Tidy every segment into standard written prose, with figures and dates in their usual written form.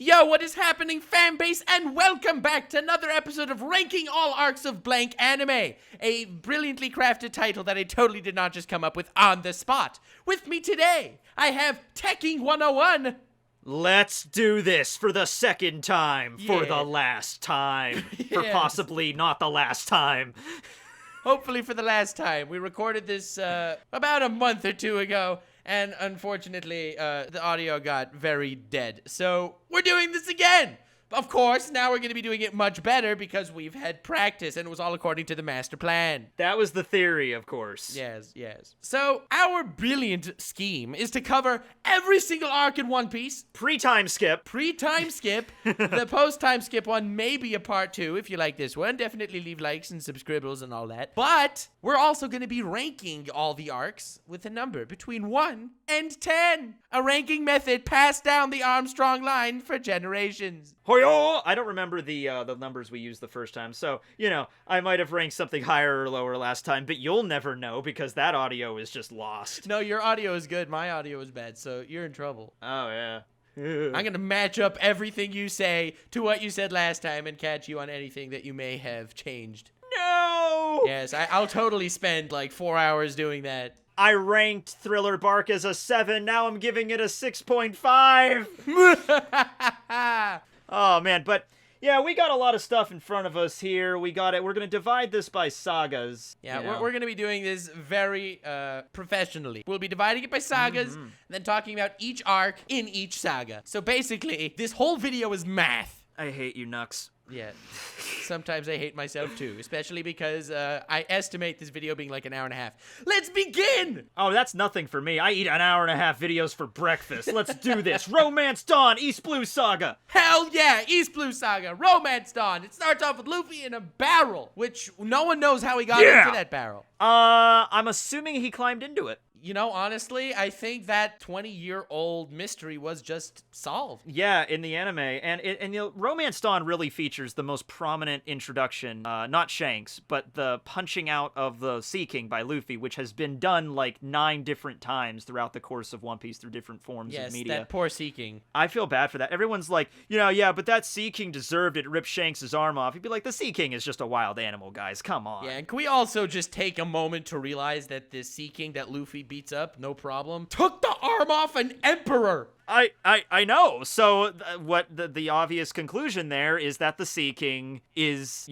Yo, what is happening, fan base, and welcome back to another episode of Ranking All Arcs of Blank Anime, a brilliantly crafted title that I totally did not just come up with on the spot. With me today, I have Tekking101. Let's do this for the second time, for the last time, for possibly not the last time. Hopefully for the last time. We recorded this about a month or two ago. And unfortunately, the audio got very dead. So we're doing this again. Of course, now we're going to be doing it much better because we've had practice and it was all according to the master plan. That was the theory, of course. Yes. So our brilliant scheme is to cover every single arc in One Piece. Pre-time skip. The post-time skip one may be a part 2 if you like this one. Definitely leave likes and subscribbles and all that. But we're also going to be ranking all the arcs with a number between 1 and 10. A ranking method passed down the Armstrong line for generations. Hoyo! I don't remember the numbers we used the first time, so, I might have ranked something higher or lower last time, but you'll never know because that audio is just lost. No, your audio is good. My audio is bad, so you're in trouble. Oh, yeah. I'm going to match up everything you say to what you said last time and catch you on anything that you may have changed. No! Yes, I'll totally spend like 4 hours doing that. I ranked Thriller Bark as a 7, now I'm giving it a 6.5. Oh, man, but yeah, we got a lot of stuff in front of us here. We're going to divide this by sagas. Yeah, we're going to be doing this very professionally. We'll be dividing it by sagas, and then talking about each arc in each saga. So basically, this whole video is math. I hate you, Nux. Yeah, sometimes I hate myself too, especially because I estimate this video being like an hour and a half. Let's begin! Oh, that's nothing for me. I eat an hour and a half videos for breakfast. Let's do this. Romance Dawn, East Blue Saga. Hell yeah, East Blue Saga, Romance Dawn. It starts off with Luffy in a barrel, which no one knows how he got into that barrel. I'm assuming he climbed into it. Honestly, I think that 20-year-old mystery was just solved. Yeah, in the anime. And Romance Dawn really features the most prominent introduction, not Shanks, but the punching out of the Sea King by Luffy, which has been done like 9 different times throughout the course of One Piece through different forms of media. Yes, that poor Sea King. I feel bad for that. Everyone's like, yeah, but that Sea King deserved it. Ripped Shanks' arm off. He'd be like, the Sea King is just a wild animal, guys. Come on. Yeah, and can we also just take a moment to realize that this Sea King that Luffy beats up, no problem, took the arm off an emperor. I know. So what the obvious conclusion there is that the Sea King is,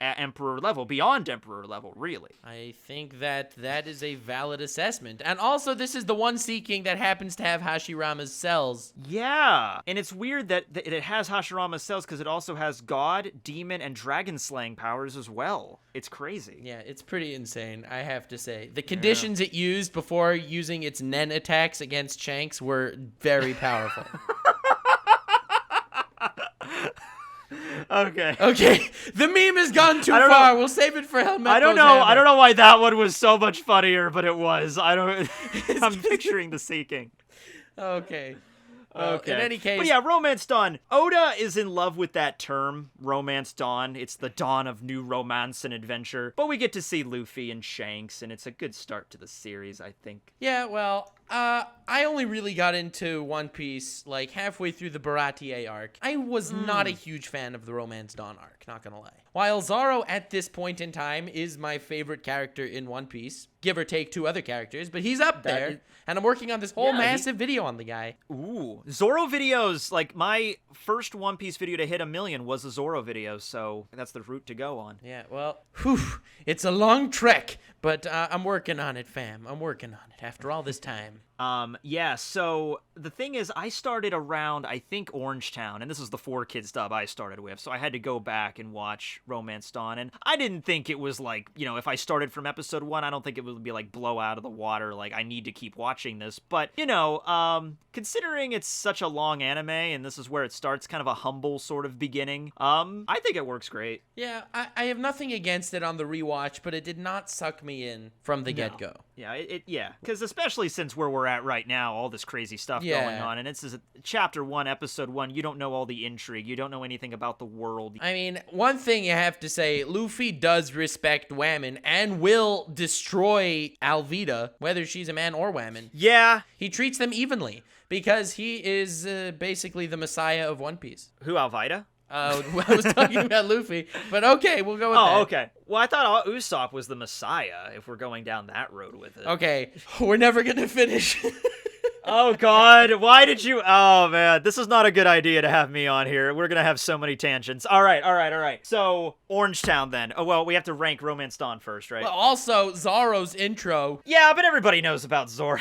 at emperor level, beyond emperor level, really. I think that is a valid assessment. And also, this is the one Sea King that happens to have Hashirama's cells. Yeah. And it's weird that it has Hashirama's cells because it also has God, Demon, and Dragon Slaying powers as well. It's crazy. Yeah, it's pretty insane, I have to say. The conditions it used before using its Nen attacks against Shanks were very powerful. Okay. The meme has gone too far. We'll save it for Helmeto's I don't know why that one was so much funnier, but it was. I'm picturing the Sea King. Okay. In any case. But yeah, Romance Dawn. Oda is in love with that term, Romance Dawn. It's the dawn of new romance and adventure. But we get to see Luffy and Shanks, and it's a good start to the series, I think. Yeah, well, I only really got into One Piece, like, halfway through the Baratie arc. I was not a huge fan of the Romance Dawn arc, not gonna lie. While Zoro, at this point in time, is my favorite character in One Piece, give or take 2 other characters, but he's up there, and I'm working on this whole massive video on the guy. Ooh. Zoro videos, like, my first One Piece video to hit 1 million was a Zoro video, so that's the route to go on. Yeah, well, it's a long trek, but I'm working on it, fam. I'm working on it after all this time. So the thing is, I started around, I think, Orangetown, and this is the 4-Kids dub I started with, so I had to go back and watch Romance Dawn, and I didn't think it was like, if I started from episode 1, I don't think it would be like blow out of the water, like, I need to keep watching this, but, considering it's such a long anime, and this is where it starts, kind of a humble sort of beginning, I think it works great. Yeah, I have nothing against it on the rewatch, but it did not suck me in from the get-go. Yeah, because especially since where we're we're at right now, all this crazy stuff going on. And this is chapter 1, episode 1. You don't know all the intrigue. You don't know anything about the world. I mean, one thing you have to say, Luffy does respect women and will destroy Alvida, whether she's a man or woman. Yeah. He treats them evenly because he is basically the messiah of One Piece. Who, Alvida? I was talking about Luffy, but okay, we'll go with that. Oh, okay. Well, I thought Usopp was the Messiah, if we're going down that road with it. Okay, we're never gonna finish. Oh, God. Why did you... Oh, man. This is not a good idea to have me on here. We're gonna have so many tangents. All right. So, Orangetown, then. Oh, well, we have to rank Romance Dawn first, right? Well, also, Zoro's intro. Yeah, but everybody knows about Zoro.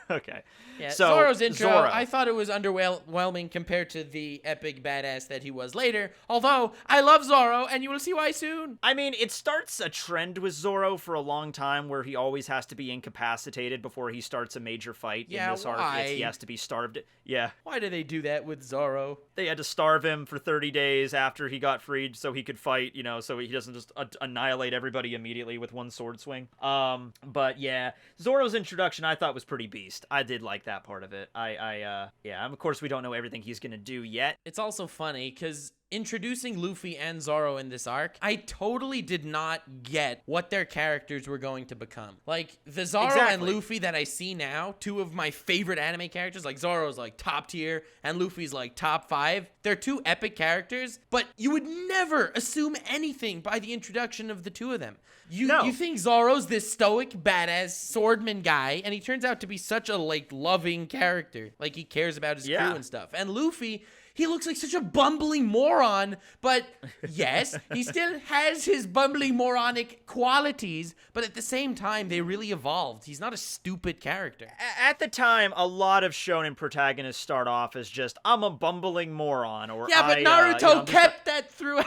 Okay. Yeah, so, Zoro's intro, Zoro. I thought it was underwhelming compared to the epic badass that he was later. Although, I love Zoro, and you will see why soon. I mean, it starts a trend with Zoro for a long time where he always has to be incapacitated before he starts a major fight. Yeah, in this arc, why? he has to be starved. Yeah. Why do they do that with Zoro? They had to starve him for 30 days after he got freed so he could fight, so he doesn't just annihilate everybody immediately with one sword swing. But yeah, Zoro's introduction I thought was pretty beast. I did like that part of it. Of course we don't know everything he's gonna do yet. It's also funny because introducing Luffy and Zoro in this arc, I totally did not get what their characters were going to become. Like, the Zoro and Luffy that I see now, two of my favorite anime characters, like Zoro's like top tier and Luffy's like top 5. They're two epic characters, but you would never assume anything by the introduction of the two of them. You think Zoro's this stoic, badass swordman guy, and he turns out to be such a, loving character. Like, he cares about his crew and stuff. And Luffy, he looks like such a bumbling moron, but yes, he still has his bumbling moronic qualities, but at the same time, they really evolved. He's not a stupid character. At the time, a lot of shonen protagonists start off as just, I'm a bumbling moron, or yeah, but Naruto kept that throughout.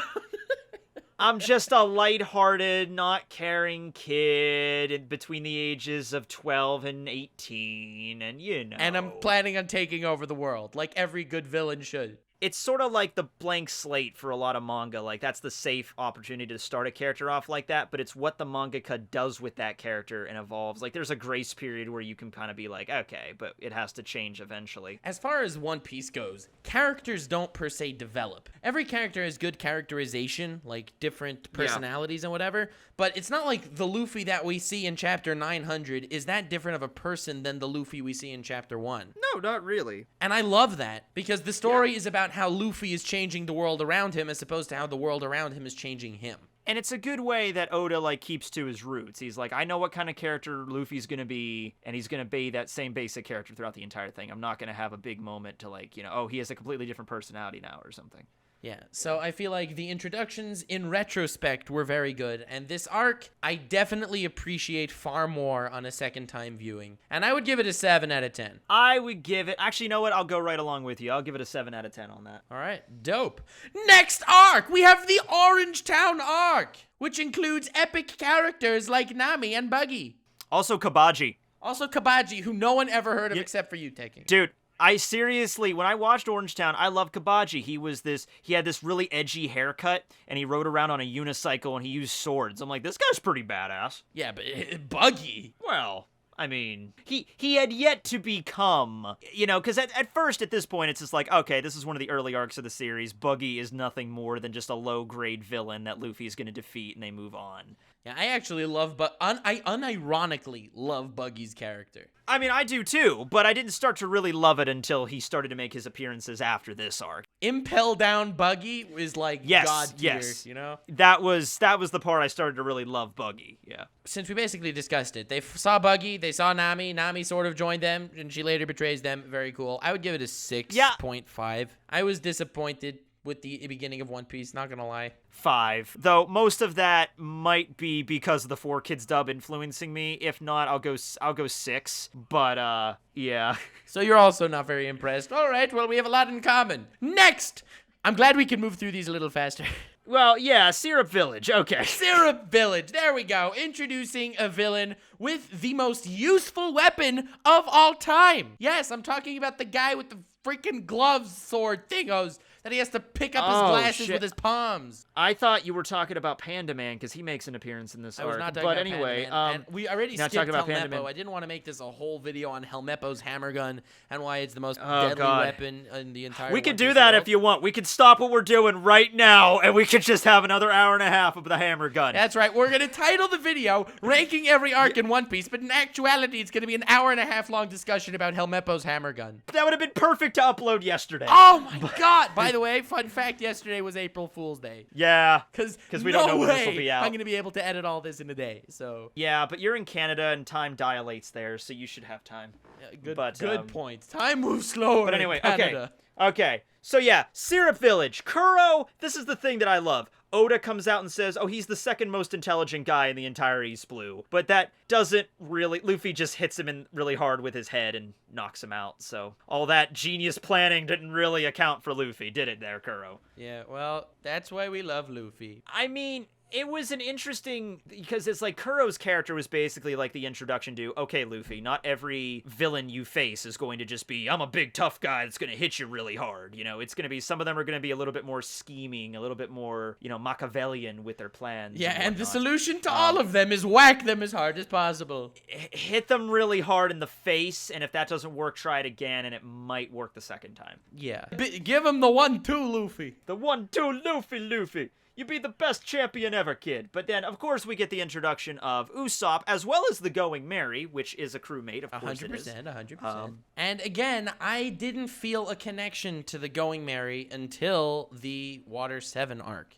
I'm just a lighthearted, not caring kid between the ages of 12 and 18, and And I'm planning on taking over the world, like every good villain should. It's sort of like the blank slate for a lot of manga. Like, that's the safe opportunity to start a character off like that, but it's what the mangaka does with that character and evolves. Like, there's a grace period where you can kind of be like, okay, but it has to change eventually. As far as One Piece goes, characters don't per se develop. Every character has good characterization, like different personalities and whatever, but it's not like the Luffy that we see in chapter 900 is that different of a person than the Luffy we see in chapter 1. No, not really. And I love that, because the story is about how Luffy is changing the world around him as opposed to how the world around him is changing him. And it's a good way that Oda, keeps to his roots. He's like, I know what kind of character Luffy's gonna be, and he's gonna be that same basic character throughout the entire thing. I'm not gonna have a big moment to, he has a completely different personality now or something. Yeah, so I feel like the introductions in retrospect were very good, and this arc I definitely appreciate far more on a second time viewing. And I would give it a 7 out of 10. I would give it... Actually, you know what? I'll go right along with you. I'll give it a 7 out of 10 on that. All right, dope. Next arc, we have the Orangetown arc, which includes epic characters like Nami and Buggy. Also Kabaji. Who no one ever heard of except for you, Tekking. Dude. I seriously, when I watched Orangetown, I loved Kabaji. He had this really edgy haircut, and he rode around on a unicycle, and he used swords. I'm like, this guy's pretty badass. Yeah, but Buggy. Well, I mean, he had yet to become, because at first, at this point, it's just like, okay, this is one of the early arcs of the series. Buggy is nothing more than just a low-grade villain that Luffy's going to defeat, and they move on. Yeah, I actually love, I unironically love Buggy's character. I mean, I do too, but I didn't start to really love it until he started to make his appearances after this arc. Impel down Buggy is like god tier, That was the part I started to really love Buggy, yeah. Since we basically discussed it, they saw Buggy, they saw Nami, Nami sort of joined them, and she later betrays them. Very cool. I would give it a 6.5. I was disappointed with the beginning of One Piece, not gonna lie. 5. Though most of that might be because of the 4Kids dub influencing me. If not, I'll go 6. But yeah. So you're also not very impressed. All right, well, we have a lot in common. Next! I'm glad we can move through these a little faster. Well, yeah, Syrup Village. Okay. Syrup Village. There we go. Introducing a villain with the most useful weapon of all time. Yes, I'm talking about the guy with the freaking gloves sword thingos. that he has to pick up his glasses with his palms. I thought you were talking about Panda Man, because he makes an appearance in this arc. I was not talking but about anyway, Panda Man. And we already skipped Helmeppo. I didn't want to make this a whole video on Helmeppo's hammer gun and why it's the most deadly weapon in the entire We could One do Piece that world. if you want. We could stop what we're doing right now, and we could just have another hour and a half of the hammer gun. That's right. We're going to title the video ranking every arc in One Piece, but in actuality, it's going to be an hour and a half long discussion about Helmeppo's hammer gun. That would have been perfect to upload yesterday. Oh my god! By the way, fun fact, yesterday was April Fool's Day. Yeah. Because we don't know when this will be out. I'm going to be able to edit all this in a day, so... Yeah, but you're in Canada and time dilates there, so you should have time. Good point. Time moves slower. But anyway, in Canada. Okay. So yeah, Syrup Village. Kuro, this is the thing that I love. Oda comes out and says, oh, he's the second most intelligent guy in the entire East Blue. But that doesn't really... Luffy just hits him in really hard with his head and knocks him out. So all that genius planning didn't really account for Luffy, did it there, Kuro? Yeah, well, that's why we love Luffy. I mean... It was an interesting, because it's like Kuro's character was basically like the introduction to, okay, Luffy, not every villain you face is going to just be, I'm a big tough guy that's going to hit you really hard. You know, it's going to be, some of them are going to be a little bit more scheming, a little bit more, you know, Machiavellian with their plans. Yeah, and the solution to all of them is whack them as hard as possible. Hit them really hard in the face, and if that doesn't work, try it again, and it might work the second time. Yeah. Give him the 1-2, Luffy. The 1-2, Luffy. You be the best champion ever, kid. But then, of course, we get the introduction of Usopp, as well as the Going Merry, which is a crewmate, of course 100%. And again, I didn't feel a connection to the Going Merry until the Water 7 arc.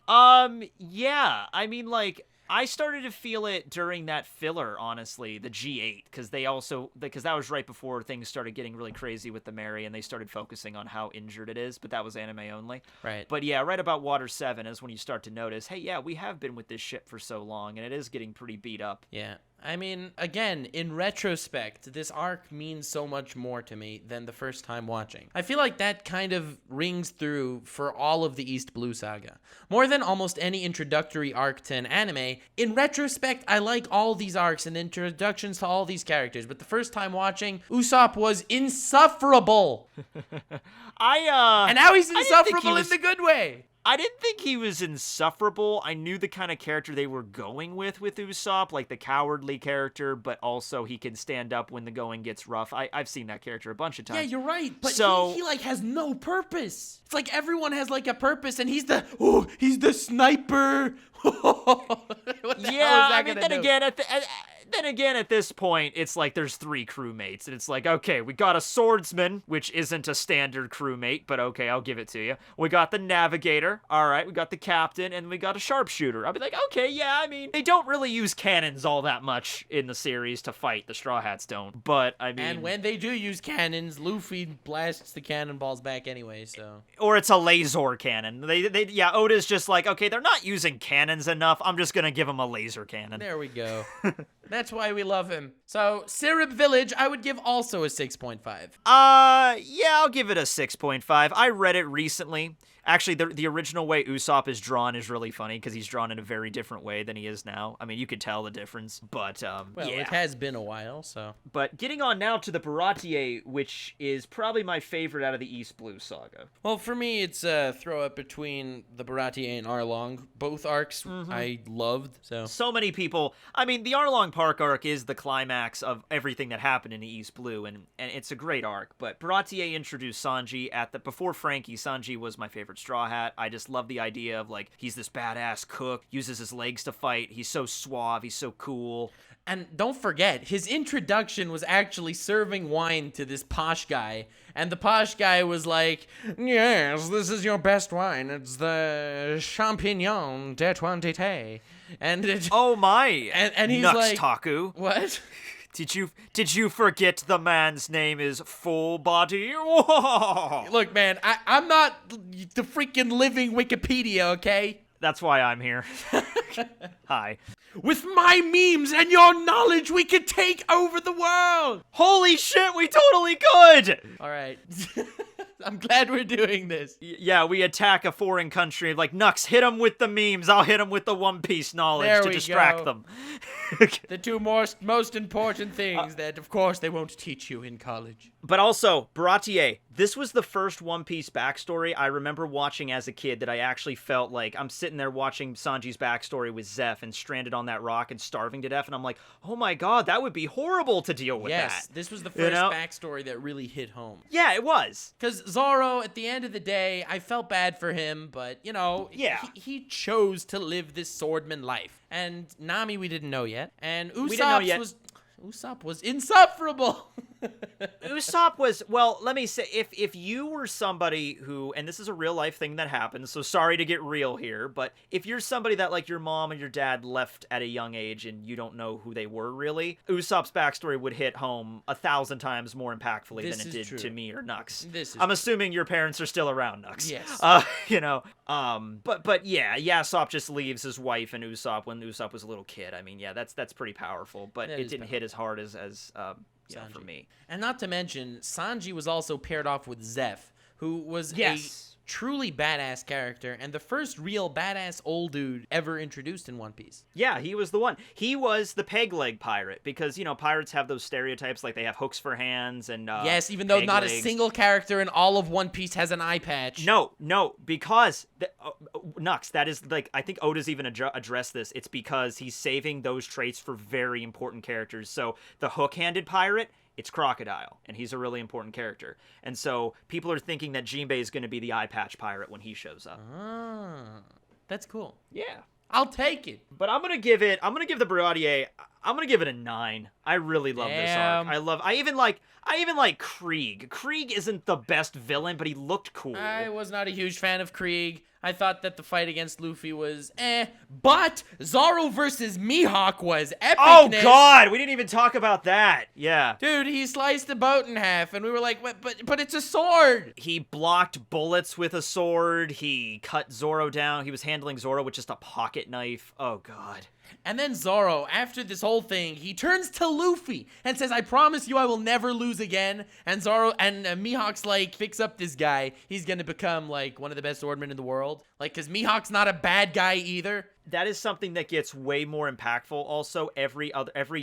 Yeah. I mean, like... I started to feel it during that filler, honestly, the G8, because that was right before things started getting really crazy with the Mary, and they started focusing on how injured it is, but that was anime only. Right. But yeah, right about Water 7 is when you start to notice, hey, yeah, we have been with this ship for so long, and it is getting pretty beat up. Yeah. I mean, again, in retrospect, this arc means so much more to me than the first time watching. I feel like that kind of rings through for all of the East Blue Saga. More than almost any introductory arc to an anime, in retrospect, I like all these arcs and introductions to all these characters, but the first time watching, Usopp was insufferable. And now he's insufferable in the good way. I didn't think he was insufferable. I knew the kind of character they were going with Usopp, like the cowardly character, but also he can stand up when the going gets rough. I've seen that character a bunch of times. Yeah, you're right. But so, he like has no purpose. It's like everyone has like a purpose, and he's the sniper. Then again, at this point, it's like there's 3 crewmates, and it's like, okay, we got a swordsman, which isn't a standard crewmate, but okay, I'll give it to you. We got the navigator, all right, we got the captain, and we got a sharpshooter. I'll be like, okay, yeah, I mean, they don't really use cannons all that much in the series to fight. The Straw Hats don't, but I mean... And when they do use cannons, Luffy blasts the cannonballs back anyway, so... Or it's a laser cannon. Yeah, Oda's just like, okay, they're not using cannons enough, I'm just gonna give them a laser cannon. There we go. That's why we love him. So, Syrup Village, I would give also a 6.5. Yeah, I'll give it a 6.5. I read it recently. Actually, the original way Usopp is drawn is really funny because he's drawn in a very different way than he is now. I mean, you could tell the difference, but well, yeah. It has been a while, so. But getting on now to the BARATIE, which is probably my favorite out of the East Blue Saga. Well, for me, it's a throw-up between the BARATIE and ARLONG. Both arcs I loved, so. So many people, I mean, the ARLONG Park arc is the climax of everything that happened in the East Blue, and it's a great arc, but BARATIE introduced Sanji before Frankie, Sanji was my favorite Straw Hat. I just love the idea of, like, he's this badass cook, uses his legs to fight, he's so suave, he's so cool. And don't forget, his introduction was actually serving wine to this posh guy. And the posh guy was like, yes, this is your best wine. It's the Champignon d'Etoile. And it, oh my! And he's Nux like, Taku. What? Did you forget the man's name is Full Body? Look, man, I'm not the freaking living Wikipedia, okay? That's why I'm here. Hi. With my memes and your knowledge, we could take over the world! Holy shit, we totally could! Alright. I'm glad we're doing this. Yeah, we attack a foreign country, like, Nux, hit them with the memes, I'll hit them with the One Piece knowledge to distract them. The two most important things that, of course, they won't teach you in college. But also, BARATIE, This was the first One Piece backstory I remember watching as a kid that I actually felt like I'm sitting there watching Sanji's backstory with Zeph and stranded on that rock and starving to death, and I'm like, oh my god, that would be horrible to deal with that. Yes, this was the first backstory that really hit home. Yeah, it was. Because Zoro, at the end of the day, I felt bad for him, but, you know, he chose to live this swordman life. And Nami, we didn't know yet. And Usopp was insufferable. Usopp was, well, let me say, if you were somebody who, and this is a real life thing that happens, so sorry to get real here, but if you're somebody that, like, your mom and your dad left at a young age and you don't know who they were really, Usopp's backstory would hit home 1,000 times more impactfully than it did to me or Nux. I'm assuming your parents are still around, Nux. Yes. You know, but yeah, Usopp just leaves his wife and Usopp when Usopp was a little kid. I mean, yeah, that's pretty powerful, but it didn't hit as hard as you know, for me. And not to mention, Sanji was also paired off with Zeph, who was a truly badass character and the first real badass old dude ever introduced in One Piece. Yeah, he was the one. He was the peg leg pirate because, you know, pirates have those stereotypes like they have hooks for hands and yes, even though not a single character in all of One Piece has an eye patch. No, because Nux, that is like, I think Oda's even addressed this. It's because he's saving those traits for very important characters. So the hook-handed pirate, it's Crocodile, and he's a really important character. And so people are thinking that Jinbei is going to be the eye patch pirate when he shows up. Ah, that's cool. Yeah. I'll take it. But I'm going to give the Baratie, I'm going to give it a 9. I really love this arc. I even like Krieg. Krieg isn't the best villain, but he looked cool. I was not a huge fan of Krieg. I thought that the fight against Luffy was but Zoro versus Mihawk was epicness. Oh god, we didn't even talk about that. Yeah. Dude, he sliced the boat in half and we were like, but it's a sword. He blocked bullets with a sword. He cut Zoro down. He was handling Zoro with just a pocket knife. Oh god. And then Zoro, after this whole thing, he turns to Luffy and says, I promise you I will never lose again. And Zoro and Mihawk's like, fix up this guy. He's going to become like one of the best swordmen in the world. Like, because Mihawk's not a bad guy either. That is something that gets way more impactful also every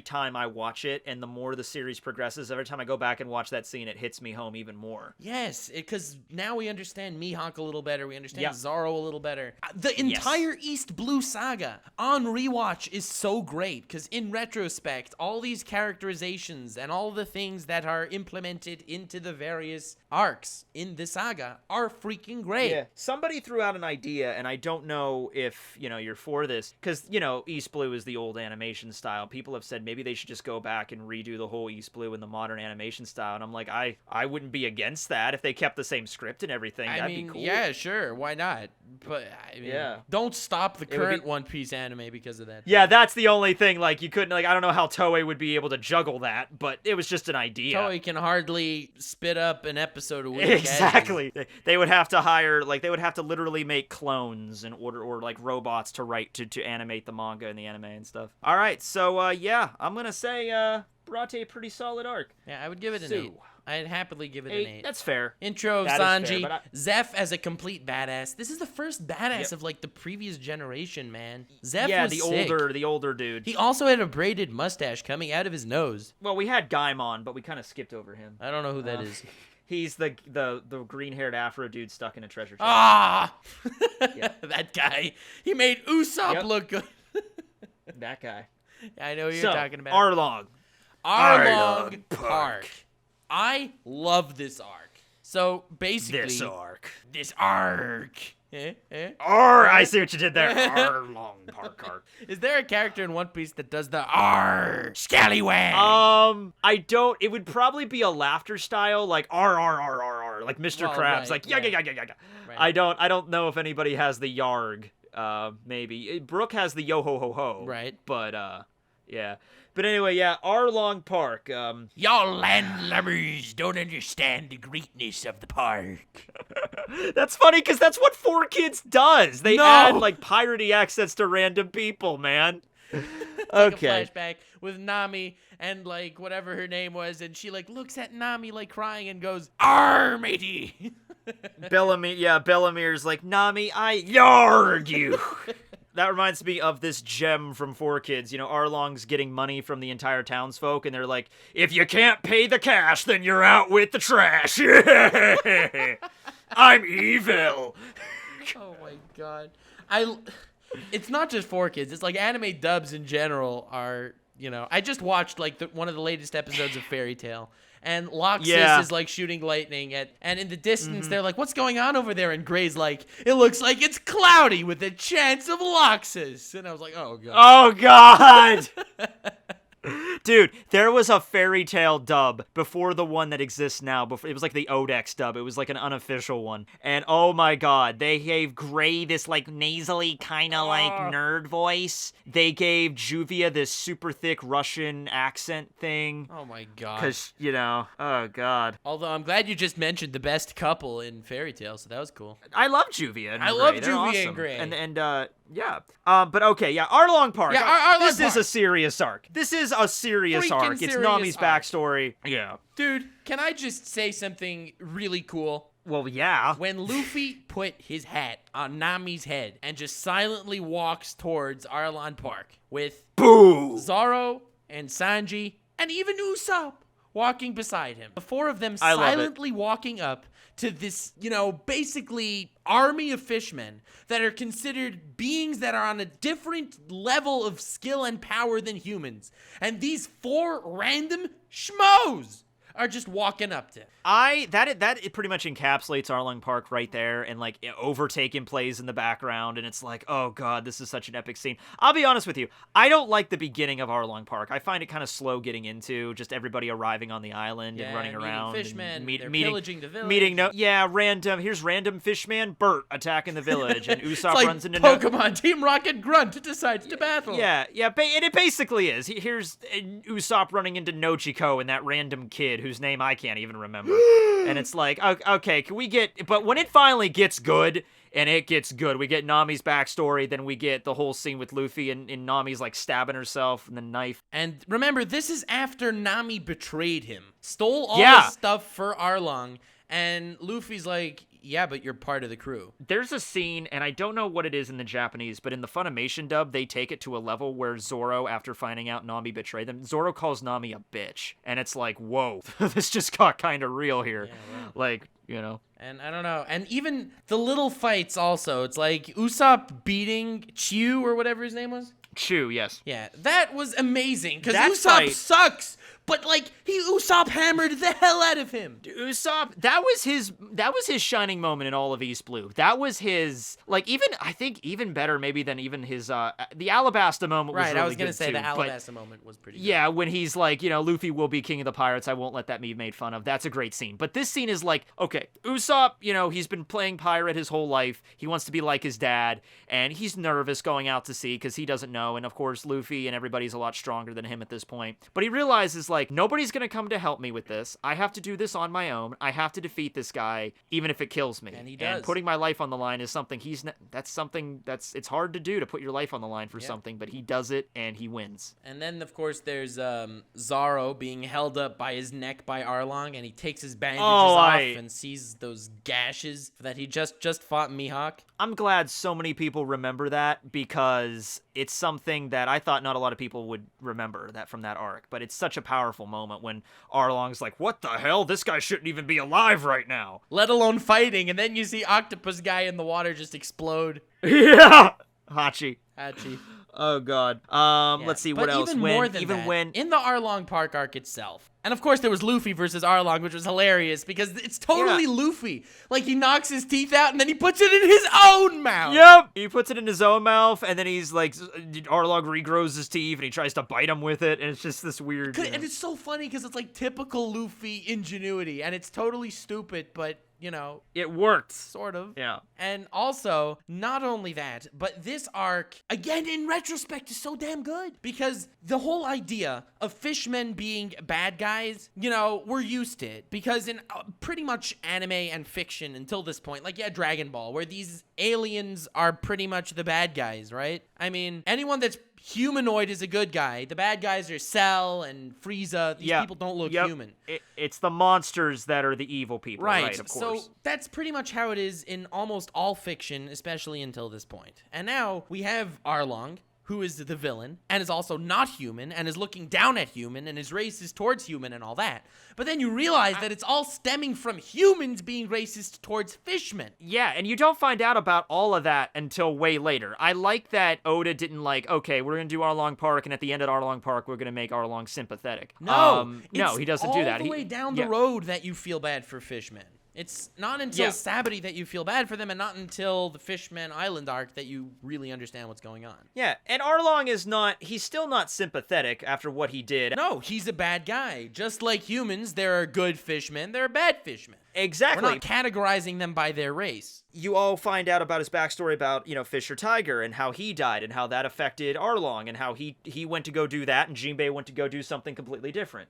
time I watch it, and the more the series progresses, every time I go back and watch that scene, it hits me home even more. Yes, because now we understand Mihawk a little better, we understand Zoro a little better. The entire East Blue saga on rewatch is so great, because in retrospect, all these characterizations and all the things that are implemented into the various arcs in the saga are freaking great. Yeah, somebody threw out an idea, and I don't know if, you know, you're for this, because, you know, East Blue is the old animation style. People have said maybe they should just go back and redo the whole East Blue in the modern animation style, and I'm like, I wouldn't be against that if they kept the same script and everything. That'd be cool. Yeah, sure, why not? But I mean, don't stop the current One Piece anime because of that. Yeah, that's the only thing. Like, you couldn't, like, I don't know how Toei would be able to juggle that, but it was just an idea. Toei can hardly spit up an episode a week. Exactly. They would have to hire, like, they would have to literally make clones in order, or like robots to write to animate the manga and the anime and stuff. All right, so yeah, I'm gonna say Baratie, a pretty solid arc. Yeah, I would give it an 8. I'd happily give it an 8. That's fair. Intro of Sanji, Zeph as a complete badass. This is the first badass of like the previous generation, man. Zeph was sick. the older dude. He also had a braided mustache coming out of his nose. Well, we had Gaimon, but we kind of skipped over him. I don't know who that is. He's the green-haired Afro dude stuck in a treasure chest. Ah! That guy. He made Usopp look good. That guy. I know who you're talking about. Arlong Park. I love this arc. So, basically... This arc. I see what you did there. Arlong Park arc. Is there a character in One Piece that does the scallywag? I don't. It would probably be a laughter style, like like Mr. Krabs, like yeah. Right. I don't know if anybody has the yarg. Maybe Brooke has the yo ho ho ho. Right. But yeah. But anyway, yeah, Arlong Park. Y'all landlubbers don't understand the greatness of the park. That's funny, because that's what 4Kids does. They add, like, piratey accents to random people, man. Okay. Like a flashback with Nami and, like, whatever her name was, and she, like, looks at Nami, like, crying and goes, "Arr, matey!" Bellamir's like, "Nami, I yarg you." That reminds me of this gem from 4Kids. You know, Arlong's getting money from the entire townsfolk, and they're like, if you can't pay the cash, then you're out with the trash. I'm evil. Oh my god. It's not just 4Kids. It's like anime dubs in general are, you know, I just watched like one of the latest episodes of Fairy Tail. And Loxus is like shooting lightning and in the distance they're like, what's going on over there? And Gray's like, it looks like it's cloudy with a chance of Loxus. And I was like, oh god. Oh god. Dude, there was a Fairy Tail dub before the one that exists now. Before, it was like the Odex dub. It was like an unofficial one. And oh my god, they gave Gray this like nasally kind of like nerd voice. They gave Juvia this super thick Russian accent thing. Oh my god. Because, you know, oh god. Although I'm glad you just mentioned the best couple in Fairy Tail, so that was cool. I love Juvia and Gray. I love They're Juvia awesome. and Gray. And yeah. But okay, yeah, Arlong Park. Yeah, Arlong this Park. is a serious arc. This is a serious Freaking arc. It's serious Nami's arc. backstory. Yeah. Dude, can I just say something really cool? Well, yeah. When Luffy put his hat on Nami's head and just silently walks towards Arlong Park with Boo! Zoro and Sanji and even Usopp walking beside him. The four of them I love it. silently walking up to this, you know, basically army of fishmen that are considered beings that are on a different level of skill and power than humans. And these four random schmoes are just walking up to him. That pretty much encapsulates Arlong Park right there, and like Overtaken plays in the background, and it's like, oh god, this is such an epic scene. I'll be honest with you, I don't like the beginning of Arlong Park. I find it kind of slow getting into, just everybody arriving on the island and running around, fishmen, and they're pillaging the village. Here's random fishman Bert attacking the village, and Usopp like runs into Pokemon Team Rocket Grunt decides to battle. Yeah, and it basically is. Here's Usopp running into Nochiko and that random kid whose name I can't even remember. And it's like, okay, can we get... But when it finally gets good, and it gets good, we get Nami's backstory, then we get the whole scene with Luffy, and Nami's like stabbing herself in the knife. And remember, this is after Nami betrayed him. Stole all the stuff for Arlong, and Luffy's like... Yeah, but you're part of the crew. There's a scene, and I don't know what it is in the Japanese, but in the Funimation dub, they take it to a level where Zoro, after finding out Nami betrayed them, Zoro calls Nami a bitch. And it's like, whoa, this just got kind of real here. Yeah, wow. Like, you know. And I don't know. And even the little fights also. It's like Usopp beating Chew or whatever his name was. Chew, yes. Yeah, that was amazing because That Usopp fight- sucks. But like Usopp hammered the hell out of him. Usopp, that was his shining moment in all of East Blue. That was his, like, I think even better maybe than even his the Alabasta moment was Right, really I was gonna good say too, the but- Alabasta moment was pretty good. Yeah, when he's like, you know, Luffy will be king of the pirates, I won't let that be made fun of. That's a great scene. But this scene is like, okay, Usopp, you know, he's been playing pirate his whole life. He wants to be like his dad, and he's nervous going out to sea because he doesn't know. And of course, Luffy and everybody's a lot stronger than him at this point. But he realizes, like, nobody's gonna come to help me with this. I have to do this on my own. I have to defeat this guy, even if it kills me. And he does. And putting my life on the line is something it's hard to do, to put your life on the line for something, but he does it and he wins. And then, of course, there's Zoro being held up by his neck by Arlong, and he takes his bandages off and sees those gashes that he just fought Mihawk. I'm glad so many people remember that, because it's something that I thought not a lot of people would remember that from that arc, but it's such a powerful moment when Arlong's like, what the hell? This guy shouldn't even be alive right now. Let alone fighting, and then you see Octopus Guy in the water just explode. Yeah! Hachi. Oh god. Let's see what else. Even more than that, in the Arlong Park arc itself. And of course there was Luffy versus Arlong, which was hilarious because it's totally Luffy. Like he knocks his teeth out and then he puts it in his own mouth. Yep. He puts it in his own mouth, and then he's like, Arlong regrows his teeth and he tries to bite him with it, and it's just this weird. And it's so funny because it's like typical Luffy ingenuity, and it's totally stupid, but you know, it worked. Sort of. Yeah. And also, not only that, but this arc, again, in retrospect, is so damn good. Because the whole idea of fishmen being bad guys, you know, we're used to it. Because in pretty much anime and fiction until this point, like, yeah, Dragon Ball, where these aliens are pretty much the bad guys, right? I mean, anyone that's humanoid is a good guy. The bad guys are Cell and Frieza. These people don't look human. It's the monsters that are the evil people, right? Of course. So that's pretty much how it is in almost all fiction, especially until this point. And now we have Arlong, who is the villain, and is also not human, and is looking down at human, and is racist towards human and all that. But then you realize that it's all stemming from humans being racist towards fishmen. Yeah, and you don't find out about all of that until way later. I like that Oda didn't okay, we're going to do Arlong Park, and at the end of Arlong Park, we're going to make Arlong sympathetic. No, no, he doesn't do that. All the way down the road that you feel bad for fishmen. It's not until Sabaody that you feel bad for them, and not until the Fishman Island arc that you really understand what's going on. Yeah, and Arlong he's still not sympathetic after what he did. No, he's a bad guy. Just like humans, there are good fishmen, there are bad fishmen. Exactly. We're not categorizing them by their race. You all find out about his backstory about, Fisher Tiger and how he died and how that affected Arlong and how he went to go do that and Jinbei went to go do something completely different.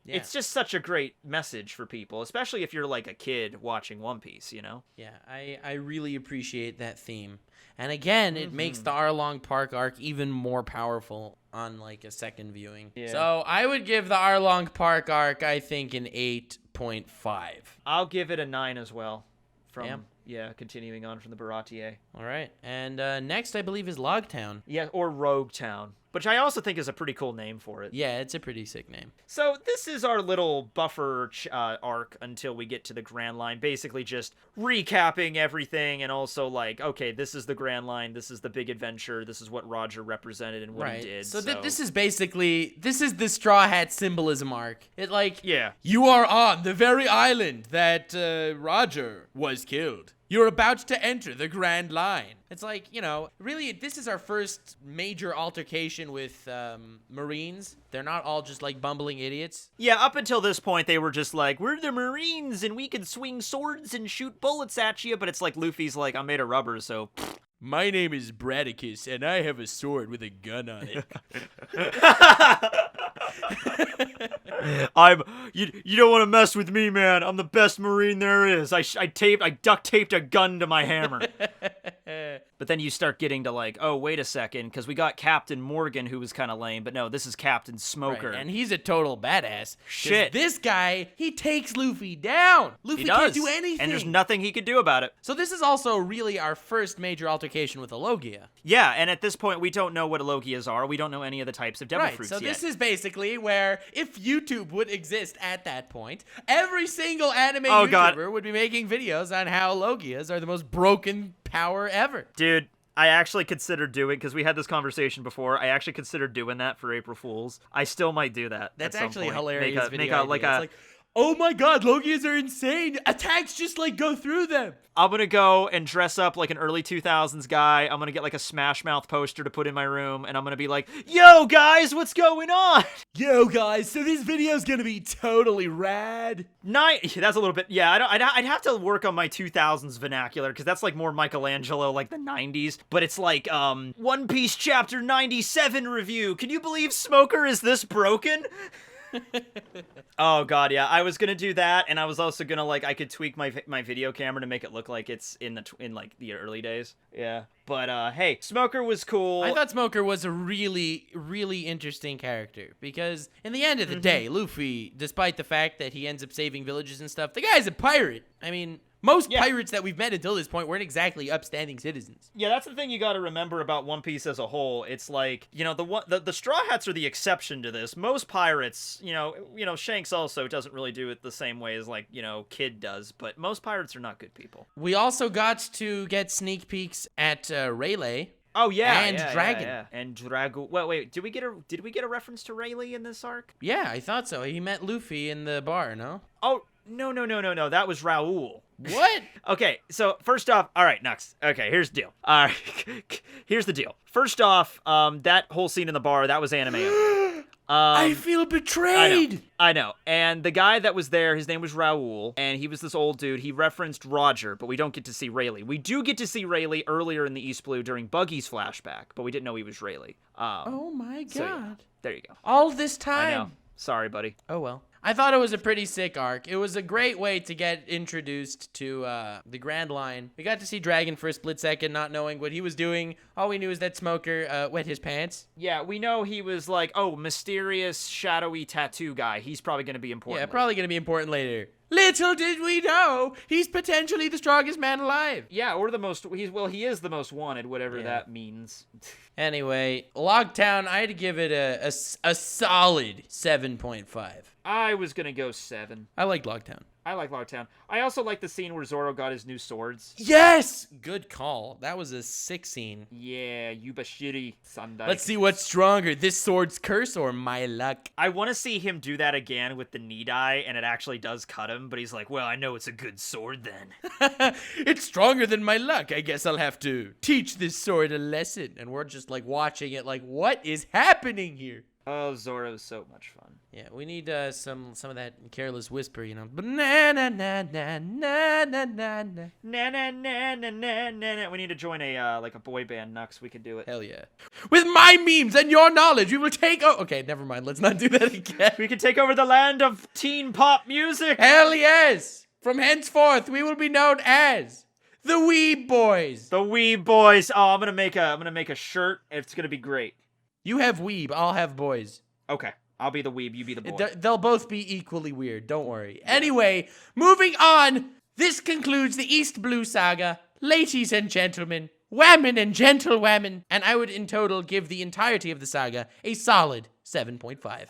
Yeah. It's just such a great message for people, especially if you're like a kid watching One Piece, Yeah, I really appreciate that theme. And again, it makes the Arlong Park arc even more powerful on like a second viewing. Yeah. So I would give the Arlong Park arc, I think, an 8.5. I'll give it a 9 as well. Continuing on from the Baratie. All right. And next, I believe, is Logtown. Yeah, or Rogue Town, which I also think is a pretty cool name for it. Yeah, it's a pretty sick name. So this is our little buffer arc until we get to the Grand Line, basically just recapping everything and also okay, this is the Grand Line, this is the big adventure, this is what Roger represented and what he did. So this is basically, this is the Straw Hat symbolism arc. Yeah. You are on the very island that Roger was killed. You're about to enter the Grand Line. It's really, this is our first major altercation with Marines. They're not all just bumbling idiots. Yeah, up until this point, they were just we're the Marines and we can swing swords and shoot bullets at you. But it's Luffy's I'm made of rubber, so... My name is Bradicus, and I have a sword with a gun on it. You don't want to mess with me, man. I'm the best Marine there is. I duct taped a gun to my hammer. But then you start getting to oh, wait a second, because we got Captain Morgan, who was kind of lame, but no, this is Captain Smoker. Right, and he's a total badass. Shit. This guy, he takes Luffy down. Luffy can't do anything. And there's nothing he could do about it. So this is also really our first major altercation with a Logia. Yeah, and at this point, we don't know what Logias are. We don't know any of the types of devil fruits yet. This is basically where, if YouTube would exist at that point, every single anime YouTuber would be making videos on how Logias are the most broken power ever. Dude, I actually considered doing, because we had this conversation before, I actually considered doing that for April Fools. I still might do that. That's at some actually point. hilarious video idea. Oh my god, Logias are insane. Attacks just go through them. I'm gonna go and dress up like an early 2000s guy. I'm gonna get a Smash Mouth poster to put in my room, and I'm gonna be like, yo guys, what's going on? Yo guys, so this video's gonna be totally rad. That's a little bit, yeah, I'd have to work on my 2000s vernacular, because that's more Michelangelo, the 90s, but it's One Piece Chapter 97 review. Can you believe Smoker is this broken? Oh god, yeah. I was gonna do that, and I was also gonna I could tweak my video camera to make it look like it's in the early days. Yeah, but hey, Smoker was cool. I thought Smoker was a really, really interesting character because, in the end of the day, Luffy, despite the fact that he ends up saving villages and stuff, the guy's a pirate. I mean, most pirates that we've met until this point weren't exactly upstanding citizens. Yeah, that's the thing you got to remember about One Piece as a whole. It's the Straw Hats are the exception to this. Most pirates, Shanks also doesn't really do it the same way as Kid does, but most pirates are not good people. We also got to get sneak peeks at Rayleigh. Oh yeah, and Dragon. Yeah. And Dragon. Wait, did we get a reference to Rayleigh in this arc? Yeah, I thought so. He met Luffy in the bar, no? Oh, no. That was Raoul. What? Okay, so first off, all right, Nux. Okay, here's the deal. All right, here's the deal. First off, that whole scene in the bar, that was anime. I feel betrayed. I know. And the guy that was there, his name was Raoul, and he was this old dude. He referenced Roger, but we don't get to see Rayleigh. We do get to see Rayleigh earlier in the East Blue during Buggy's flashback, but we didn't know he was Rayleigh. Oh my god. So, yeah, there you go. All this time. I know. Sorry, buddy. Oh well. I thought it was a pretty sick arc. It was a great way to get introduced to the Grand Line. We got to see Dragon for a split second, not knowing what he was doing. All we knew is that Smoker wet his pants. Yeah, we know he was like, oh, mysterious, shadowy tattoo guy. He's probably going to be important. Yeah, probably going to be important later. Little did we know, he's potentially the strongest man alive. Yeah, or the most, he is the most wanted, whatever that means. Anyway, LOGUETOWN, I had to give it a solid 7.5. I was going to go 7. I like LOGUETOWN. I like LOGUETOWN. I also like the scene where Zoro got his new swords. Yes! Good call. That was a sick scene. Yeah, Yubashiri Sandai. Let's see what's stronger, this sword's curse or my luck. I want to see him do that again with the Nidai, and it actually does cut him, but he's like, well, I know it's a good sword then. It's stronger than my luck. I guess I'll have to teach this sword a lesson. And we're just like watching it like, what is happening here? Oh, Zoro's so much fun. Yeah, we need some of that careless whisper, you know. Na na na na na na na na. Na na na na na na. We need to join a like a boy band Nux. We could do it. Hell yeah. With my memes and your knowledge, we will take okay, never mind. Let's not do that again. We can take over the land of teen pop music. Hell yes. From henceforth, we will be known as the Weeb Boys. The Weeb Boys. Oh, I'm gonna make a shirt. It's gonna be great. You have Weeb, I'll have boys. Okay. I'll be the weeb, you be the boy. They'll both be equally weird, don't worry. Anyway, moving on. This concludes the East Blue Saga. Ladies and gentlemen, whammon and gentle whammon. And I would in total give the entirety of the saga a solid 7.5.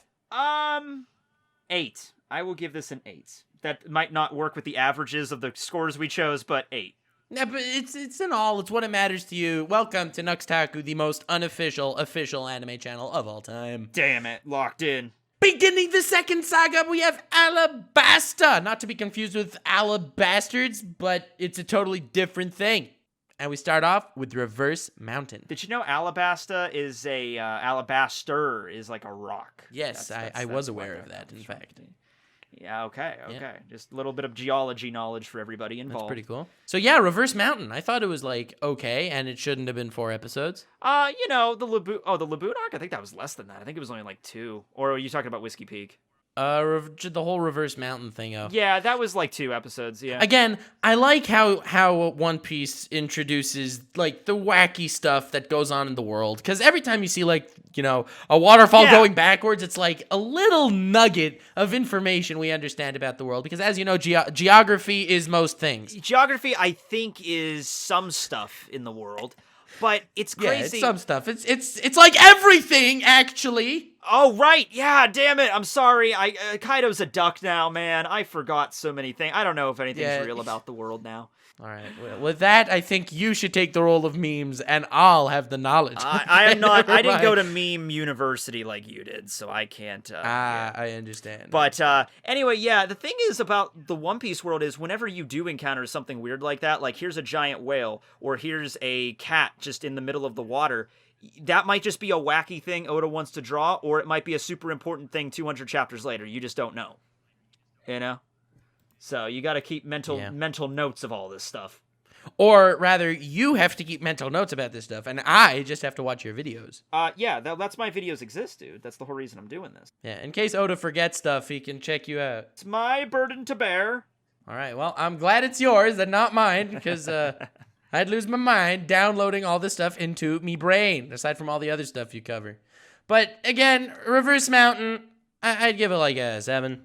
8. I will give this an 8. That might not work with the averages of the scores we chose, but 8. Yeah, but it's in all. It's what it matters to you. Welcome to Nux Taku, the most unofficial official anime channel of all time. Damn it, locked in. Beginning the second saga, we have Alabasta. Not to be confused with Alabastards, but it's a totally different thing. And we start off with Reverse Mountain. Did you know Alabasta is Alabaster is like a rock? Yes, I was aware of that, in fact. Yeah, okay. Yeah. Just a little bit of geology knowledge for everybody involved. That's pretty cool. So yeah, Reverse Mountain. I thought it was like okay, and it shouldn't have been 4 episodes. You know, the Laboon arc, I think that was less than that. I think it was only like 2. Or are you talking about Whiskey Peak? The whole Reverse Mountain thing. Yeah, that was like 2 episodes, yeah. Again, I like how One Piece introduces, like, the wacky stuff that goes on in the world. Because every time you see, like, you know, a waterfall going backwards, it's like a little nugget of information we understand about the world. Because as you know, geography is most things. Geography, I think, is some stuff in the world. But it's crazy. Yeah, it's some stuff. It's like everything, actually. Oh, right. Yeah, damn it. I'm sorry. Kaido's a duck now, man. I forgot so many things. I don't know if anything's real about the world now. All right. Well, with that, I think you should take the role of memes, and I'll have the knowledge. I am not. I didn't go to meme university like you did, so I can't. I understand. But anyway, yeah. The thing is about the One Piece world is whenever you do encounter something weird like that, like here's a giant whale, or here's a cat just in the middle of the water. That might just be a wacky thing Oda wants to draw, or it might be a super important thing 200 chapters later. You just don't know. You know? So you got to keep mental notes of all this stuff. Or rather, you have to keep mental notes about this stuff, and I just have to watch your videos. Yeah, that's my videos exist, dude. That's the whole reason I'm doing this. Yeah, in case Oda forgets stuff, he can check you out. It's my burden to bear. All right, well, I'm glad it's yours and not mine, because I'd lose my mind downloading all this stuff into me brain, aside from all the other stuff you cover. But again, Reverse Mountain, I'd give it like a 7.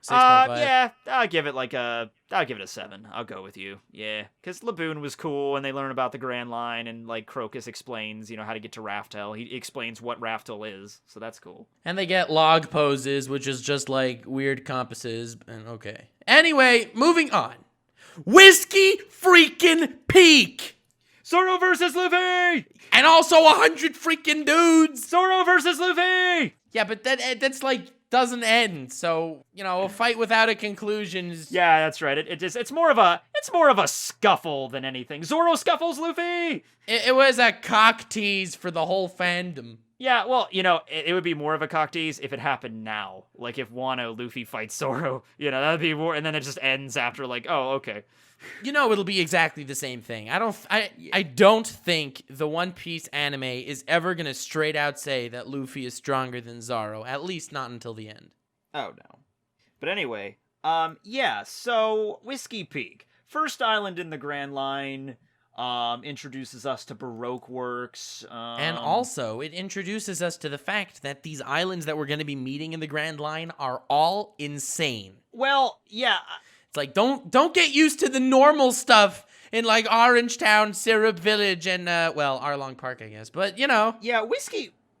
6.5. Yeah, I'll give it a 7. I'll go with you. Yeah, because Laboon was cool, and they learn about the Grand Line, and like Crocus explains, how to get to Raftel. He explains what Raftel is, so that's cool. And they get log poses, which is just like weird compasses, and okay. Anyway, moving on. Whiskey freaking Peak! Zoro versus Luffy! And also 100 freaking dudes! Zoro versus Luffy! Yeah, but that's like doesn't end, so a fight without a conclusion is... Yeah, that's right. It's more of a scuffle than anything. Zoro scuffles Luffy. It was a cock tease for the whole fandom. Yeah, well, it would be more of a cock tease if it happened now. Like if Wano Luffy fights Zoro, that'd be more, and then it just ends after like, oh, okay. It'll be exactly the same thing. I don't think the One Piece anime is ever gonna straight out say that Luffy is stronger than Zoro, at least not until the end. Oh no. But anyway, yeah, so Whiskey Peak. First island in the Grand Line, introduces us to Baroque works. And also, it introduces us to the fact that these islands that we're going to be meeting in the Grand Line are all insane. Well, yeah. It's like, don't get used to the normal stuff in, like, Orangetown, Syrup Village, and, Arlong Park, I guess. But, you know. Yeah,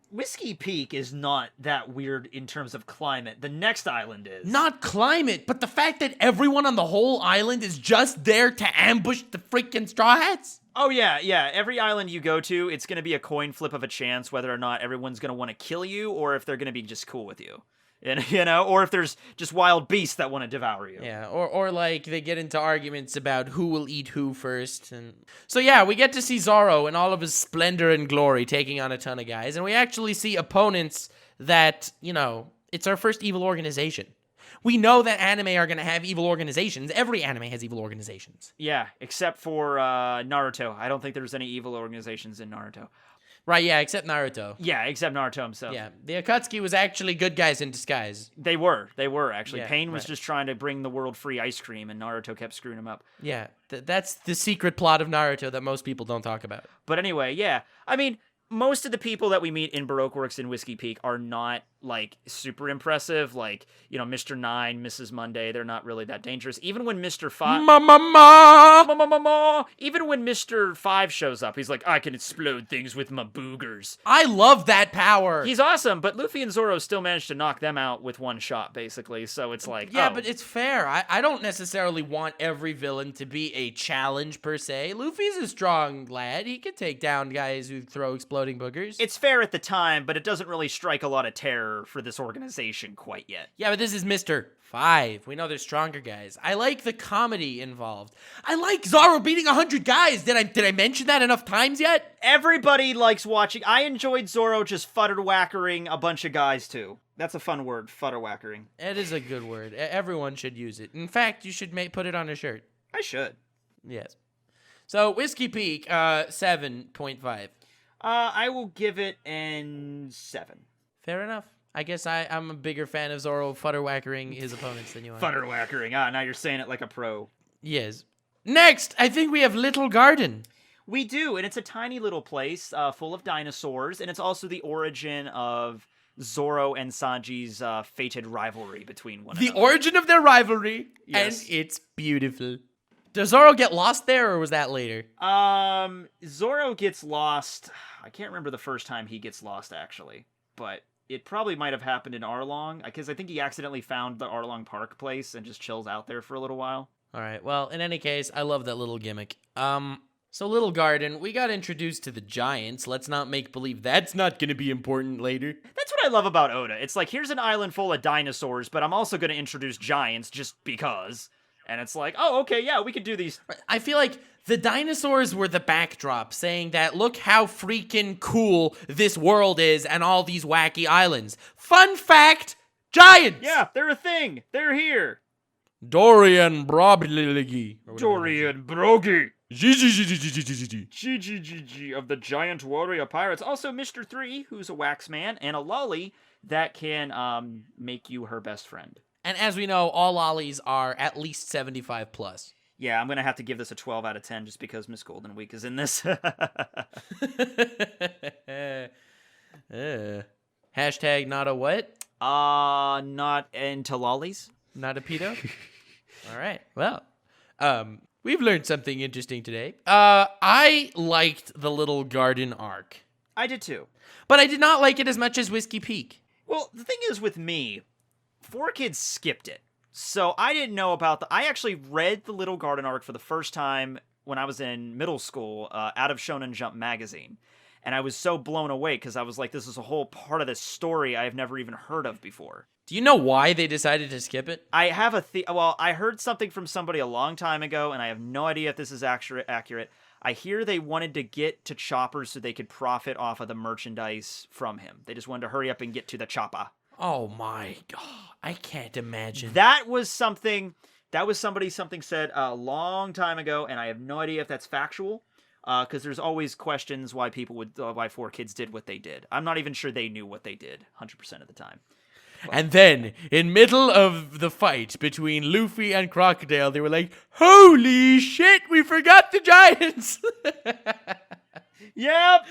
Whiskey Peak is not that weird in terms of climate. The next island is. Not climate, but the fact that everyone on the whole island is just there to ambush the freaking Straw Hats. Oh, yeah. Every island you go to, it's going to be a coin flip of a chance whether or not everyone's going to want to kill you or if they're going to be just cool with you. And, you know, or if there's just wild beasts that want to devour you. Yeah, or like they get into arguments about who will eat who first. And so yeah, we get to see Zoro in all of his splendor and glory taking on a ton of guys. And we actually see opponents that, you know, it's our first evil organization. We know that anime are going to have evil organizations. Every anime has evil organizations. Yeah, except for Naruto. I don't think there's any evil organizations in Naruto. Right, yeah, except Naruto. Yeah, except Naruto himself. Yeah, the Akatsuki was actually good guys in disguise. They were actually. Yeah, Pain was just trying to bring the world free ice cream, and Naruto kept screwing him up. Yeah, that's the secret plot of Naruto that most people don't talk about. But anyway, yeah. I mean, most of the people that we meet in Baroque Works in Whiskey Peak are not, like, super impressive. Like, you know, Mr. 9, Mrs. Monday, they're not really that dangerous. Even when Mr. 5... Even when Mr. 5 shows up, he's like, I can explode things with my boogers. I love that power. He's awesome, but Luffy and Zoro still managed to knock them out with one shot, basically. So it's like, yeah, but it's fair. I don't necessarily want every villain to be a challenge, per se. Luffy's a strong lad. He can take down guys who throw exploding boogers. It's fair at the time, but it doesn't really strike a lot of terror for this organization quite yet. Yeah, but this is Mr. 5. We know there's stronger guys. I like the comedy involved. I like Zoro beating 100 guys. Did I mention that enough times yet? Everybody likes watching. I enjoyed Zoro just futterwhackering a bunch of guys, too. That's a fun word, futterwhackering. It is a good word. Everyone should use it. In fact, you should put it on a shirt. I should. Yes. So, Whiskey Peak, 7.5. I will give it an 7. Fair enough. I guess I'm a bigger fan of Zoro futterwhackering his opponents than you are. Futterwhackering. Now you're saying it like a pro. Yes. Next, I think we have Little Garden. We do, and it's a tiny little place full of dinosaurs, and it's also the origin of Zoro and Sanji's fated rivalry between one another. The origin of their rivalry, yes. And it's beautiful. Does Zoro get lost there, or was that later? Zoro gets lost. I can't remember the first time he gets lost, actually, but it probably might have happened in Arlong, because I think he accidentally found the Arlong Park place and just chills out there for a little while. All right, well, in any case, I love that little gimmick. So Little Garden, we got introduced to the giants. Let's not make believe that's not going to be important later. That's what I love about Oda. It's like, here's an island full of dinosaurs, but I'm also going to introduce giants just because. And it's like, oh, okay, yeah, we could do these. I feel like the dinosaurs were the backdrop, saying that look how freaking cool this world is and all these wacky islands. Fun fact, giants! Yeah, they're a thing. They're here. Dorian Brogligi. Dorian Brogy. GGGGGGGG. GGGG of the Giant Warrior Pirates. Also, Mr. 3, who's a wax man, and a lolly that can make you her best friend. And as we know, all lollies are at least 75 plus. Yeah, I'm going to have to give this a 12 out of 10 just because Miss Golden Week is in this. Hashtag not a what? Not into lollies. Not a pedo? All right. Well, we've learned something interesting today. I liked the Little Garden arc. I did too. But I did not like it as much as Whiskey Peak. Well, the thing is with me, 4Kids skipped it. So I didn't know about I actually read the Little Garden arc for the first time when I was in middle school out of Shonen Jump magazine. And I was so blown away because I was like, this is a whole part of this story I've never even heard of before. Do you know why they decided to skip it? I have I heard something from somebody a long time ago, and I have no idea if this is accurate. I hear they wanted to get to Chopper so they could profit off of the merchandise from him. They just wanted to hurry up and get to the Chopper. Oh my god, I can't imagine. That was something somebody said a long time ago, and I have no idea if that's factual, because there's always questions why 4Kids did what they did. I'm not even sure they knew what they did 100% of the time. And then, in middle of the fight between Luffy and Crocodile, they were like, "Holy shit, we forgot the giants!" Yep.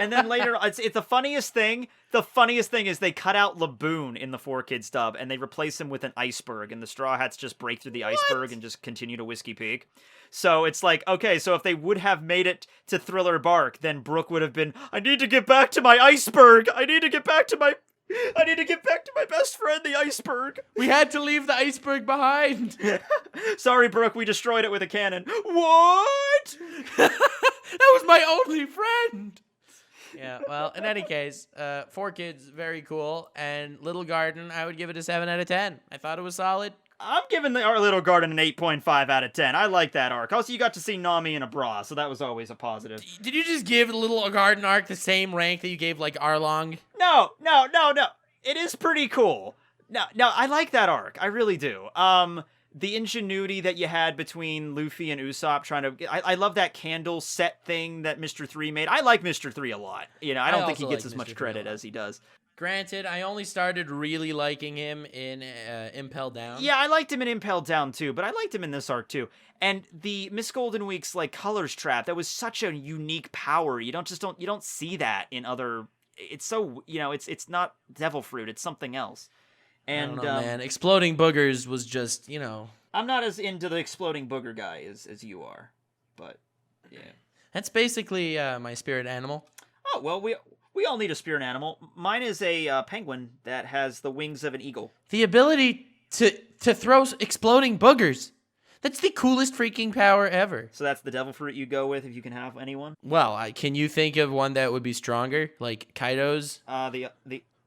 And then later, it's the funniest thing. The funniest thing is they cut out Laboon in the 4Kids dub, and they replace him with an iceberg, and the Straw Hats just break through the iceberg and just continue to Whiskey Peak. So it's like, okay, so if they would have made it to Thriller Bark, then Brook would have been, I need to get back to my iceberg. I need to get back to my best friend, the iceberg. We had to leave the iceberg behind. Sorry, Brook, we destroyed it with a cannon. What? That was my only friend. Yeah, well, in any case, 4Kids, very cool. And Little Garden, I would give it a 7 out of 10. I thought it was solid. I'm giving our Little Garden an 8.5 out of 10. I like that arc. Also, you got to see Nami in a bra, so that was always a positive. Did you just give the Little Garden arc the same rank that you gave, like, Arlong? No. It is pretty cool. No, I like that arc. I really do. The ingenuity that you had between Luffy and Usopp trying to... I love that candle set thing that Mr. 3 made. I like Mr. 3 a lot. You know, I don't think he gets as much credit as he does. Granted, I only started really liking him in Impel Down. Yeah, I liked him in Impel Down too, but I liked him in this arc too. And the Miss Golden Week's like colors trap, that was such a unique power. You don't see that in other... It's so, you know, it's not Devil Fruit, it's something else. And I don't know, man. Exploding Boogers was just, you know... I'm not as into the exploding booger guy as you are, but yeah. That's basically my spirit animal. Oh, well, we all need a spirit animal. Mine is a penguin that has the wings of an eagle. The ability to throw exploding boogers. That's the coolest freaking power ever. So that's the devil fruit you go with if you can have anyone? Well, can you think of one that would be stronger? Like Kaido's?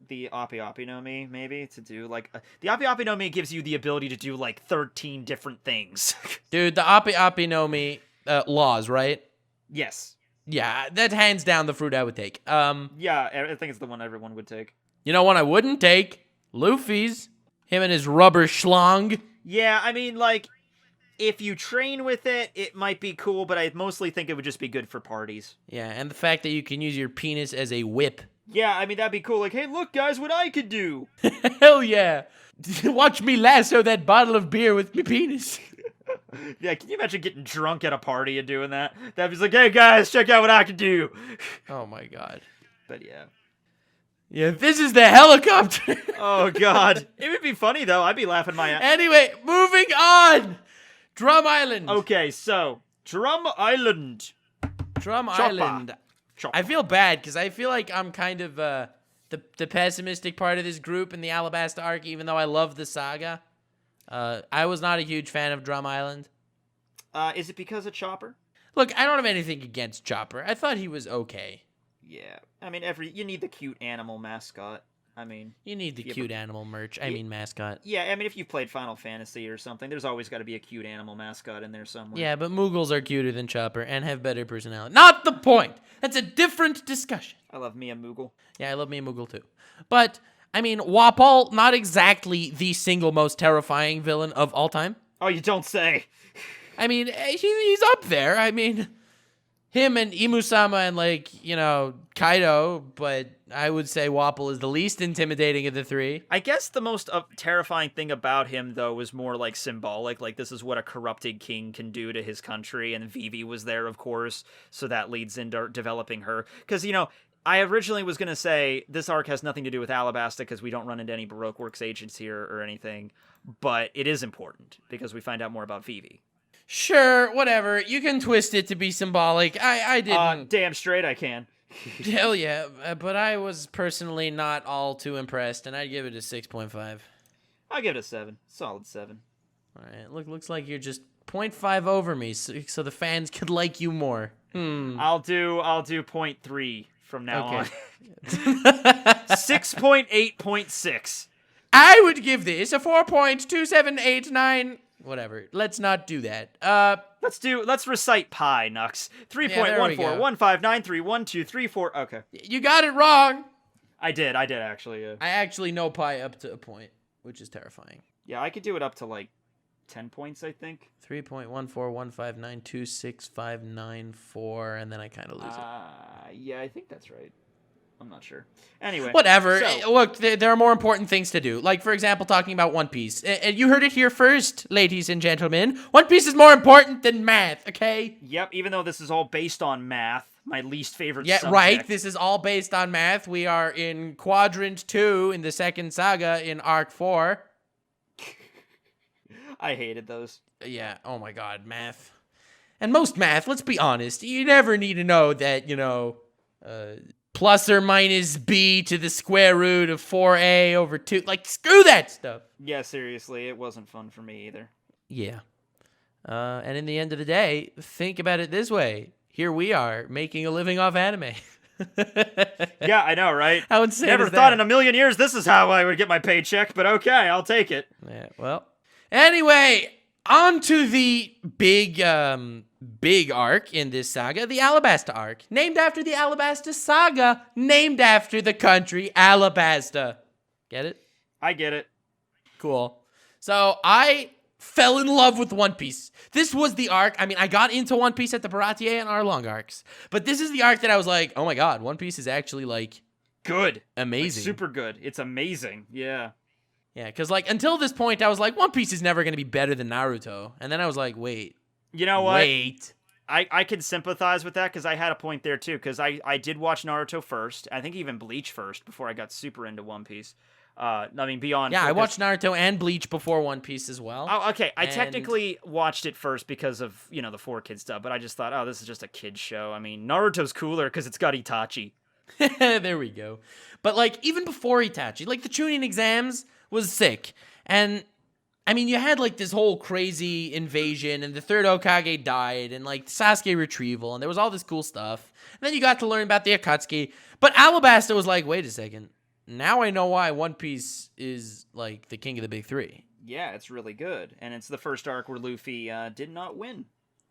The Oppi Oppi no Mi, maybe, to do, like... the Oppi Oppi no Mi gives you the ability to do, like, 13 different things. Dude, the Oppi Oppi no Mi laws, right? Yes. Yeah, that hands down the fruit I would take. Yeah, I think it's the one everyone would take. You know one I wouldn't take? Luffy's. Him and his rubber schlong. Yeah, I mean, like, if you train with it, it might be cool, but I mostly think it would just be good for parties. Yeah, and the fact that you can use your penis as a whip. Yeah, I mean, that'd be cool. Like, hey, look, guys, what I could do. Hell yeah. Watch me lasso that bottle of beer with my penis. Yeah, can you imagine getting drunk at a party and doing that? That'd be like, hey, guys, check out what I can do. Oh, my God. But, yeah. Yeah, this is the helicopter. Oh, God. It would be funny, though. I'd be laughing my ass. Anyway, moving on. Drum Island. Okay, so, Drum Island. Drum Chopper. Island. Chopper. I feel bad because I feel like I'm kind of the pessimistic part of this group in the Alabasta arc, even though I love the saga. I was not a huge fan of Drum Island. Is it because of Chopper? Look, I don't have anything against Chopper. I thought he was okay. Yeah. I mean, you need the cute animal mascot. I mean... You need the cute animal merch. I mean mascot. Yeah, I mean, if you've played Final Fantasy or something, there's always got to be a cute animal mascot in there somewhere. Yeah, but Moogles are cuter than Chopper and have better personality. Not the point! That's a different discussion. I love Mia Moogle. Yeah, I love Mia Moogle too. But, I mean, Wapol, not exactly the single most terrifying villain of all time. Oh, you don't say. I mean, he's up there. I mean, him and Imusama and, like, you know, Kaido, but I would say Wapol is the least intimidating of the three. I guess the most terrifying thing about him, though, was more, like, symbolic. Like, this is what a corrupted king can do to his country, and Vivi was there, of course, so that leads into developing her. Because, you know, I originally was going to say this arc has nothing to do with Alabasta because we don't run into any Baroque Works agents here or anything, but it is important because we find out more about Vivi. Sure, whatever. You can twist it to be symbolic. I didn't. Damn straight I can. Hell yeah, but I was personally not all too impressed, and I'd give it a 6.5. I'll give it a 7. Solid 7. All right, looks like you're just 0.5 over me, so the fans could like you more. I'll do 0.3 from now on. 6.8.6. I would give this a 4.2789. Whatever. Let's not do that. Let's recite pi, Nux. 3.1415931234. Okay. You got it wrong. I did actually. I actually know pi up to a point, which is terrifying. Yeah, I could do it up to like 10 points, I think. 3.14159265994, and then I kind of lose it. Yeah, I think that's right. I'm not sure. Anyway. Whatever. So, Look, there are more important things to do. Like, for example, talking about One Piece. And you heard it here first, ladies and gentlemen. One Piece is more important than math, okay? yep, even though this is all based on math, my least favorite Yeah, subject. right. This is all based on math. We are in Quadrant 2 in the second saga in Arc 4. I hated those. Yeah, oh my god, math. And most math, let's be honest, you never need to know that, plus or minus b to the square root of 4a over 2. Like, screw that stuff. Yeah, seriously, it wasn't fun for me either. Yeah. And in the end of the day, think about it this way. Here we are, making a living off anime. Yeah, I know, right? How insane Never is thought that? in a million years this is how I would get my paycheck, but okay, I'll take it. Yeah, well. Anyway, on to the big arc in this saga, the Alabasta arc. Named after the Alabasta saga, named after the country Alabasta. Get it? I get it. Cool. So I fell in love with One Piece. This was the arc. I mean, I got into One Piece at the Baratie and ARLONG arcs. But this is the arc that I was like, oh my god, One Piece is actually, like, Good. amazing. Like, super good. It's amazing. Yeah. Yeah, because, like, until this point, I was like, One Piece is never going to be better than Naruto. And then I was like, wait. You know what? Wait. I can sympathize with that because I had a point there too. Because I did watch Naruto first. I think even Bleach first before I got super into One Piece. I mean, beyond. Yeah, I watched Naruto and Bleach before One Piece as well. Oh, okay. I And- technically watched it first because of, the 4Kids stuff, but I just thought, oh, this is just a kid's show. I mean, Naruto's cooler because it's got Itachi. There we go. But, like, even before Itachi, like, the Chunin exams was sick. And, I mean, you had, like, this whole crazy invasion, and the third Hokage died, and, like, Sasuke retrieval, and there was all this cool stuff. And then you got to learn about the Akatsuki. But Alabasta was like, wait a second. Now I know why One Piece is, like, the king of the big three. Yeah, it's really good. And it's the first arc where Luffy did not win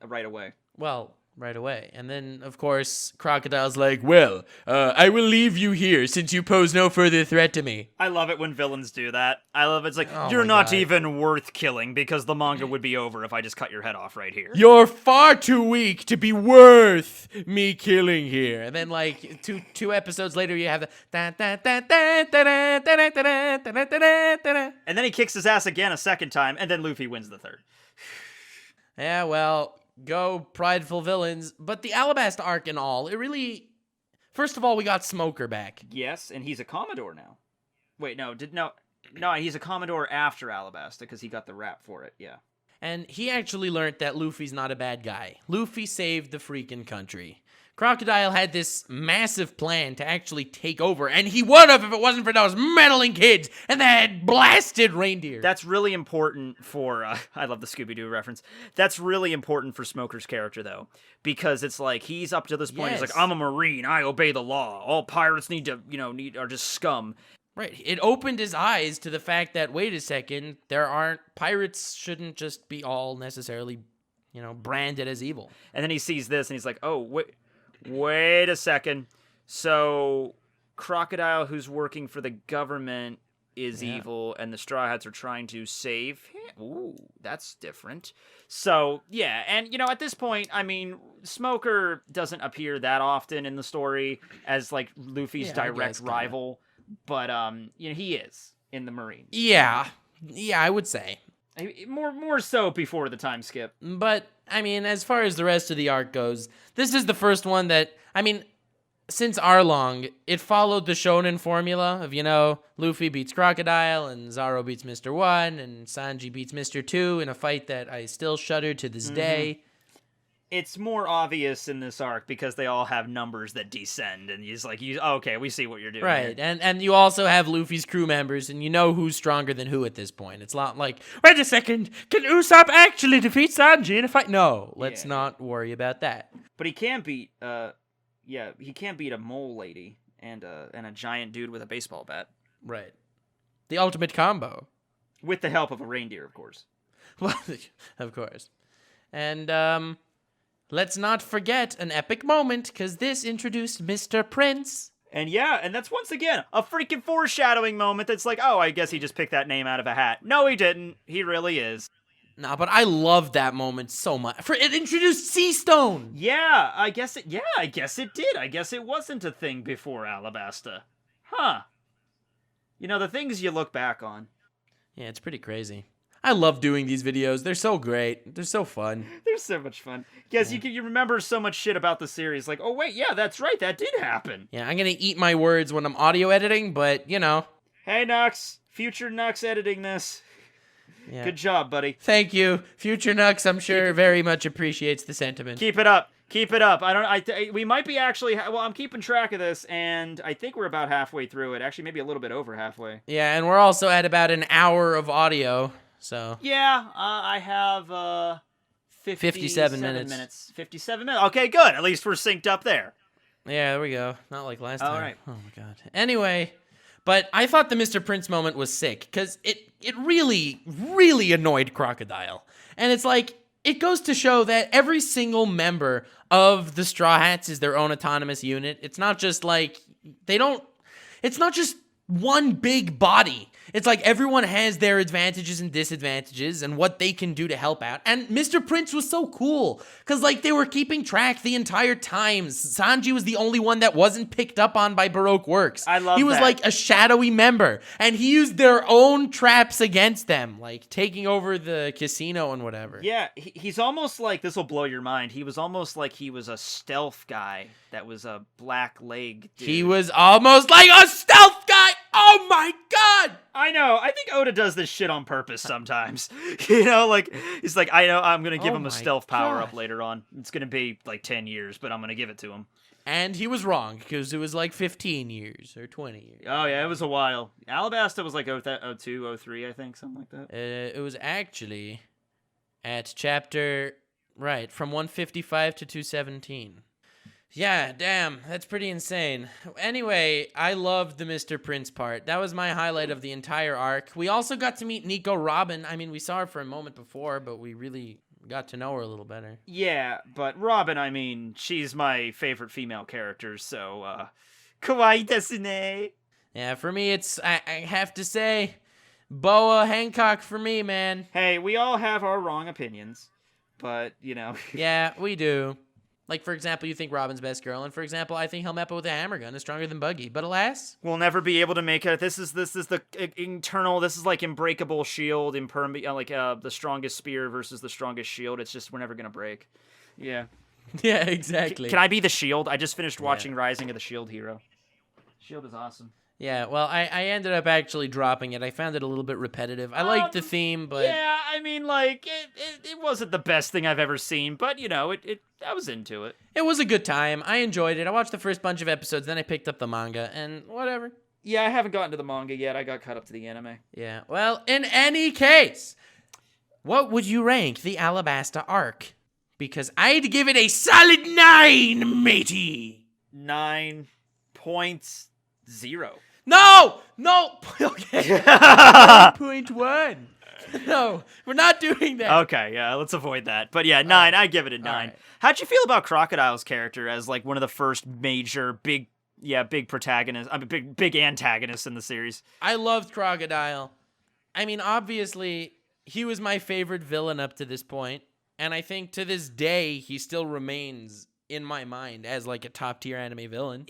right away. Well, right away. And then, of course, Crocodile's like, well, I will leave you here since you pose no further threat to me. I love it when villains do that. I love it. It's like, Oh you're my not God. even worth killing because the manga would be over if I just cut your head off right here. You're far too weak to be worth me killing here. And then, like, two episodes later, you have the And then he kicks his ass again a second time, and then Luffy wins the third. Yeah, well, go prideful villains. But the Alabasta arc and all, it really... First of all, we got Smoker back. Yes, and he's a Commodore now. Wait, no, he's a Commodore after Alabasta because he got the rap for it, yeah. And he actually learned that Luffy's not a bad guy. Luffy saved the freaking country. Crocodile had this massive plan to actually take over, and he would have if it wasn't for those meddling kids and that blasted reindeer. That's really important for, I love the Scooby-Doo reference. That's really important for Smoker's character, though, because it's like, he's up to this point, he's Yes. like, I'm a Marine, I obey the law. All pirates are just scum. Right. It opened his eyes to the fact that, wait a second, pirates shouldn't just be all necessarily, branded as evil. And then he sees this, and he's like, oh, wait a second. So, Crocodile, who's working for the government, is evil, and the Straw Hats are trying to save him. Ooh, that's different. So, yeah, and, at this point, I mean, Smoker doesn't appear that often in the story as, like, Luffy's Yeah, I direct guess, kinda. rival, but, he is in the Marines. Yeah, I would say. More so before the time skip. But, I mean, as far as the rest of the arc goes, this is the first one that, I mean, since Arlong, it followed the shonen formula of, Luffy beats Crocodile, and Zoro beats Mr. 1, and Sanji beats Mr. 2 in a fight that I still shudder to this day. It's more obvious in this arc because they all have numbers that descend, and he's like, okay, we see what you're doing. Right, here. and you also have Luffy's crew members, and you know who's stronger than who at this point. It's not like, wait a second, can Usopp actually defeat Sanji in a fight? No, let's not worry about that. But he can beat, he can't beat a mole lady and a giant dude with a baseball bat. Right. The ultimate combo. With the help of a reindeer, of course. Well, of course. And, let's not forget an epic moment, because this introduced Mr. Prince. And and that's once again a freaking foreshadowing moment that's like, oh, I guess he just picked that name out of a hat. No, he didn't. He really is. Nah, but I loved that moment so much. For it introduced Sea Stone. Yeah, I guess it did. I guess it wasn't a thing before Alabasta. Huh. You know, the things you look back on. Yeah, it's pretty crazy. I love doing these videos. They're so great. They're so fun. They're so much fun. Yes, you remember so much shit about the series. Like, oh wait, yeah, that's right, that did happen. Yeah, I'm gonna eat my words when I'm audio editing, but you know. Hey Nux, future Nux editing this. Yeah. Good job, buddy. Thank you, future Nux. I'm sure very much appreciates the sentiment. Keep it up. Keep it up. We might be actually. Well, I'm keeping track of this, and I think we're about halfway through it. Actually, maybe a little bit over halfway. Yeah, and we're also at about an hour of audio. So yeah, I have 57 minutes. 57 minutes. Okay, good. At least we're synced up there. Yeah, there we go. Not like last time. All right. Oh my god. Anyway, but I thought the Mr. Prince moment was sick because it really, really annoyed Crocodile. And it's like, it goes to show that every single member of the Straw Hats is their own autonomous unit. It's not just like, it's not just one big body. It's like everyone has their advantages and disadvantages and what they can do to help out. And Mr. Prince was so cool because like they were keeping track the entire time. Sanji was the only one that wasn't picked up on by Baroque Works. I love He was that. like a shadowy member and he used their own traps against them, like taking over the casino and whatever. Yeah, he's almost like, this will blow your mind, he was almost like he was a stealth guy that was a black leg dude. He was almost like a stealth guy. Oh my god! I know. I think Oda does this shit on purpose sometimes. You know, like, he's like, I know I'm going to give him a stealth power up later on. It's going to be like 10 years, but I'm going to give it to him. And he was wrong because it was like 15 years or 20 years. Oh, yeah, it was a while. Alabasta was like 02, 03, I think, something like that. It was actually at chapter, right, from 155 to 217. Yeah, damn, that's pretty insane. Anyway, I loved the Mr. Prince part. That was my highlight of the entire arc. We also got to meet Nico Robin. I mean, we saw her for a moment before, but we really got to know her a little better. Yeah, but Robin, I mean, she's my favorite female character, so, kawaii desu ne. Yeah, for me, I have to say, Boa Hancock for me, man. Hey, we all have our wrong opinions, but, you know. Yeah, we do. Like, for example, you think Robin's best girl, and for example, I think Helmeppo with a hammer gun is stronger than Buggy. But alas, we'll never be able to make it. This is the internal. This is like unbreakable shield, the strongest spear versus the strongest shield. It's just we're never gonna break. Yeah. Yeah, exactly. Can I be the shield? I just finished watching Rising of the Shield Hero. Shield is awesome. Yeah, well, I ended up actually dropping it. I found it a little bit repetitive. I liked the theme, but yeah, I mean, like it wasn't the best thing I've ever seen, but you know, I was into it. It was a good time. I enjoyed it. I watched the first bunch of episodes, then I picked up the manga, and whatever. Yeah, I haven't gotten to the manga yet. I got caught up to the anime. Yeah, well, in any case, what would you rank the Alabasta arc? Because I'd give it a solid 9, matey. 9.0. No! Okay. 9.1. No, we're not doing that. Okay, yeah, let's avoid that. But yeah, 9. I give it a 9. Right. How'd you feel about Crocodile's character as like one of the first major big protagonists? I mean, big antagonists in the series. I loved Crocodile. I mean, obviously, he was my favorite villain up to this point, and I think to this day he still remains in my mind as like a top tier anime villain.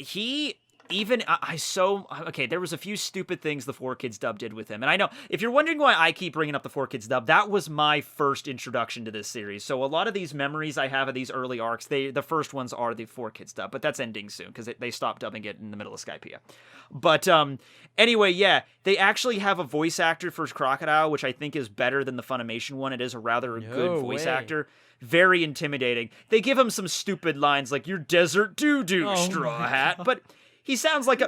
There was a few stupid things the 4Kids dub did with him. And I know, if you're wondering why I keep bringing up the 4Kids dub, that was my first introduction to this series. So a lot of these memories I have of these early arcs, the first ones are the 4Kids dub, but that's ending soon because they stopped dubbing it in the middle of SKYPIEA. But anyway, yeah, they actually have a voice actor for Crocodile, which I think is better than the Funimation one. It is a rather good voice actor. Very intimidating. They give him some stupid lines like, "You're desert doo-doo, Straw Hat," but he sounds like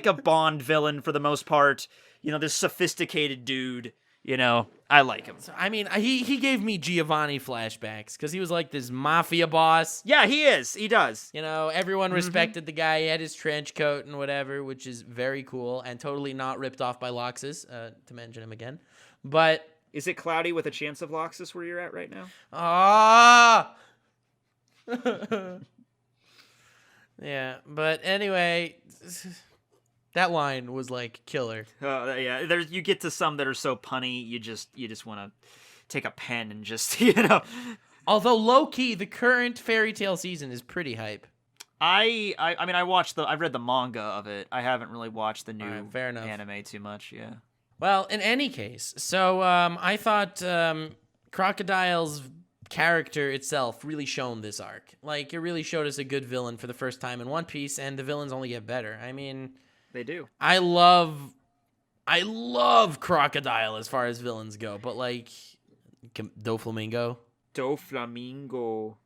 a Bond villain for the most part. You know, this sophisticated dude. You know, I like him. So, I mean, he gave me Giovanni flashbacks because he was like this mafia boss. Yeah, he is. He does. You know, everyone respected the guy. He had his trench coat and whatever, which is very cool and totally not ripped off by Loxus, to mention him again. But is it cloudy with a chance of Loxus where you're at right now? Ah. Yeah, but anyway, that line was like killer. Yeah, you get to some that are so punny, you just want to take a pen and just, Although low-key, the current Fairy Tail season is pretty hype. I mean, I've read the manga of it. I haven't really watched the new fair enough. anime too much, yeah. Well, in any case, so I thought Crocodile's character itself really shone this arc. Like, it really showed us a good villain for the first time in One Piece, and the villains only get better. I mean... They do. I love Crocodile as far as villains go, but, like, Doflamingo. Doflamingo.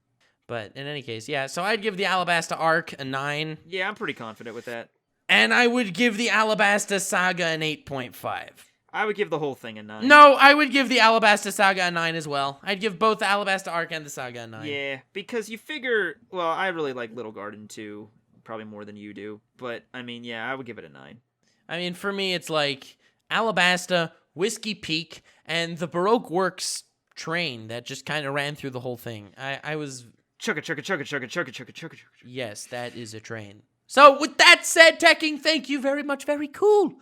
But in any case, yeah, so I'd give the Alabasta arc a 9. Yeah, I'm pretty confident with that. And I would give the Alabasta Saga an 8.5. I would give the whole thing a 9. No, I would give the Alabasta Saga a 9 as well. I'd give both the Alabasta arc and the Saga a 9. Yeah, because you figure, well, I really like Little Garden too, probably more than you do. But, I mean, yeah, I would give it a 9. I mean, for me, it's like Alabasta, Whiskey Peak, and the Baroque Works train that just kind of ran through the whole thing. I was... Chugga, chugga, chugga, chugga, chugga, chugga, chugga, chugga. Yes, that is a train. So, with that said, Tekking, thank you very much. Very cool.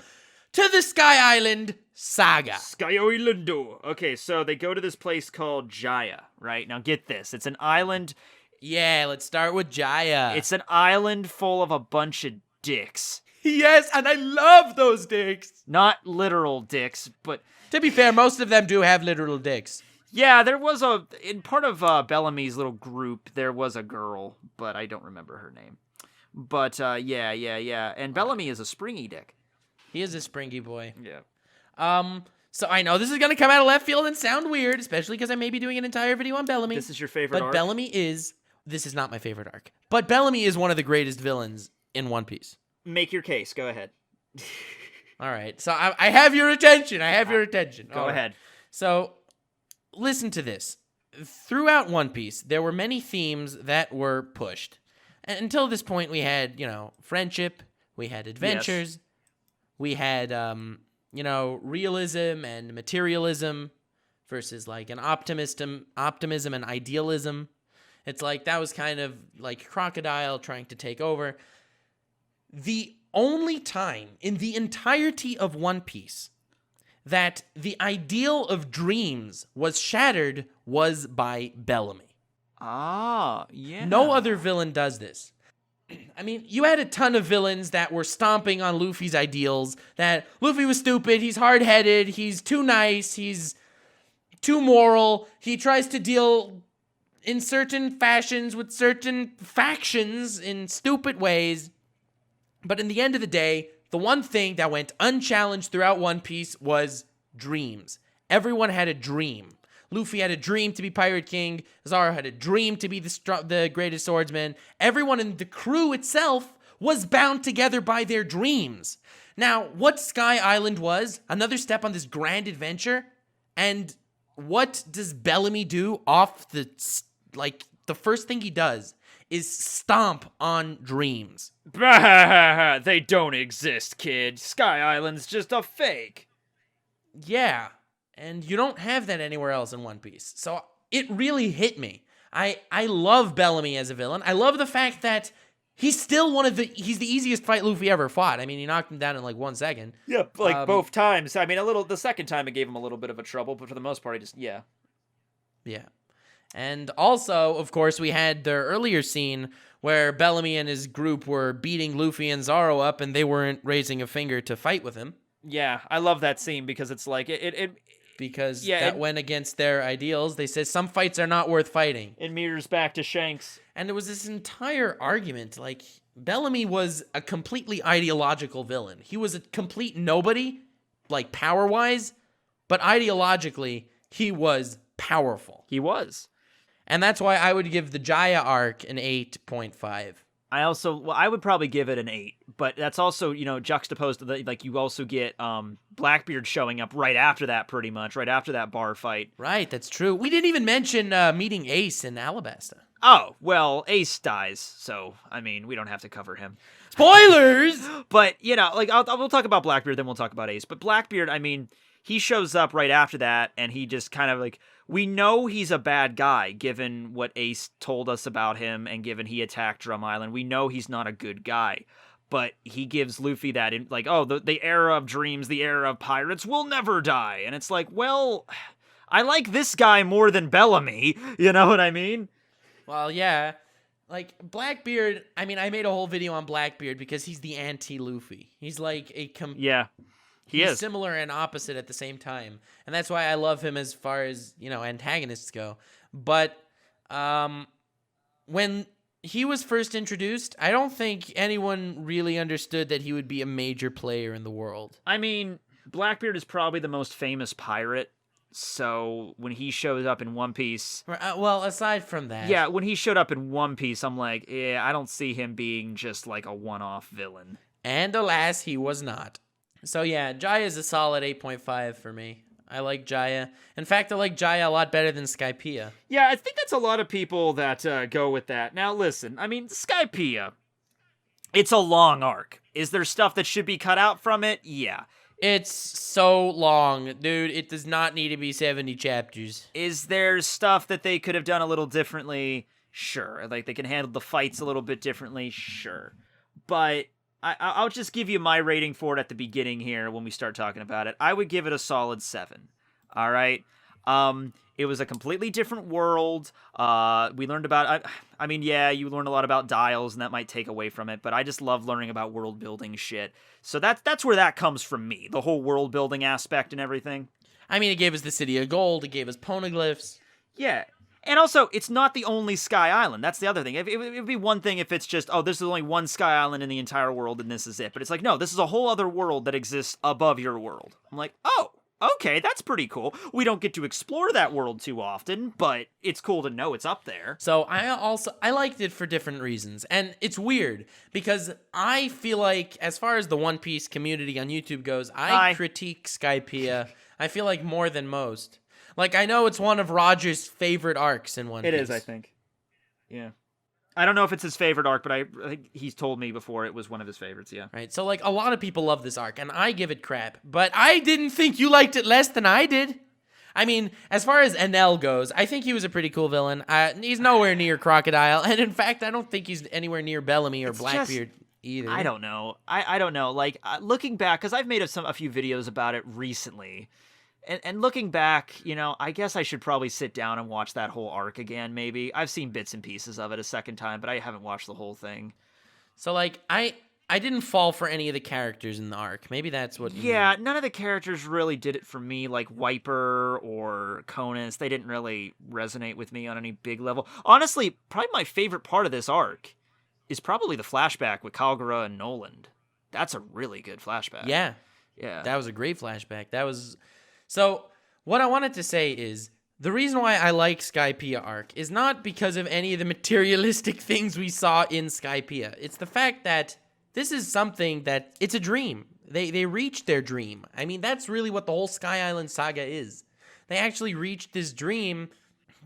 To the Sky Island Saga. Sky Islando. Okay, so they go to this place called Jaya, right? Now get this. It's an island. Yeah, let's start with Jaya. It's an island full of a bunch of dicks. Yes, and I love those dicks. Not literal dicks, but... To be fair, most of them do have literal dicks. Yeah, there was in part of Bellamy's little group, there was a girl, but I don't remember her name. But, yeah. And Bellamy is a springy dick. He is a springy boy. Yeah. So I know this is going to come out of left field and sound weird, especially because I may be doing an entire video on Bellamy. This is your favorite arc? But Bellamy is... This is not my favorite arc. But Bellamy is one of the greatest villains in One Piece. Make your case. Go ahead. All right. So I have your attention. Go ahead. So... Listen to this. Throughout One Piece, there were many themes that were pushed. And until this point, we had, friendship, we had adventures, we had, realism and materialism versus, like, an optimism and idealism. It's like, that was kind of like Crocodile trying to take over. The only time in the entirety of One Piece that the ideal of dreams was shattered was by Bellamy. Ah, yeah. No other villain does this. I mean, you had a ton of villains that were stomping on Luffy's ideals, that Luffy was stupid, he's hard-headed, he's too nice, he's too moral, he tries to deal in certain fashions with certain factions in stupid ways. But in the end of the day, the one thing that went unchallenged throughout One Piece was dreams. Everyone had a dream. Luffy had a dream to be Pirate King. Zoro had a dream to be the greatest swordsman. Everyone in the crew itself was bound together by their dreams. Now, what Sky Island was, another step on this grand adventure, and what does Bellamy do off the first thing he does is stomp on dreams. They don't exist, kid. Sky Island's just a fake. Yeah, and you don't have that anywhere else in One Piece. So it really hit me. I love Bellamy as a villain. I love the fact that he's still he's the easiest fight Luffy ever fought. I mean, he knocked him down in like 1 second. Yeah, both times. I mean, the second time it gave him a little bit of a trouble, but for the most part, he just, yeah. Yeah. And also, of course, we had the earlier scene where Bellamy and his group were beating Luffy and Zoro up, and they weren't raising a finger to fight with him. Yeah, I love that scene because it's like that went against their ideals. They said some fights are not worth fighting. It mirrors back to Shanks. And there was this entire argument, like, Bellamy was a completely ideological villain. He was a complete nobody, like, power-wise, but ideologically, he was powerful. He was. And that's why I would give the Jaya arc an 8.5. I would probably give it an 8, but that's also, juxtaposed to you also get Blackbeard showing up right after that, pretty much, right after that bar fight. Right, that's true. We didn't even mention meeting Ace in Alabasta. Oh, well, Ace dies, so, I mean, we don't have to cover him. Spoilers! But, we'll talk about Blackbeard, then we'll talk about Ace. But Blackbeard, I mean, he shows up right after that, and he just kind of, we know he's a bad guy, given what Ace told us about him, and given he attacked Drum Island. We know he's not a good guy. But he gives Luffy that, the era of dreams, the era of pirates will never die. And it's like, well, I like this guy more than Bellamy. You know what I mean? Well, yeah. Like, Blackbeard, I mean, I made a whole video on Blackbeard because he's the anti-Luffy. He's like Yeah, he's is. similar and opposite at the same time. And that's why I love him as far as, antagonists go. But when he was first introduced, I don't think anyone really understood that he would be a major player in the world. I mean, Blackbeard is probably the most famous pirate. So when he shows up in One Piece... Well, aside from that... Yeah, when he showed up in One Piece, I'm like, yeah, I don't see him being just like a one-off villain. And alas, he was not. So yeah, Jaya is a solid 8.5 for me. I like Jaya. In fact, I like Jaya a lot better than SKYPIEA. Yeah, I think that's a lot of people that go with that. Now listen, I mean, SKYPIEA, it's a long arc. Is there stuff that should be cut out from it? Yeah. It's so long, dude. It does not need to be 70 chapters. Is there stuff that they could have done a little differently? Sure. Like, they can handle the fights a little bit differently? Sure. But I'll just give you my rating for it at the beginning here when we start talking about it. I would give it a solid 7. All right? It was a completely different world. We learned about... I mean, yeah, you learn a lot about dials, and that might take away from it, but I just love learning about world-building shit. So that's where that comes from me, the whole world-building aspect and everything. I mean, it gave us the City of Gold, it gave us poneglyphs. Yeah, and also, it's not the only Sky Island. That's the other thing. It would be one thing if it's just, oh, this is only one Sky Island in the entire world, and this is it. But it's like, no, this is a whole other world that exists above your world. I'm like, oh, okay, that's pretty cool. We don't get to explore that world too often, but it's cool to know it's up there. So I liked it for different reasons. And it's weird because I feel like as far as the One Piece community on YouTube goes, I critique SKYPIEA, I feel like more than most. Like, I know it's one of Roger's favorite arcs in One Piece. It is, I think. Yeah. I don't know if it's his favorite arc, but I think he's told me before it was one of his favorites, yeah. Right, so, like, a lot of people love this arc, and I give it crap. But I didn't think you liked it less than I did. I mean, as far as Enel goes, I think he was a pretty cool villain. He's nowhere near Crocodile, and in fact, I don't think he's anywhere near Bellamy or Blackbeard either. I don't know. I don't know. Like, looking back, because I've made a few videos about it recently, and looking back, I guess I should probably sit down and watch that whole arc again, maybe. I've seen bits and pieces of it a second time, but I haven't watched the whole thing. So, like, I didn't fall for any of the characters in the arc. Maybe that's what... Yeah, none of the characters really did it for me, like Wiper or Conus. They didn't really resonate with me on any big level. Honestly, probably my favorite part of this arc is probably the flashback with Kalgara and Noland. That's a really good flashback. Yeah. That was a great flashback. So, what I wanted to say is, the reason why I like SKYPIEA arc is not because of any of the materialistic things we saw in SKYPIEA. It's the fact that this is something that, it's a dream. They reached their dream. I mean, that's really what the whole Sky Island saga is. They actually reached this dream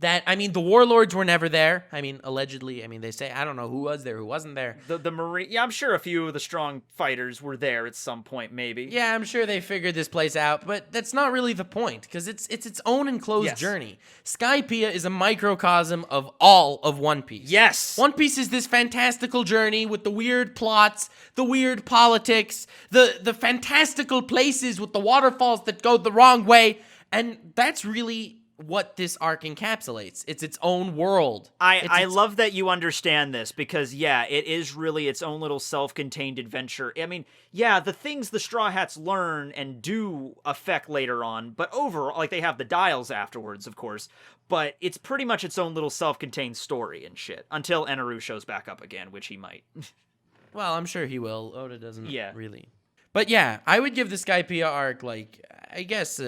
that, I mean, the warlords were never there. I mean, allegedly, they say, I don't know who was there, who wasn't there. The Marine, yeah, I'm sure a few of the strong fighters were there at some point, maybe. Yeah, I'm sure they figured this place out, but that's not really the point, because it's its own enclosed journey. SKYPIEA is a microcosm of all of One Piece. Yes! One Piece is this fantastical journey with the weird plots, the weird politics, the fantastical places with the waterfalls that go the wrong way, and that's really what this arc encapsulates. It's its own world. I love that you understand this because, yeah, it is really its own little self-contained adventure. I mean, yeah, the things the Straw Hats learn and do affect later on, but overall, like, they have the dials afterwards, of course, but it's pretty much its own little self-contained story and shit, until Eneru shows back up again, which he might. Well, I'm sure he will. Oda doesn't really. But yeah, I would give the SKYPIEA arc, like, I guess,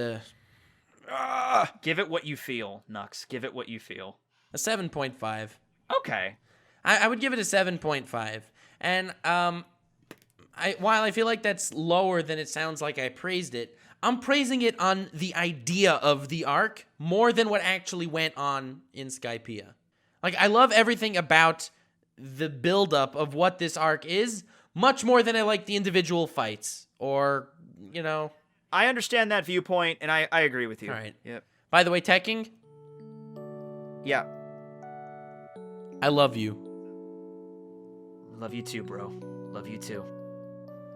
give it what you feel, Nux. Give it what you feel. A 7.5. Okay. I would give it a 7.5. And while I feel like that's lower than it sounds like I praised it, I'm praising it on the idea of the arc more than what actually went on in SKYPIEA. Like, I love everything about the buildup of what this arc is, much more than I like the individual fights or, I understand that viewpoint, and I agree with you. All right. Yep. By the way, Tekking? Yeah. I love you. Love you too, bro. Love you too.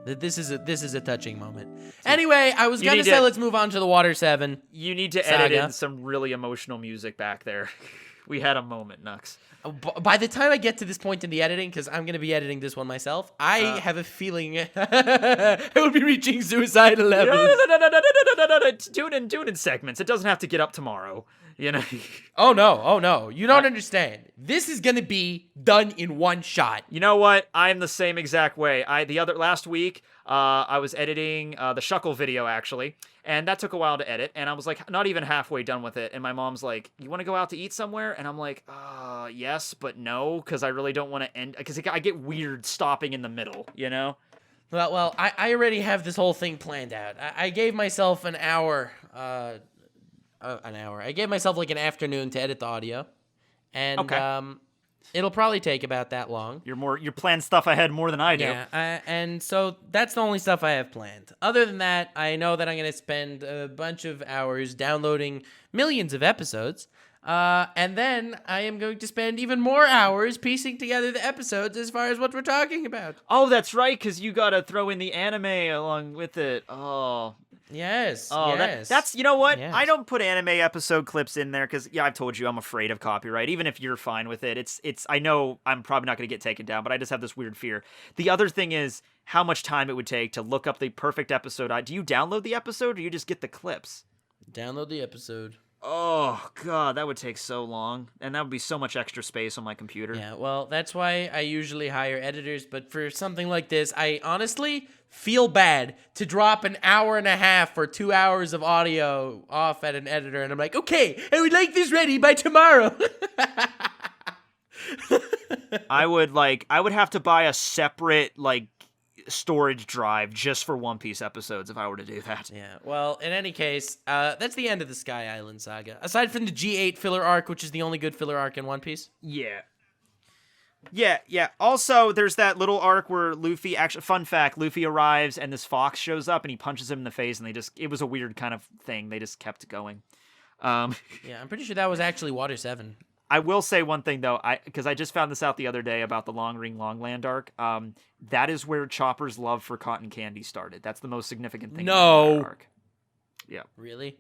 This is a touching moment. Anyway, I was gonna say let's move on to the Water 7. You need to Saga. edit in some really emotional music back there. We had a moment, Nux. By the time I get to this point in the editing, because I'm gonna be editing this one myself, I have a feeling I will be reaching suicidal levels. No. Do it in segments. It doesn't have to get up tomorrow. You know. Oh no. You don't understand. This is gonna be done in one shot. You know what? I'm the same exact way. Last week, I was editing the Shuckle video actually, and that took a while to edit. And I was like, not even halfway done with it. And my mom's like, "You want to go out to eat somewhere?" And I'm like, yes, but no, because I really don't want to end. Because I get weird stopping in the middle. You know. Well, I already have this whole thing planned out. I gave myself an hour. I gave myself like an afternoon to edit the audio, and okay. It'll probably take about that long. You're planning stuff ahead more than I do. Yeah, and so that's the only stuff I have planned. Other than that, I know that I'm gonna spend a bunch of hours downloading millions of episodes, and then I am going to spend even more hours piecing together the episodes as far as what we're talking about. Oh, that's right, because you gotta throw in the anime along with it. Oh. Yes. Oh, yes. That's you know what? Yes. I don't put anime episode clips in there because I've told you I'm afraid of copyright. Even if you're fine with it, it's. I know I'm probably not going to get taken down, but I just have this weird fear. The other thing is how much time it would take to look up the perfect episode. Do you download the episode or you just get the clips? Download the episode. Oh god, that would take so long, and that would be so much extra space on my computer. Yeah, well, that's why I usually hire editors, but for something like this, I honestly feel bad to drop an hour and a half or 2 hours of audio off at an editor, and I'm like, okay, I would like this ready by tomorrow. I would have to buy a separate storage drive just for One Piece episodes if I were to do that. Yeah, well, in any case, that's the end of the Sky Island saga. Aside from the G8 filler arc, which is the only good filler arc in One Piece. Yeah. Also, there's that little arc where Luffy, actually, fun fact, Luffy arrives and this fox shows up and he punches him in the face and it was a weird kind of thing. They just kept going. Yeah, I'm pretty sure that was actually Water 7. I will say one thing, though, because I just found this out the other day about the Long Ring Longland arc. That is where Chopper's love for cotton candy started. That's the most significant thing in the entire arc. Yeah. Really?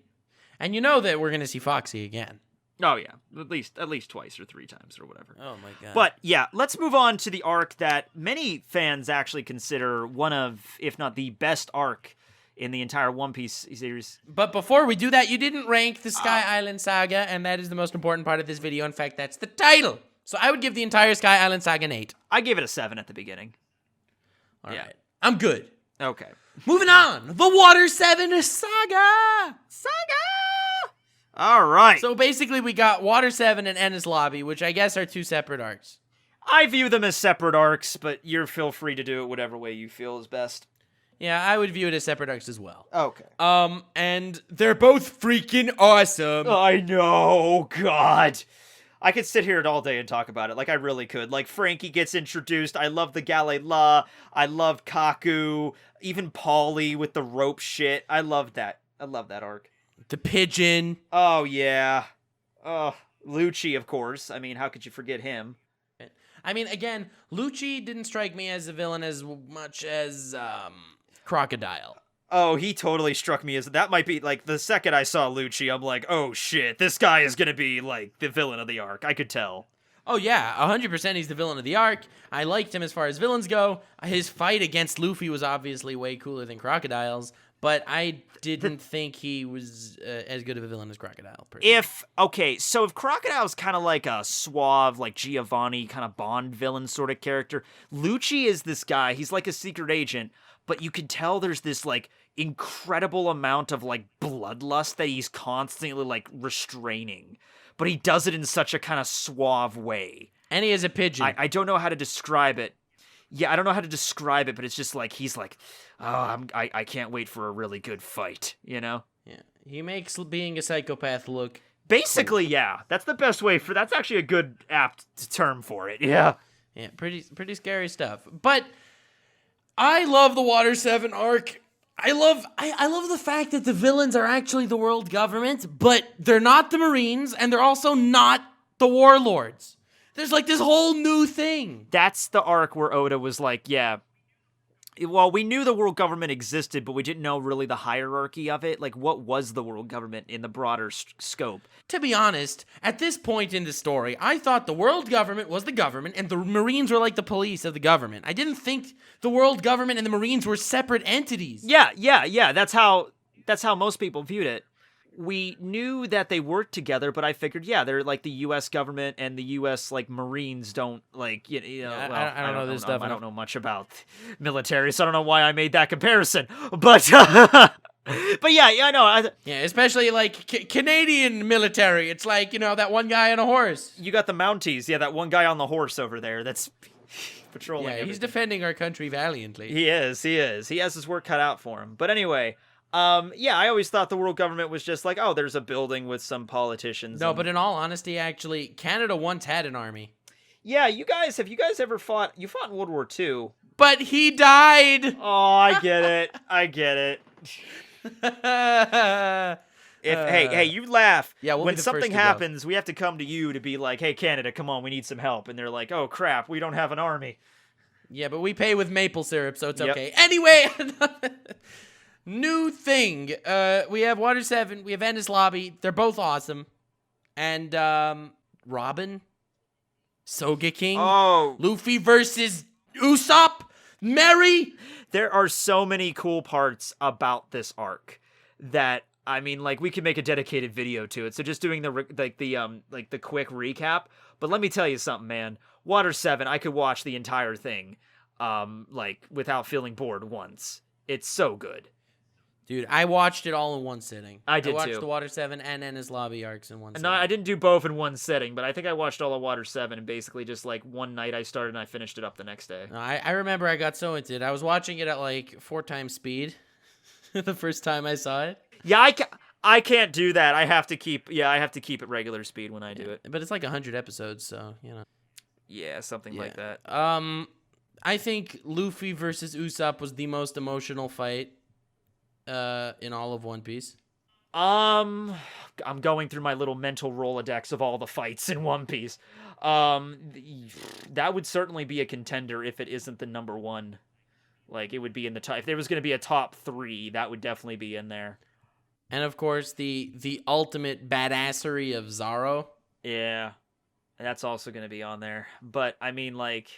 And you know that we're going to see Foxy again. Oh, yeah. At least twice or 3 times or whatever. Oh, my God. But, yeah, let's move on to the arc that many fans actually consider one of, if not the best arc in the entire One Piece series. But before we do that, you didn't rank the Sky Island Saga, and that is the most important part of this video. In fact, that's the title. So I would give the entire Sky Island Saga an 8. I gave it a 7 at the beginning. All right. I'm good. Okay. Moving on. The Water 7 Saga! All right. So basically, we got Water 7 and Enies Lobby, which I guess are 2 separate arcs. I view them as separate arcs, but you feel free to do it whatever way you feel is best. Yeah, I would view it as separate arcs as well. Okay. And they're both freaking awesome. I know, God. I could sit here all day and talk about it. Like, I really could. Like, Frankie gets introduced. I love the Gale-La. I love Kaku. Even Paulie with the rope shit. I love that. I love that arc. The pigeon. Oh, yeah. Oh, Lucci, of course. I mean, how could you forget him? I mean, again, Lucci didn't strike me as a villain as much as, Crocodile. Oh, he totally struck me as... That might be, like, the second I saw Lucci, I'm like, oh, shit, this guy is gonna be, like, the villain of the arc. I could tell. Oh, yeah, 100% he's the villain of the arc. I liked him as far as villains go. His fight against Luffy was obviously way cooler than Crocodile's, but I didn't think he was as good of a villain as Crocodile, personally. So if Crocodile's kind of like a suave, like Giovanni kind of Bond villain sort of character, Lucci is this guy, he's like a secret agent, but you can tell there's this, like, incredible amount of, like, bloodlust that he's constantly, like, restraining. But he does it in such a kind of suave way. And he is a pigeon. I don't know how to describe it. Yeah, I don't know how to describe it, but it's just like, he's like, oh, I can't wait for a really good fight, you know? Yeah, he makes being a psychopath look... Basically, yeah. That's the best way that's actually a good apt term for it, yeah. Yeah, pretty scary stuff. But... I love the Water 7 arc. I love the fact that the villains are actually the world government, but they're not the Marines, and they're also not the warlords. There's like this whole new thing. That's the arc where Oda was like, yeah, Well, we knew the world government existed, but we didn't know really the hierarchy of it. Like, what was the world government in the broader scope? To be honest, at this point in the story, I thought the world government was the government and the Marines were like the police of the government. I didn't think the world government and the Marines were separate entities. Yeah. That's how most people viewed it. We knew that they worked together, but I figured, they're like the U.S. government and the U.S. like Marines don't like, I don't know this stuff. I don't know much about military, so I don't know why I made that comparison. But, but yeah, I know. Yeah, especially like Canadian military. It's like, that one guy on a horse. You got the Mounties. Yeah, that one guy on the horse over there. That's patrolling. Yeah, everything. He's defending our country valiantly. He is. He has his work cut out for him. But anyway. I always thought the world government was just like, oh, there's a building with some politicians. No, but in all honesty, actually, Canada once had an army. Yeah, have you guys ever fought? You fought in World War II. But he died! Oh, I get it. Hey, you laugh. Yeah, when something happens, we have to come to you to be like, hey, Canada, come on, we need some help. And they're like, oh, crap, we don't have an army. Yeah, but we pay with maple syrup, so it's okay. Anyway... New thing. We have Water 7. We have Enies Lobby. They're both awesome. And, Robin? Sogeking? Oh. Luffy versus Usopp? Mary? There are so many cool parts about this arc that, I mean, like, we could make a dedicated video to it. So just doing the quick recap. But let me tell you something, man. Water 7, I could watch the entire thing, without feeling bored once. It's so good. Dude, I watched it all in one sitting. I did, I watched too. the Water 7 and Enies Lobby arcs in one sitting. No, I didn't do both in one sitting, but I think I watched all of Water 7 and basically just, like, one night I started and I finished it up the next day. No, I remember I got so into it. I was watching it at, 4 times speed the first time I saw it. Yeah, I can't do that. I have to keep it regular speed when I do it. But it's like 100 episodes, so, Yeah, something like that. I think Luffy versus Usopp was the most emotional fight in all of One Piece. I'm going through my little mental Rolodex of all the fights in One Piece. That would certainly be a contender if it isn't the number one. Like, it would be in the top. If there was going to be a top 3, that would definitely be in there. And of course, the ultimate badassery of Zoro. Yeah, that's also going to be on there. But I mean, like.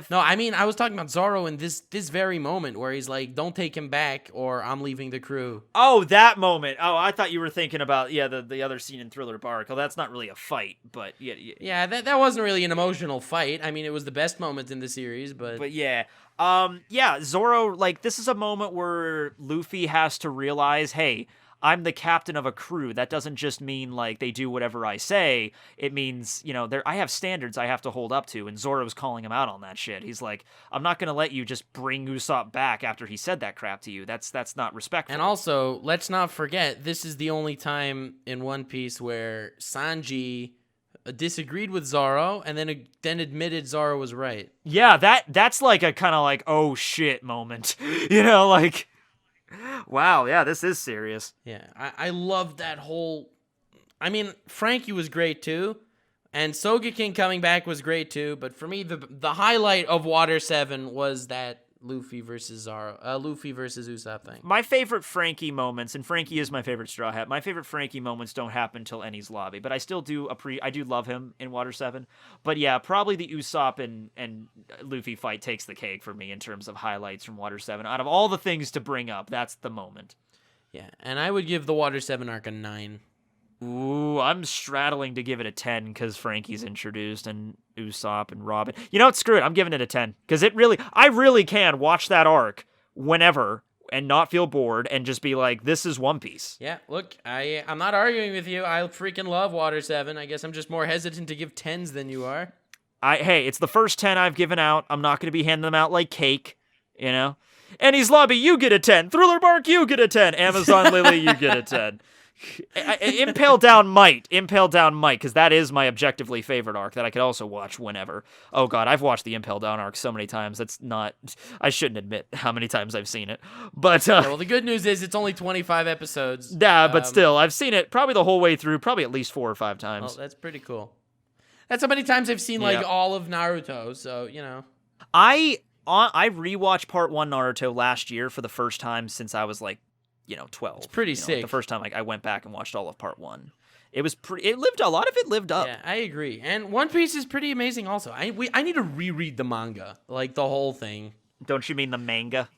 No, I mean, I was talking about Zoro in this very moment where he's like, don't take him back or I'm leaving the crew. Oh, that moment. Oh, I thought you were thinking about, the other scene in Thriller Bark. Oh, that's not really a fight, but yeah. Yeah, that wasn't really an emotional fight. I mean, it was the best moment in the series, but... But yeah. Zoro, like, this is a moment where Luffy has to realize, hey, I'm the captain of a crew. That doesn't just mean, like, they do whatever I say. It means, I have standards I have to hold up to, and Zoro's calling him out on that shit. He's like, I'm not going to let you just bring Usopp back after he said that crap to you. That's not respectful. And also, let's not forget, this is the only time in One Piece where Sanji disagreed with Zoro and then admitted Zoro was right. Yeah, that's like a kind of like, oh shit moment. Like... Wow, yeah, this is serious. Yeah, I love that whole... I mean, Frankie was great too, and Sogeking coming back was great too, but for me, the highlight of Water 7 was that Luffy versus Usopp thing. My favorite Frankie moments, and Frankie is my favorite Straw Hat, my favorite Frankie moments don't happen till Enies Lobby, but I still do I do love him in Water 7. But yeah, probably the Usopp and Luffy fight takes the cake for me in terms of highlights from Water 7. Out of all the things to bring up, that's the moment. Yeah, and I would give the Water 7 arc a 9. Ooh, I'm straddling to give it a 10 because Frankie's introduced and Usopp and Robin. You know what? Screw it. I'm giving it a 10 because I really can watch that arc whenever and not feel bored and just be like, this is One Piece. Yeah, look, I'm not arguing with you. I freaking love Water 7. I guess I'm just more hesitant to give 10s than you are. Hey, it's the first 10 I've given out. I'm not going to be handing them out like cake, Enies Lobby, you get a 10. Thriller Bark, you get a 10. Amazon Lily, you get a 10. Impale Down might, because that is my objectively favorite arc that I could also watch whenever. Oh god, I've watched the Impale Down arc so many times. I shouldn't admit how many times I've seen it. But well, the good news is it's only 25 episodes. Yeah, but still, I've seen it probably the whole way through, probably at least 4 or 5 times. Well, that's pretty cool. That's how many times I've seen all of Naruto. So I rewatched Part 1 Naruto last year for the first time since I was like, 12. It's pretty sick. The first time I went back and watched all of Part 1. It was a lot of it lived up. Yeah, I agree. And One Piece is pretty amazing also. I need to reread the manga, like the whole thing. Don't you mean the manga?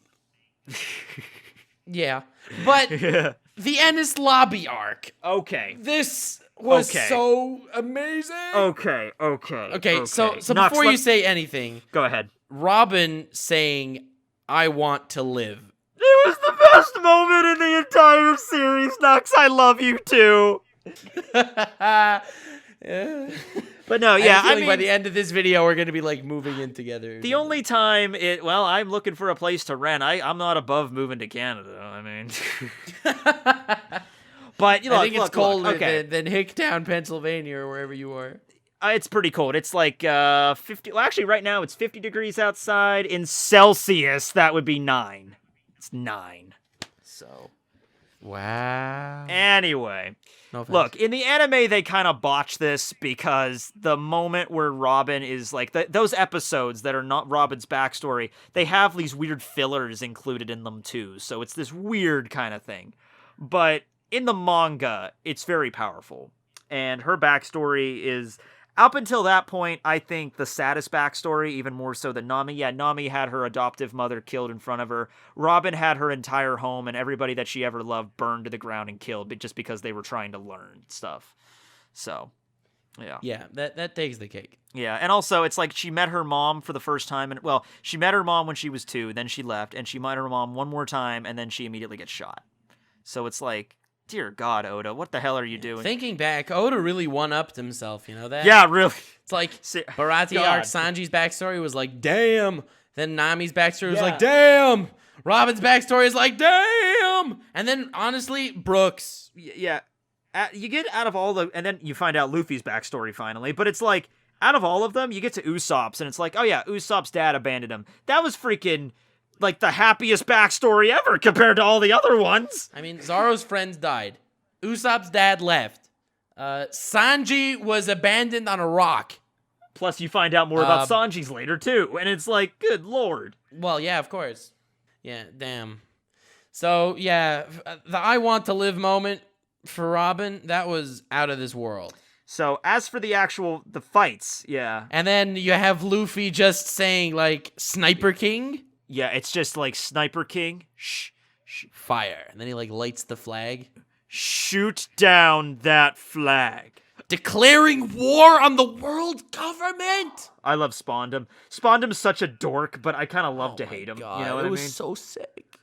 Yeah. But the Ennis Lobby arc. Okay. This was so amazing. Okay. So Knox, before you say anything, go ahead. Robin saying, "I want to live." It was the best moment in the entire series, Knox. I love you too. Yeah. But no, yeah, I mean, by the end of this video, we're gonna be like moving in together. The only time I'm looking for a place to rent. I'm not above moving to Canada. I mean, but I think it's colder than Hicktown, Pennsylvania, or wherever you are. It's pretty cold. It's like 50. Well, actually, right now it's 50 degrees outside. In Celsius, that would be 9. It's 9. So, wow. Anyway. No offense. Look, in the anime, they kind of botch this because the moment where Robin is like, those episodes that are not Robin's backstory, they have these weird fillers included in them too. So it's this weird kind of thing. But in the manga, it's very powerful. And her backstory is, up until that point, I think the saddest backstory, even more so than Nami. Yeah, Nami had her adoptive mother killed in front of her. Robin had her entire home and everybody that she ever loved burned to the ground and killed just because they were trying to learn stuff. So, yeah. Yeah, that takes the cake. Yeah, and also, it's like she met her mom for the first time. And well, she met her mom when she was 2, then she left, and she met her mom one more time, and then she immediately gets shot. So it's like, dear God, Oda, what the hell are you doing? Thinking back, Oda really one-upped himself, you know that? Yeah, really. It's like Baratie arc, Sanji's backstory was like, damn. Then Nami's backstory was like, damn. Robin's backstory is like, damn. And then, honestly, Brooks. Yeah. You get out of all the... And then you find out Luffy's backstory finally. But it's like, out of all of them, you get to Usopp's, and it's like, oh yeah, Usopp's dad abandoned him. That was freaking... like the happiest backstory ever compared to all the other ones. I mean, Zoro's friends died. Usopp's dad left. Sanji was abandoned on a rock. Plus, you find out more about Sanji's later, too. And it's like, good lord. Well, yeah, of course. Yeah, damn. So, yeah, the I want to live moment for Robin, that was out of this world. So, as for the fights, yeah. And then you have Luffy just saying, like, Sniper King. Yeah, it's just like Sniper King. Fire. And then he like lights the flag. Shoot down that flag. Declaring war on the world government. I love Spondum. Spondum's such a dork, but I kind of love to hate him. God, you know what I mean? It was so sick.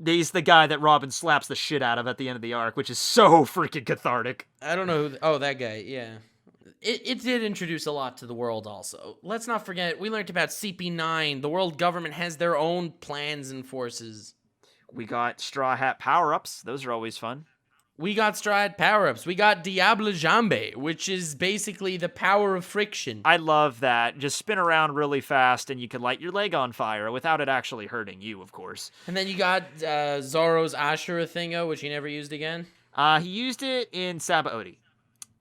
He's the guy that Robin slaps the shit out of at the end of the arc, which is so freaking cathartic. I don't know who... that guy, yeah. It did introduce a lot to the world also. Let's not forget, we learned about CP9. The world government has their own plans and forces. We got Straw Hat power-ups. Those are always fun. We got Straw Hat power-ups. We got Diable Jambe, which is basically the power of friction. I love that. Just spin around really fast and you can light your leg on fire without it actually hurting you, of course. And then you got Zoro's Ashura Thingo, which he never used again. He used it in Sabaody.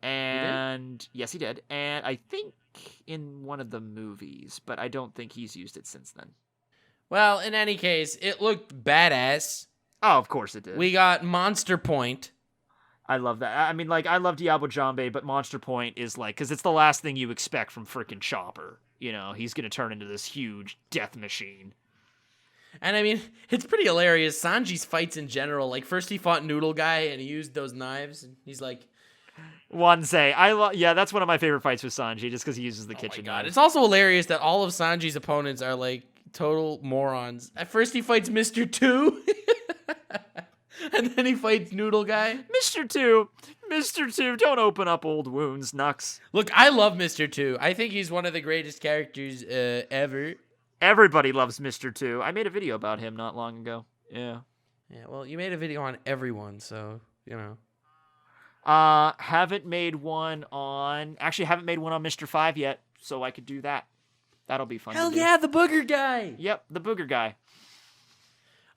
And yes, he did. And I think in one of the movies, but I don't think he's used it since then. Well, in any case, it looked badass. Oh, of course it did. We got Monster Point. I love that. I mean, like, I love Diablo Jambe, but Monster Point is like, because it's the last thing you expect from freaking Chopper. You know, he's going to turn into this huge death machine. And I mean, it's pretty hilarious. Sanji's fights in general, like, first he fought Noodle Guy and he used those knives, and he's like... Wanzei. Yeah, that's one of my favorite fights with Sanji, just because he uses the kitchen knife. It's also hilarious that all of Sanji's opponents are, like, total morons. At first he fights Mr. 2, and then he fights Noodle Guy. Mr. 2, don't open up old wounds, Nux. Look, I love Mr. 2. I think he's one of the greatest characters ever. Everybody loves Mr. 2. I made a video about him not long ago. Yeah. Yeah, well, you made a video on everyone, so, you know. Haven't made one on Mr. 5 yet, so I could do that. That'll be fun. Hell yeah, the booger guy. Yep, the booger guy.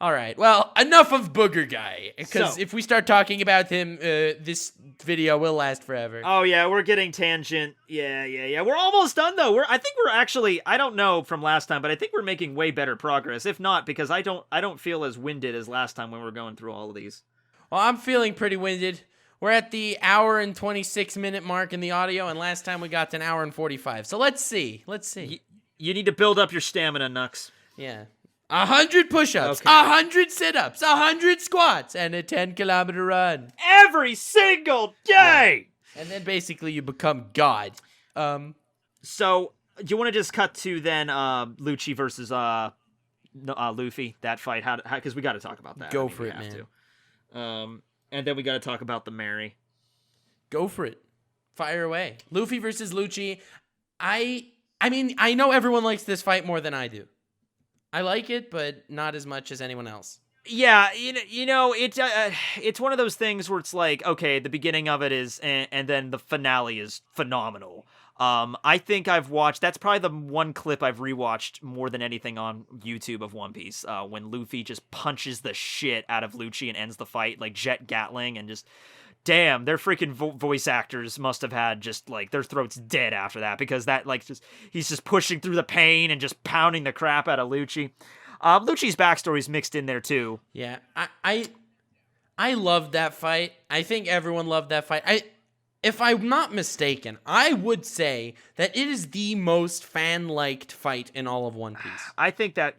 All right. Well, enough of Booger Guy, because So- if we start talking about him, this video will last forever. Oh yeah, we're getting tangent. Yeah. We're almost done though. I think we're actually, I don't know from last time, but I think we're making way better progress. If not, because I don't feel as winded as last time when we were going through all of these. Well, I'm feeling pretty winded. We're at the hour and 26-minute mark in the audio, and last time we got to an hour and 45. So let's see. You need to build up your stamina, Nux. Yeah. 100 push-ups, Okay. 100 sit-ups, 100 squats, and a 10-kilometer run. Every single day! And then basically you become God. So, do you want to just cut to then Lucci versus Luffy, that fight? How? Because we got to talk about that. Go I mean, for we it, have man. to. And then we got to talk about the Mary. Go for it. Fire away. Luffy versus Lucci. I mean, I know everyone likes this fight more than I do. I like it, but not as much as anyone else. Yeah, it's one of those things where it's like, okay, the beginning of it is, and then the finale is phenomenal. I think I've watched, that's probably the one clip I've rewatched more than anything on YouTube of One Piece, when Luffy just punches the shit out of Lucci and ends the fight, like Jet Gatling, and just, damn, their freaking voice actors must have had just, like, their throats dead after that, because that, like, he's just pushing through the pain and just pounding the crap out of Lucci. Lucci's backstory's mixed in there, too. Yeah, I loved that fight. I think everyone loved that fight. If I'm not mistaken, I would say that it is the most fan-liked fight in all of One Piece. I think that's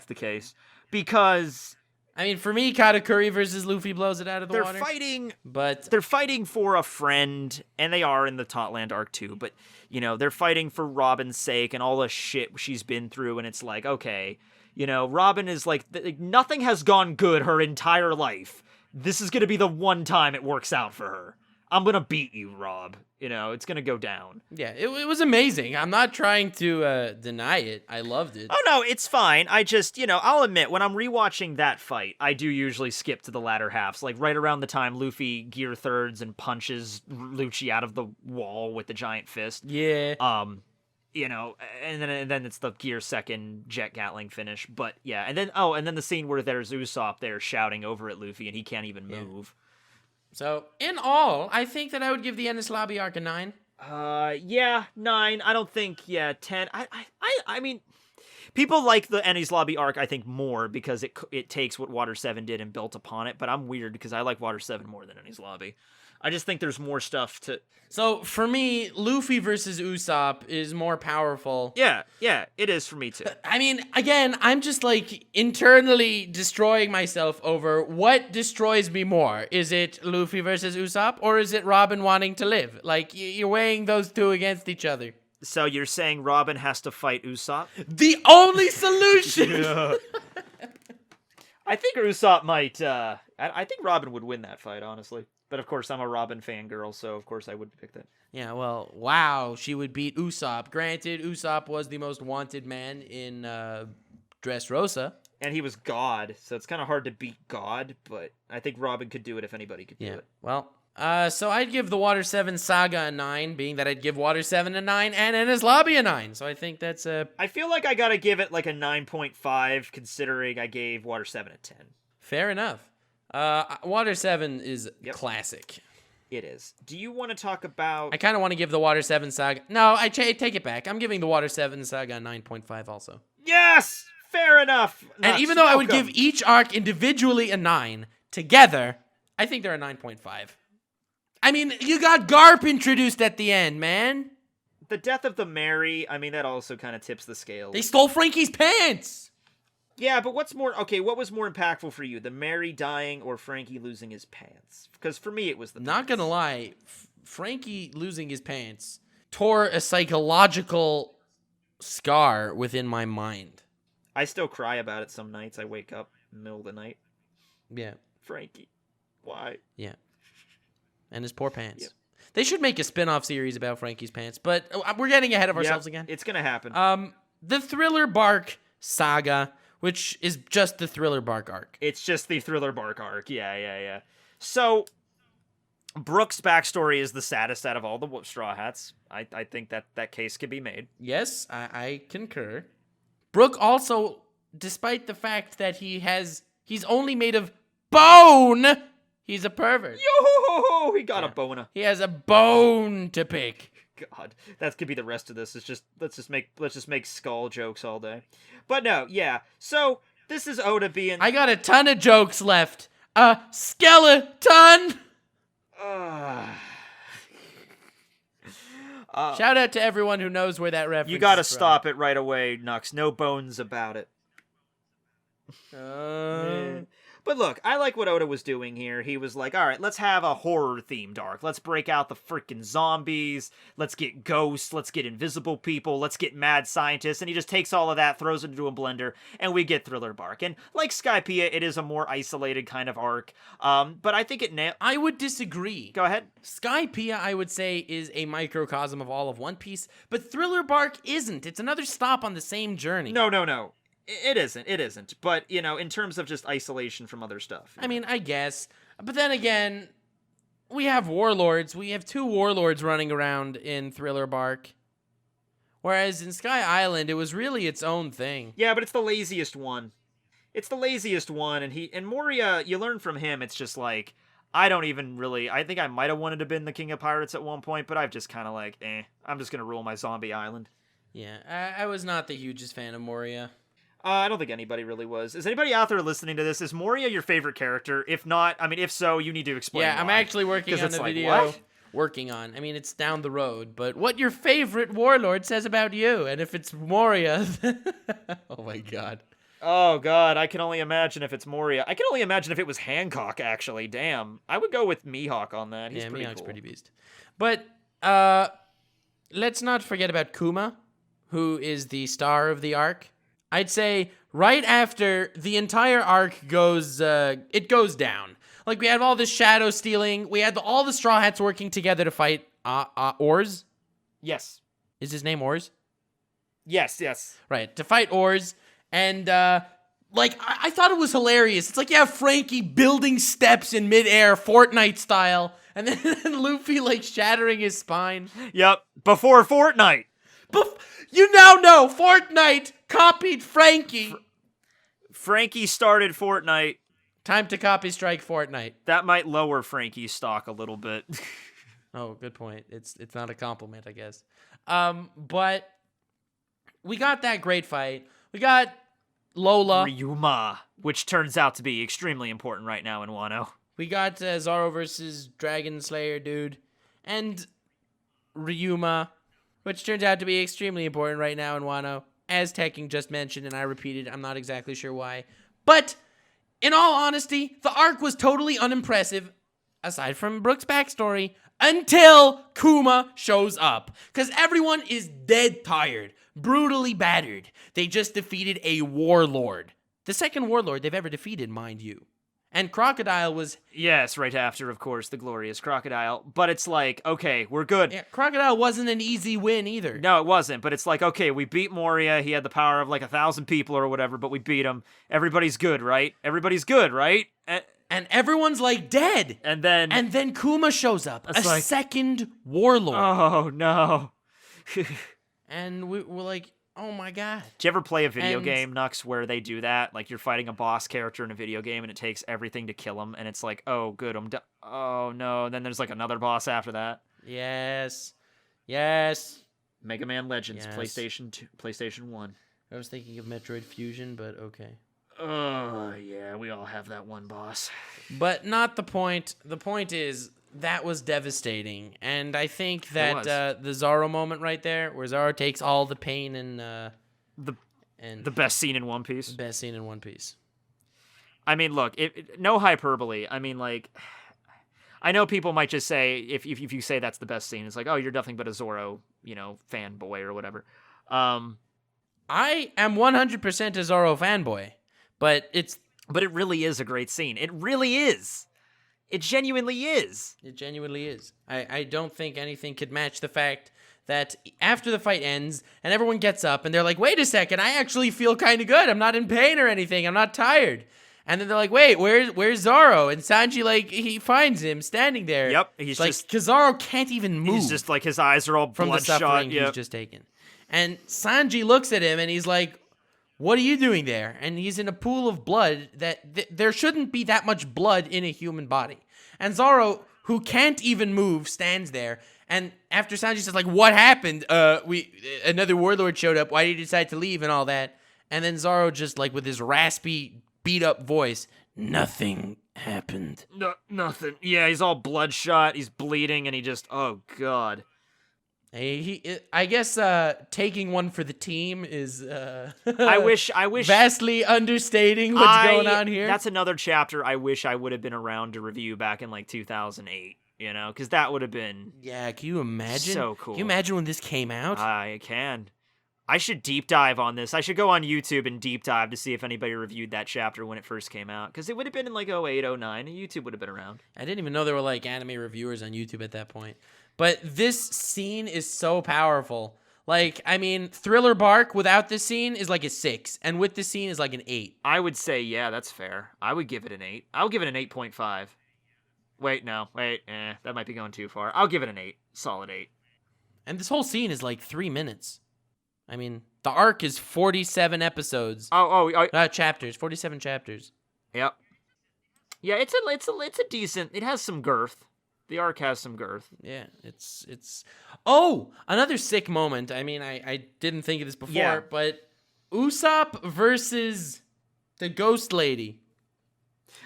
the case. Because I mean, for me, Katakuri versus Luffy blows it out of the water. They're fighting for a friend, and they are in the Totland arc too, but, they're fighting for Robin's sake and all the shit she's been through, and it's like, okay, Robin is like, nothing has gone good her entire life. This is going to be the one time it works out for her. I'm going to beat you, Rob. It's going to go down. Yeah, it was amazing. I'm not trying to deny it. I loved it. Oh, no, it's fine. I just, I'll admit, when I'm rewatching that fight, I do usually skip to the latter halves. Like, right around the time Luffy gear thirds and punches Lucci out of the wall with the giant fist. Yeah. And then it's the gear second Jet Gatling finish. But, yeah, and then the scene where there's Usopp there shouting over at Luffy, and he can't even move. So, in all, I think that I would give the Enies Lobby arc a 9. Yeah, 9. I don't think, 10. I mean, people like the Enies Lobby arc, I think, more because it takes what Water 7 did and built upon it, but I'm weird because I like Water 7 more than Enies Lobby. I just think there's more stuff to... So, for me, Luffy versus Usopp is more powerful. Yeah, it is for me, too. I mean, again, I'm just, like, internally destroying myself over what destroys me more. Is it Luffy versus Usopp, or is it Robin wanting to live? Like, you're weighing those two against each other. So you're saying Robin has to fight Usopp? The only solution! I think Usopp might, I think Robin would win that fight, honestly. But of course, I'm a Robin fangirl, so of course I would pick that. Yeah, well, wow, she would beat Usopp. Granted, Usopp was the most wanted man in Dressrosa. And he was God, so it's kind of hard to beat God, but I think Robin could do it if anybody could do it. Well, so I'd give the Water 7 Saga a 9, being that I'd give Water 7 a 9 and Enies Lobby a 9. So I think that's a... I feel like I gotta give it like a 9.5, considering I gave Water 7 a 10. Fair enough. Water 7 is classic. It is. Do you want to talk about... I kind of want to give the Water 7 Saga... No, I take it back. I'm giving the Water 7 Saga a 9.5 also. Yes! Fair enough! And even though I would give each arc individually a 9, together, I think they're a 9.5. I mean, you got Garp introduced at the end, man. The death of the Mary, I mean, that also kind of tips the scale. They stole Frankie's pants! Yeah, but what was more impactful for you? The Mary dying or Frankie losing his pants? Because for me, it was the pants. Not gonna lie, Frankie losing his pants tore a psychological scar within my mind. I still cry about it some nights. I wake up in the middle of the night. Yeah. Frankie. Why? Yeah. And his poor pants. Yep. They should make a spin-off series about Frankie's pants, but we're getting ahead of ourselves again. It's gonna happen. The Thriller Bark Saga, which is just the Thriller Bark arc. It's just the Thriller Bark arc. Yeah. So, Brooke's backstory is the saddest out of all the Straw Hats. I think that case could be made. Yes, I concur. Brooke also despite the fact that he's only made of bone, he's a pervert. Yo, he got a boner. He has a bone to pick. God, that could be the rest of this. It's just let's just make skull jokes all day. But no, yeah. So this is Oda being. I got a ton of jokes left. A skeleton. Shout out to everyone who knows where that reference. You gotta is from. stop it right away, Nux. No bones about it. But look, I like what Oda was doing here. He was like, all right, let's have a horror-themed arc. Let's break out the freaking zombies. Let's get ghosts. Let's get invisible people. Let's get mad scientists. And he just takes all of that, throws it into a blender, and we get Thriller Bark. And like Skypiea, it is a more isolated kind of arc. But I think it I would disagree. Go ahead. Skypiea, I would say, is a microcosm of all of One Piece, but Thriller Bark isn't. It's another stop on the same journey. No. It isn't. But, in terms of just isolation from other stuff. I mean, I guess. But then again, we have warlords. We have 2 warlords running around in Thriller Bark. Whereas in Sky Island, it was really its own thing. Yeah, but it's the laziest one. And Moria, you learn from him, it's just like, I think I might have wanted to been the king of pirates at one point, but I've just kind of like, I'm just going to rule my zombie island. Yeah, I was not the hugest fan of Moria. I don't think anybody really was. Is anybody out there listening to this? Is Moria your favorite character? If not, if so, you need to explain Yeah, why. I'm actually working on the video. What? Working on. It's down the road, but what your favorite warlord says about you, and if it's Moria, oh my god. Oh god, I can only imagine if it's Moria. I can only imagine if it was Hancock, actually. Damn. I would go with Mihawk on that. He's pretty Mihawk's cool. pretty beast. But, let's not forget about Kuma, who is the star of the arc. I'd say right after the entire arc goes down. Like, we have all this shadow stealing. We had all the Straw Hats working together to fight Oars. Yes. Is his name Oars? Yes. Right, to fight Oars. And, I thought it was hilarious. It's like you have Frankie building steps in midair, Fortnite style, and then Luffy, shattering his spine. Yep, before Fortnite. You now know Fortnite copied Frankie. Frankie started Fortnite. Time to copy strike Fortnite. That might lower Frankie's stock a little bit. Oh, good point. It's not a compliment, I guess. But we got that great fight. We got Lola. Ryuma, which turns out to be extremely important right now in Wano. We got Zoro versus Dragon Slayer dude. And Ryuma, which turns out to be extremely important right now in Wano. As Tekking just mentioned, and I repeated, I'm not exactly sure why. But, in all honesty, the arc was totally unimpressive, aside from Brook's backstory, until Kuma shows up. Because everyone is dead tired, brutally battered. They just defeated a warlord. The second warlord they've ever defeated, mind you. And Crocodile was... Yes, right after, of course, the glorious Crocodile. But it's like, okay, we're good. Yeah, Crocodile wasn't an easy win either. No, it wasn't. But it's like, okay, we beat Moria. He had the power of 1,000 people or whatever, but we beat him. Everybody's good, right? Everybody's good, right? And everyone's dead. And then Kuma shows up, a second warlord. Oh, no. And we're like, oh my god. Did you ever play a video game, Nux, where they do that? Like, you're fighting a boss character in a video game, and it takes everything to kill him, and it's like, oh, good, I'm done. Oh, no. And then there's, another boss after that. Yes. Mega Man Legends, Yes. PlayStation 2, PlayStation 1. I was thinking of Metroid Fusion, but okay. Oh, yeah, we all have that one boss. But not the point. The point is, that was devastating. And I think that the Zoro moment right there, where Zoro takes all the pain and... The best scene in One Piece. Best scene in One Piece. I mean, look, no hyperbole. I mean, I know people might just say, if you say that's the best scene, it's like, oh, you're nothing but a Zoro, fanboy or whatever. I am 100% a Zoro fanboy, but it really is a great scene. It really is. It genuinely is. It genuinely is. I don't think anything could match the fact that after the fight ends and everyone gets up and they're like, wait a second, I actually feel kind of good. I'm not in pain or anything. I'm not tired. And then they're like, wait, where's Zoro? And Sanji, he finds him standing there. Yep. He's just... because Zoro can't even move. He's just his eyes are all from bloodshot. the suffering he's just taken. And Sanji looks at him and he's like, what are you doing there? And he's in a pool of blood that there shouldn't be that much blood in a human body. And Zoro, who can't even move, stands there. And after Sanji says, like, what happened? Another warlord showed up. Why did you decide to leave and all that? And then Zoro just, like, with his raspy, beat-up voice, nothing happened. No, nothing. Yeah, he's all bloodshot. He's bleeding, and he just, oh, God. I guess taking one for the team is I wish vastly understating what's going on here. That's another chapter I wish I would have been around to review back in like 2008, you know, because that would have been can you imagine? So cool. Can you imagine when this came out? I can. I should deep dive on this. I should go on YouTube and deep dive to see if anybody reviewed that chapter when it first came out, because it would have been in like 08, 09, and YouTube would have been around. I didn't even know there were like anime reviewers on YouTube at that point. But this scene is so powerful. Like, I mean, Thriller Bark without this scene is like a 6, and with this scene is like an 8. I would say, yeah, that's fair. I would give it an 8. I'll give it an 8.5. Wait, that might be going too far. I'll give it an 8. Solid 8. And this whole scene is like 3 minutes. I mean, the arc is 47 episodes. Chapters, 47 chapters. Yep. Yeah, it's a decent. It has some girth. The arc has some girth. Yeah, it's. Oh, another sick moment. I mean, I didn't think of this before, but Usopp versus the Ghost Lady.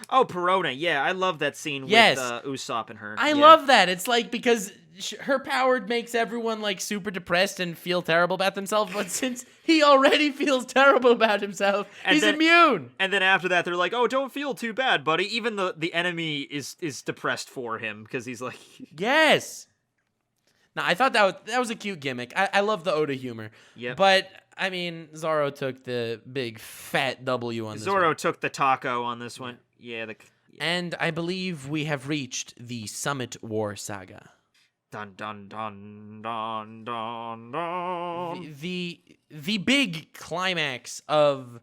Oh, Perona. Yeah, I love that scene with Usopp and her. I love that. It's like, because her power makes everyone like super depressed and feel terrible about themselves, but since he already feels terrible about himself, he's immune. And then after that, they're like, "Oh, don't feel too bad, buddy." Even the enemy is depressed for him because he's like, yes. Now, I thought that was a cute gimmick. I love the Oda humor. Yeah. But I mean, Zoro took the big fat W on this one. Zoro took the taco on this one. Yeah. And I believe we have reached the Summit War Saga. Dun dun dun dun dun dun. The big climax of,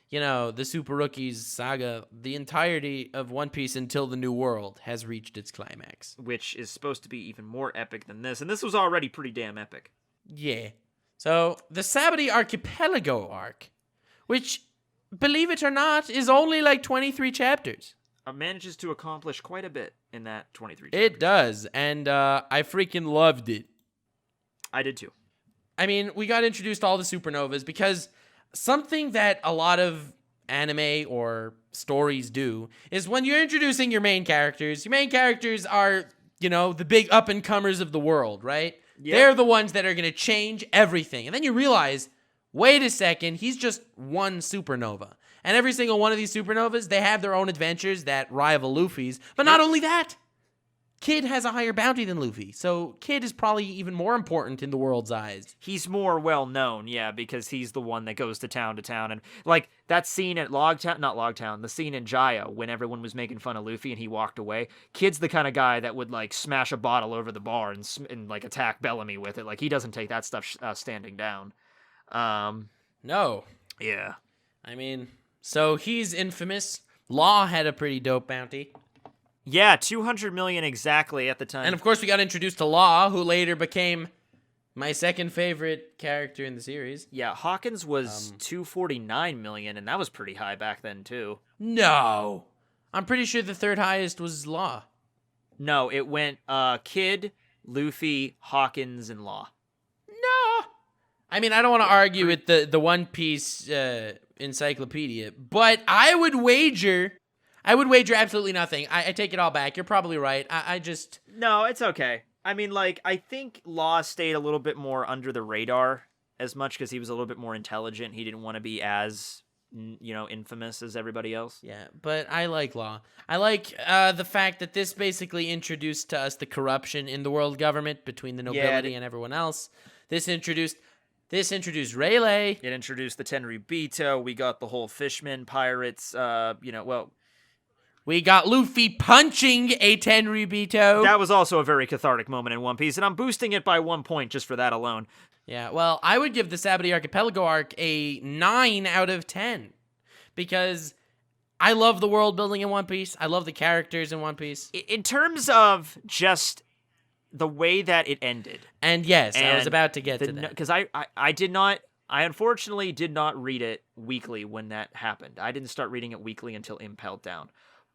you know, the Super Rookies saga, the entirety of One Piece until the New World has reached its climax, which is supposed to be even more epic than this, and this was already pretty damn epic. Yeah. So the Sabaody Archipelago arc, which, believe it or not, is only like 23 chapters. Manages to accomplish quite a bit in that 23 chapters. It does, and I freaking loved it. I did too. I mean, we got introduced to all the supernovas because something that a lot of anime or stories do is when you're introducing your main characters are, you know, the big up-and-comers of the world, right? Yep. They're the ones that are going to change everything. And then you realize, wait a second, he's just one supernova. And every single one of these supernovas, they have their own adventures that rival Luffy's. But not only that, Kid has a higher bounty than Luffy. So Kid is probably even more important in the world's eyes. He's more well-known, yeah, because he's the one that goes to town. And, like, that scene at the scene in Jaya when everyone was making fun of Luffy and he walked away. Kid's the kind of guy that would, like, smash a bottle over the bar and like, attack Bellamy with it. Like, he doesn't take that stuff standing down. No. Yeah. I mean... So he's infamous. Law had a pretty dope bounty. Yeah, 200 million exactly at the time. And of course we got introduced to Law, who later became my second favorite character in the series. Yeah, Hawkins was 249 million, and that was pretty high back then too. No. I'm pretty sure the third highest was Law. No, it went Kid, Luffy, Hawkins, and Law. No. I mean, I don't want to argue with the One Piece encyclopedia, but I would wager absolutely nothing. I take it all back. You're probably right. I just... No, it's okay. I mean, like, I think Law stayed a little bit more under the radar as much because he was a little bit more intelligent. He didn't want to be as, you know, infamous as everybody else. Yeah, but I like Law. I like the fact that this basically introduced to us the corruption in the world government between the nobility and everyone else. This introduced Rayleigh. It introduced the Tenryubito. We got the whole fishmen, pirates, we got Luffy punching a Tenryubito. That was also a very cathartic moment in One Piece, and I'm boosting it by 1 point just for that alone. Yeah, well, I would give the Sabaody Archipelago arc a 9 out of 10. Because I love the world building in One Piece. I love the characters in One Piece. In terms of just... the way that it ended. And yes, I was about to get to that. Because I did not I unfortunately did not read it weekly when that happened. I didn't start reading it weekly until Impelled Down.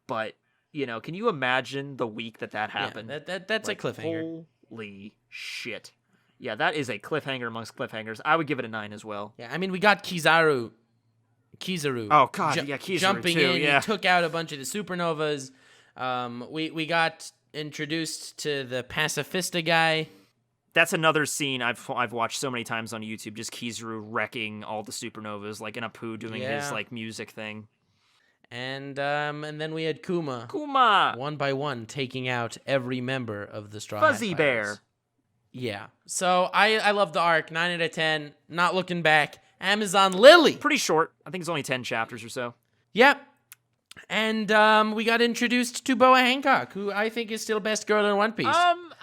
But, can you imagine the week that happened? Yeah, that's a cliffhanger. Holy shit. Yeah, that is a cliffhanger amongst cliffhangers. I would give it a 9 as well. Yeah, I mean, we got Kizaru. Oh, God, Kizaru jumping too, in, yeah. he took out a bunch of the supernovas. We got introduced to the pacifista guy. That's another scene I've watched so many times on YouTube, just Kizaru wrecking all the supernovas, like in Apu doing his like music thing. And then we had Kuma. One by one, taking out every member of the Straw Fuzzy Hat Bear. Pirates. Yeah. So I love the arc. 9 out of 10. Not looking back. Amazon Lily. Pretty short. I think it's only 10 chapters or so. Yep. And we got introduced to Boa Hancock, who I think is still best girl in One Piece.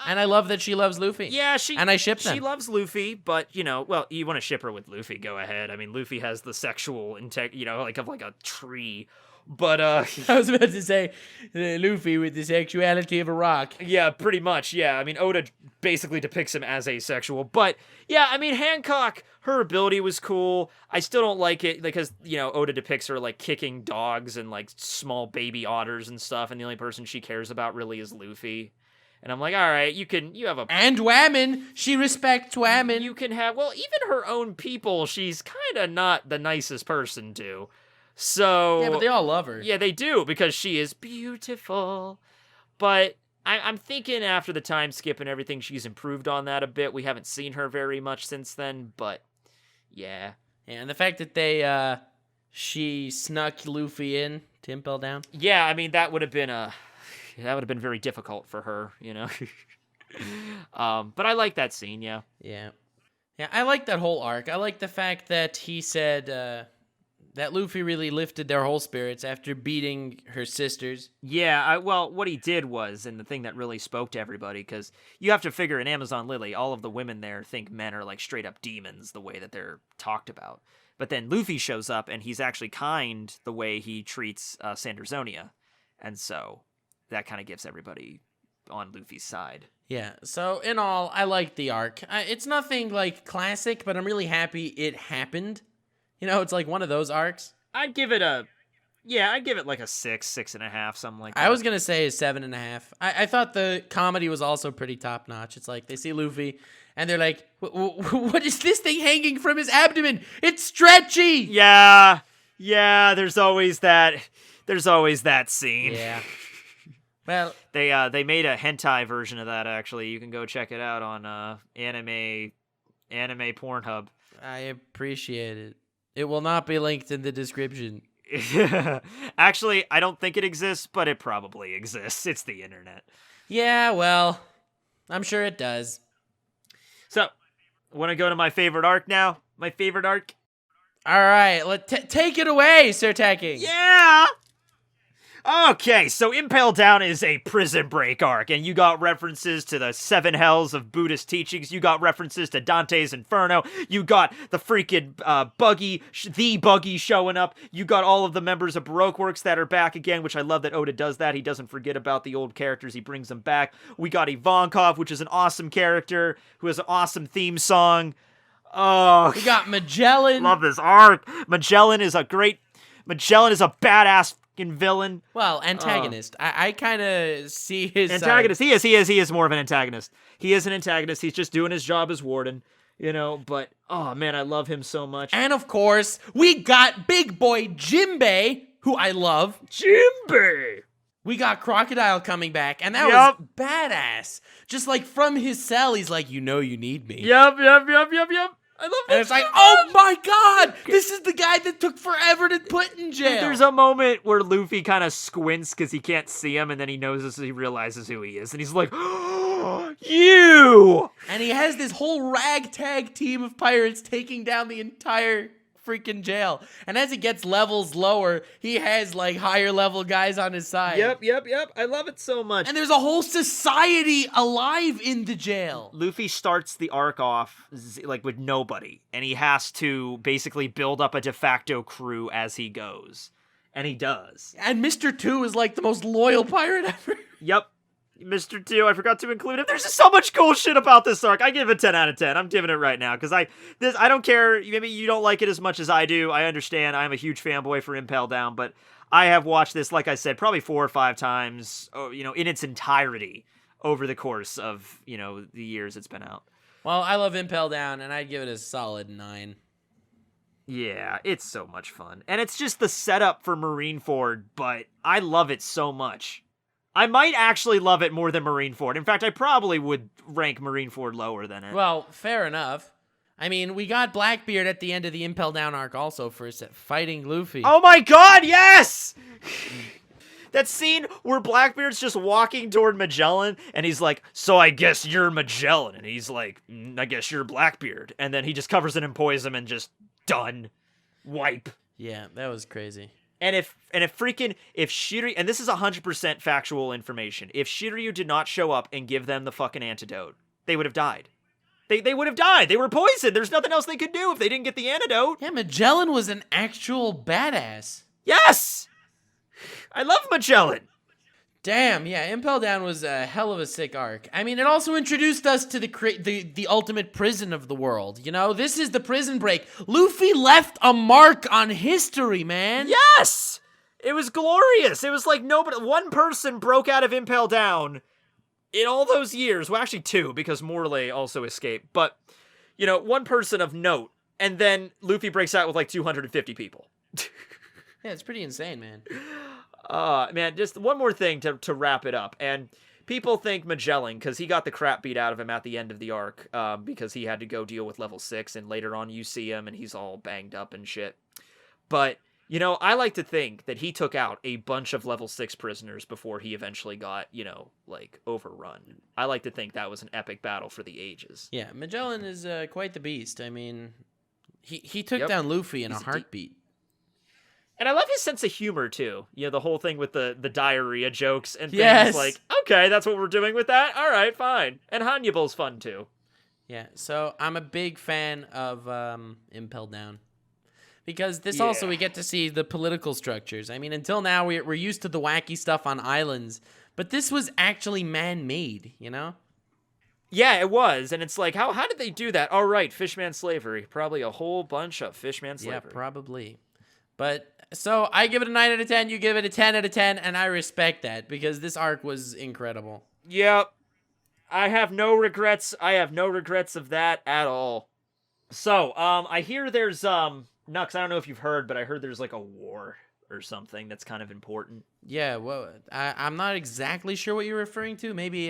And I love that she loves Luffy. Yeah, and I ship them. She loves Luffy, but you want to ship her with Luffy, go ahead. I mean, Luffy has the sexual of like a tree. But I was about to say Luffy with the sexuality of a rock. Yeah, pretty much. Yeah, I mean, Oda basically depicts him as asexual. But yeah, I mean, Hancock, her ability was cool. I still don't like it because Oda depicts her like kicking dogs and like small baby otters and stuff, and the only person she cares about really is Luffy. And I'm like, all right, you have a... And Whammon. She respects Whammon. You can have... Well, even her own people, she's kind of not the nicest person to. So... Yeah, but they all love her. Yeah, they do, because she is beautiful. But I'm thinking after the time skip and everything, she's improved on that a bit. We haven't seen her very much since then, but yeah. Yeah, and the fact that she snuck Luffy in to Impel Down. Yeah, I mean, that would have been very difficult for her, But I like that scene, yeah. Yeah. Yeah, I like that whole arc. I like the fact that he said that Luffy really lifted their whole spirits after beating her sisters. Yeah, well, what he did was, and the thing that really spoke to everybody, because you have to figure in Amazon Lily, all of the women there think men are like straight up demons, the way that they're talked about. But then Luffy shows up, and he's actually kind the way he treats Sandersonia. And so that kind of gives everybody on Luffy's side. Yeah, so in all, I like the arc. It's nothing like classic, but I'm really happy it happened. It's like one of those arcs. I'd give it like a 6, 6.5, something like that. I was going to say a 7.5. I thought the comedy was also pretty top-notch. It's like they see Luffy, and they're like, what is this thing hanging from his abdomen? It's stretchy! Yeah, there's always that scene. Yeah. Well, they made a hentai version of that, actually. You can go check it out on anime Pornhub. I appreciate it. It will not be linked in the description. Actually, I don't think it exists, but it probably exists. It's the internet. Yeah, well, I'm sure it does. So, want to go to my favorite arc now? My favorite arc? All right, take it away, Sir Tekking. Yeah! Okay, so Impel Down is a prison break arc, and you got references to the 7 hells of Buddhist teachings, you got references to Dante's Inferno, you got the freaking Buggy showing up, you got all of the members of Baroque Works that are back again, which I love that Oda does that. He doesn't forget about the old characters, he brings them back. We got Ivankov, which is an awesome character, who has an awesome theme song. Oh, we got Magellan. Love this arc. Magellan is a badass villain. Well, antagonist. I kind of see his antagonist. He is more of an antagonist. He is an antagonist. He's just doing his job as warden, but oh man, I love him so much. And of course, we got big boy Jimbei, who I love. Jimbei. We got Crocodile coming back, and that was badass. Just like from his cell, he's like, you need me. Yep. I love that. And it's like, oh my god, this is the guy that took forever to put in jail. There's a moment where Luffy kind of squints because he can't see him, and then he realizes who he is, and he's like, oh, you! And he has this whole ragtag team of pirates taking down the entire freaking jail. And as it gets levels lower, he has like higher level guys on his side. Yep. I love it so much. And there's a whole society alive in the jail. Luffy starts the arc off like with nobody, and he has to basically build up a de facto crew as he goes. And he does. And Mr. 2 is like the most loyal pirate ever. Yep. Mr. 2, I forgot to include him. There's just so much cool shit about this arc. I give it a 10 out of 10. I'm giving it right now because I don't care. Maybe you don't like it as much as I do. I understand. I'm a huge fanboy for Impel Down, but I have watched this, like I said, probably 4 or 5 times, in its entirety over the course of, the years it's been out. Well, I love Impel Down, and I'd give it a solid 9. Yeah, it's so much fun. And it's just the setup for Marineford, but I love it so much. I might actually love it more than Marineford. In fact, I probably would rank Marineford lower than it. Well, fair enough. I mean, we got Blackbeard at the end of the Impel Down arc also for fighting Luffy. Oh my god, yes! That scene where Blackbeard's just walking toward Magellan, and he's like, so I guess you're Magellan. And he's like, I guess you're Blackbeard. And then he just covers it in poison and just done. Wipe. Yeah, that was crazy. And if Shiryu, and this is 100% factual information, if Shiryu did not show up and give them the fucking antidote, they would have died. They would have died. They were poisoned. There's nothing else they could do if they didn't get the antidote. Yeah, Magellan was an actual badass. Yes! I love Magellan. Damn, yeah, Impel Down was a hell of a sick arc. I mean, it also introduced us to the ultimate prison of the world. This is the prison break. Luffy left a mark on history, man. Yes! It was glorious. It was like one person broke out of Impel Down in all those years. Well, actually 2, because Morley also escaped. But, one person of note. And then Luffy breaks out with like 250 people. Yeah, it's pretty insane, man. Man, just one more thing to wrap it up. And people think Magellan, because he got the crap beat out of him at the end of the arc, because he had to go deal with level 6, and later on you see him and he's all banged up and shit. But, I like to think that he took out a bunch of level 6 prisoners before he eventually got, overrun. I like to think that was an epic battle for the ages. Yeah, Magellan is quite the beast. I mean, he took down Luffy in a heartbeat. And I love his sense of humor, too. The whole thing with the diarrhea jokes and things like, okay, that's what we're doing with that? All right, fine. And Hannibal's fun, too. Yeah, so I'm a big fan of Impel Down. Because this also, we get to see the political structures. I mean, until now, we're used to the wacky stuff on islands. But this was actually man-made, Yeah, it was. And it's like, how did they do that? All right, fishman slavery. Probably a whole bunch of fishman slavery. Yeah, probably. But... So, I give it a 9 out of 10, you give it a 10 out of 10, and I respect that, because this arc was incredible. Yep. I have no regrets. I have no regrets of that at all. So, I hear there's, Nux, I don't know if you've heard, but I heard there's, like, a war or something that's kind of important. Yeah, well, I'm not exactly sure what you're referring to. Maybe,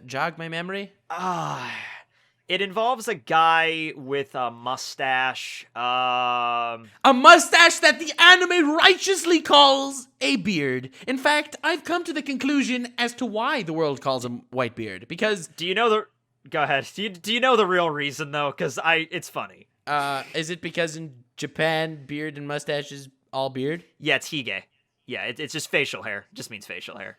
jog my memory? It involves a guy with a mustache. A mustache that the anime righteously calls a beard. In fact, I've come to the conclusion as to why the world calls him Whitebeard. Because... Do you know the... Go ahead. Do you know the real reason, though? Because it's funny. Is it because in Japan, beard and mustache is all beard? Yeah, it's hige. Yeah, it's just facial hair. Just means facial hair.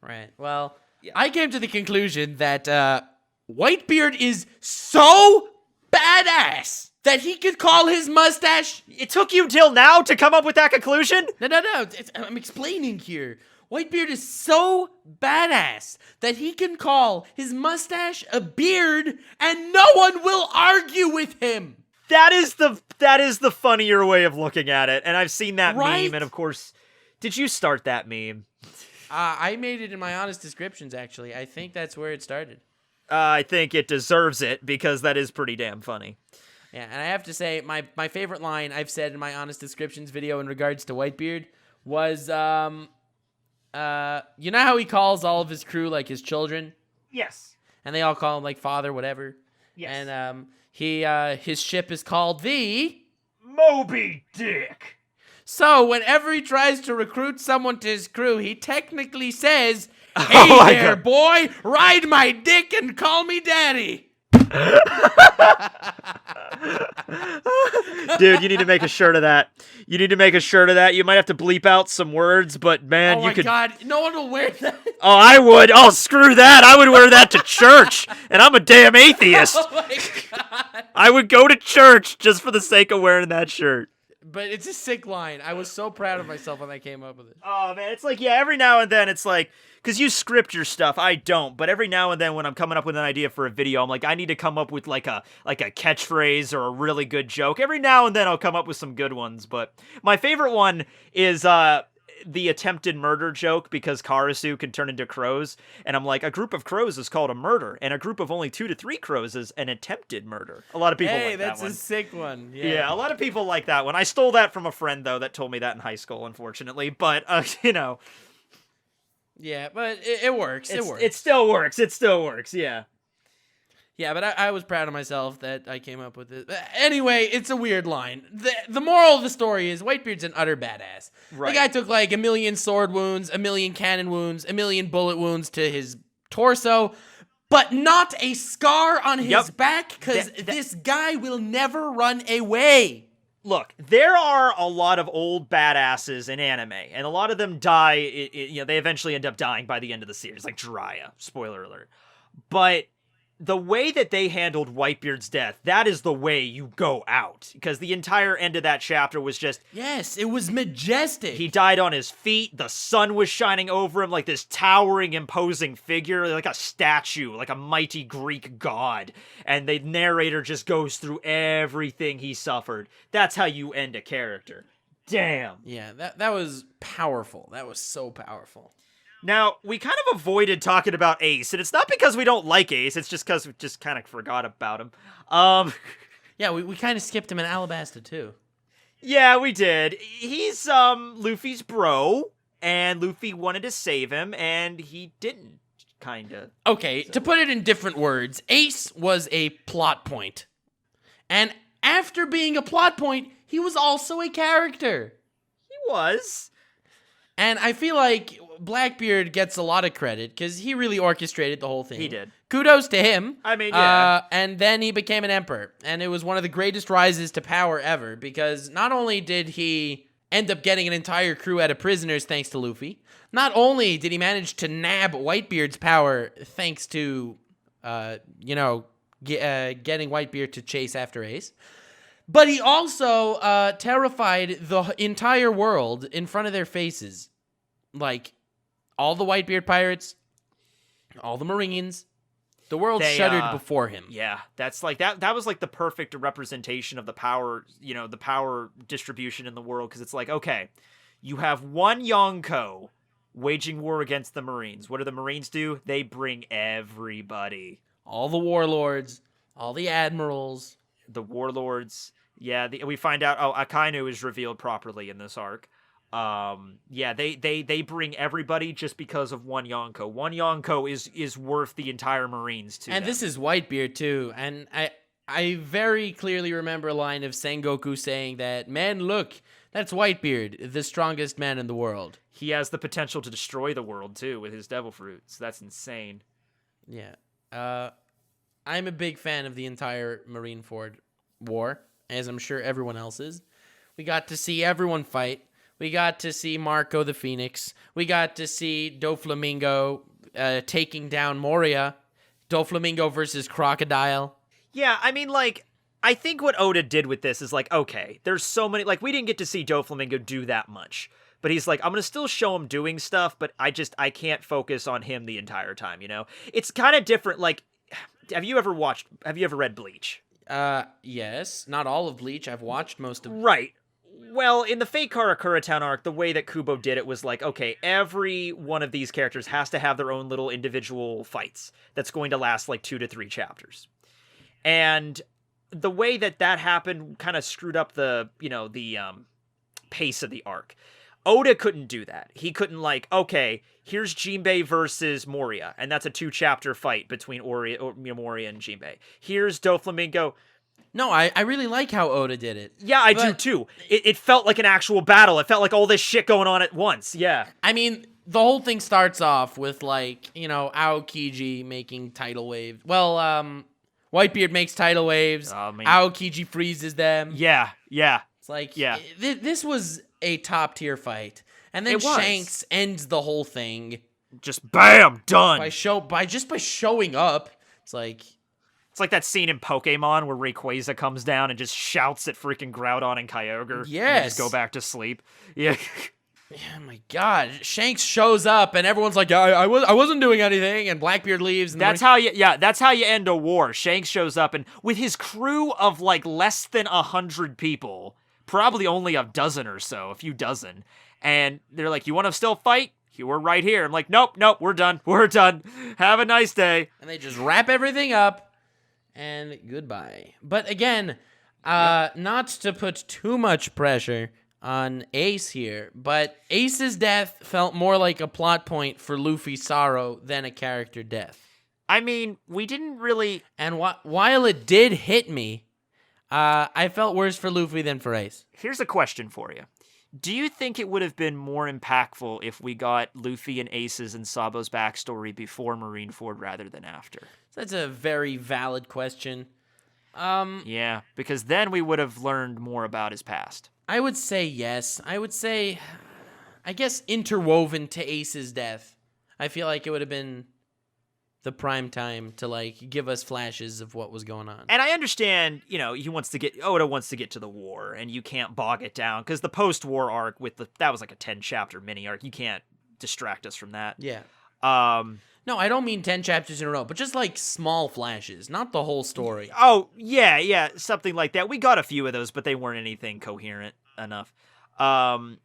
Right. Well, I came to the conclusion that... Whitebeard is so badass that he could call his mustache... It took you till now to come up with that conclusion? No. I'm explaining here. Whitebeard is so badass that he can call his mustache a beard and no one will argue with him. That is the funnier way of looking at it. And I've seen that meme, and of course... Did you start that meme? I made it in my honest descriptions, actually. I think that's where it started. I think it deserves it, because that is pretty damn funny. Yeah, and I have to say, my favorite line I've said in my honest descriptions video in regards to Whitebeard was, you know how he calls all of his crew, like, his children? Yes. And they all call him, like, father, whatever. Yes. And, his ship is called the... Moby Dick. So, whenever he tries to recruit someone to his crew, he technically says... Hey there, boy! Ride my dick and call me daddy! Dude, you need to make a shirt of that. You might have to bleep out some words, but man, you could... Oh my god, no one will wear that. Oh, I would. Oh, screw that. I would wear that to church, and I'm a damn atheist. Oh my god. I would go to church just for the sake of wearing that shirt. But it's a sick line. I was so proud of myself when I came up with it. Oh, man, it's like, yeah, every now and then it's like, because you script your stuff, I don't, but every now and then when I'm coming up with an idea for a video, I'm like, I need to come up with like a catchphrase or a really good joke. Every now and then I'll come up with some good ones, but my favorite one is the attempted murder joke, because Karasu can turn into crows, and I'm like, a group of crows is called a murder, and a group of only 2 to 3 crows is an attempted murder. A lot of people like that one. Hey, that's a sick one. Yeah, a lot of people like that one. I stole that from a friend, though, that told me that in high school, unfortunately, but, you know. Yeah, but it works. It works. It still works. It still works, yeah. Yeah, but I was proud of myself that I came up with it. But anyway, it's a weird line. The moral of the story is Whitebeard's an utter badass. Right. The guy took like 1 million sword wounds, 1 million cannon wounds, 1 million bullet wounds to his torso, but not a scar on his back, because this guy will never run away. Look, there are a lot of old badasses in anime, and a lot of them die, you know, they eventually end up dying by the end of the series, like Jiraiya, spoiler alert. But the way that they handled Whitebeard's death, that is the way you go out. Because the entire end of that chapter was just... Yes, it was majestic. He died on his feet, the sun was shining over him like this towering, imposing figure, like a statue, like a mighty Greek god. And the narrator just goes through everything he suffered. That's how you end a character. Damn. Yeah, that was powerful. That was so powerful. Now, we kind of avoided talking about Ace, and it's not because we don't like Ace, it's just because we just kind of forgot about him. Yeah, we kind of skipped him in Alabasta, too. Yeah, we did. He's, Luffy's bro, and Luffy wanted to save him, and he didn't, kinda. Okay, to put it in different words, Ace was a plot point. And after being a plot point, he was also a character. He was. And I feel like Blackbeard gets a lot of credit because he really orchestrated the whole thing. He did. Kudos to him. I mean, yeah. And then he became an emperor. And it was one of the greatest rises to power ever, because not only did he end up getting an entire crew out of prisoners thanks to Luffy, not only did he manage to nab Whitebeard's power thanks to, getting Whitebeard to chase after Ace, but he also terrified the entire world in front of their faces. Like, all the Whitebeard pirates, all the Marines, the world shuddered before him. Yeah, that's like, that was like the perfect representation of the power, you know, the power distribution in the world, because it's like, okay, you have one Yonko waging war against the Marines. What do the Marines do? They bring everybody. All the warlords, all the admirals. The warlords, yeah, we find out, Akainu is revealed properly in this arc. Yeah, they bring everybody just because of one Yonko. One Yonko is worth the entire Marines to And them. this is Whitebeard too, and I very clearly remember a line of Sengoku saying that, "Man, look, that's Whitebeard, the strongest man in the world." He has the potential to destroy the world too with his devil fruits. That's insane. Yeah. I'm a big fan of the entire Marineford War, as I'm sure everyone else is. We got to see everyone fight. We got to see Marco the Phoenix. We got to see Doflamingo taking down Moria. Doflamingo versus Crocodile. Yeah, I mean, like, I think what Oda did with this is like, okay, there's so many, like, we didn't get to see Doflamingo do that much. But he's like, I'm going to still show him doing stuff, but I can't focus on him the entire time, you know? It's kind of different, like, have you ever read Bleach? Yes. Not all of Bleach. I've watched most of it. Right. Well, in the Fate Karakura Town arc, the way that Kubo did it was like, okay, every one of these characters has to have their own little individual fights that's going to last like 2 to 3 chapters. And the way that happened kind of screwed up the pace of the arc. Oda couldn't do that. He couldn't like, okay, here's Jinbei versus Moria, and that's a 2-chapter fight between Moria and Jinbei. Here's Doflamingo. No, I really like how Oda did it. Yeah, I do too. It felt like an actual battle. It felt like all this shit going on at once. Yeah. I mean, the whole thing starts off with like, Aokiji making tidal waves. Well, Whitebeard makes tidal waves. Oh, man. Aokiji freezes them. Yeah. It's like, yeah. This was a top tier fight. And then Shanks ends the whole thing. Just bam, done. By showing up. It's like, It's like that scene in Pokemon where Rayquaza comes down and just shouts at freaking Groudon and Kyogre. Yes. And they just go back to sleep. Yeah. Oh my God, Shanks shows up and everyone's like, I wasn't doing anything, and Blackbeard leaves. And that's how you end a war. Shanks shows up and with his crew of like less than 100 people, probably only a dozen or so, a few dozen, and they're like, "You want to still fight? We're right here." I'm like, "Nope, we're done. We're done. Have a nice day." And they just wrap everything up and goodbye. But again, not to put too much pressure on Ace here, but Ace's death felt more like a plot point for Luffy's sorrow than a character death. I mean, we didn't really... And while it did hit me, I felt worse for Luffy than for Ace. Here's a question for you. Do you think it would have been more impactful if we got Luffy and Ace's and Sabo's backstory before Marineford rather than after? That's a very valid question. Yeah, because then we would have learned more about his past. I would say yes. I would say, I guess, interwoven to Ace's death. I feel like it would have been the prime time to, like, give us flashes of what was going on. And I understand, he wants to get, Oda wants to get to the war, and you can't bog it down, because the post-war arc that was like a 10-chapter mini-arc. You can't distract us from that. Yeah. No, I don't mean 10 chapters in a row, but just, like, small flashes, not the whole story. Oh, yeah, something like that. We got a few of those, but they weren't anything coherent enough. Although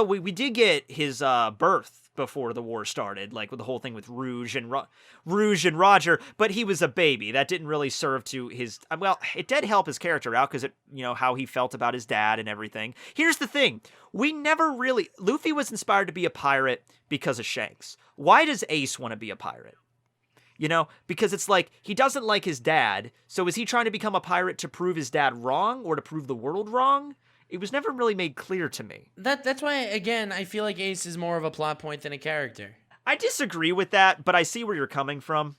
we did get his birth before the war started, like with the whole thing with Rouge and Roger, but he was a baby. That didn't really serve to his... Well, it did help his character out because how he felt about his dad and everything. Here's the thing. We never really... Luffy was inspired to be a pirate because of Shanks. Why does Ace want to be a pirate? Because it's like, he doesn't like his dad, so is he trying to become a pirate to prove his dad wrong or to prove the world wrong? It was never really made clear to me. That's why, again, I feel like Ace is more of a plot point than a character. I disagree with that, but I see where you're coming from,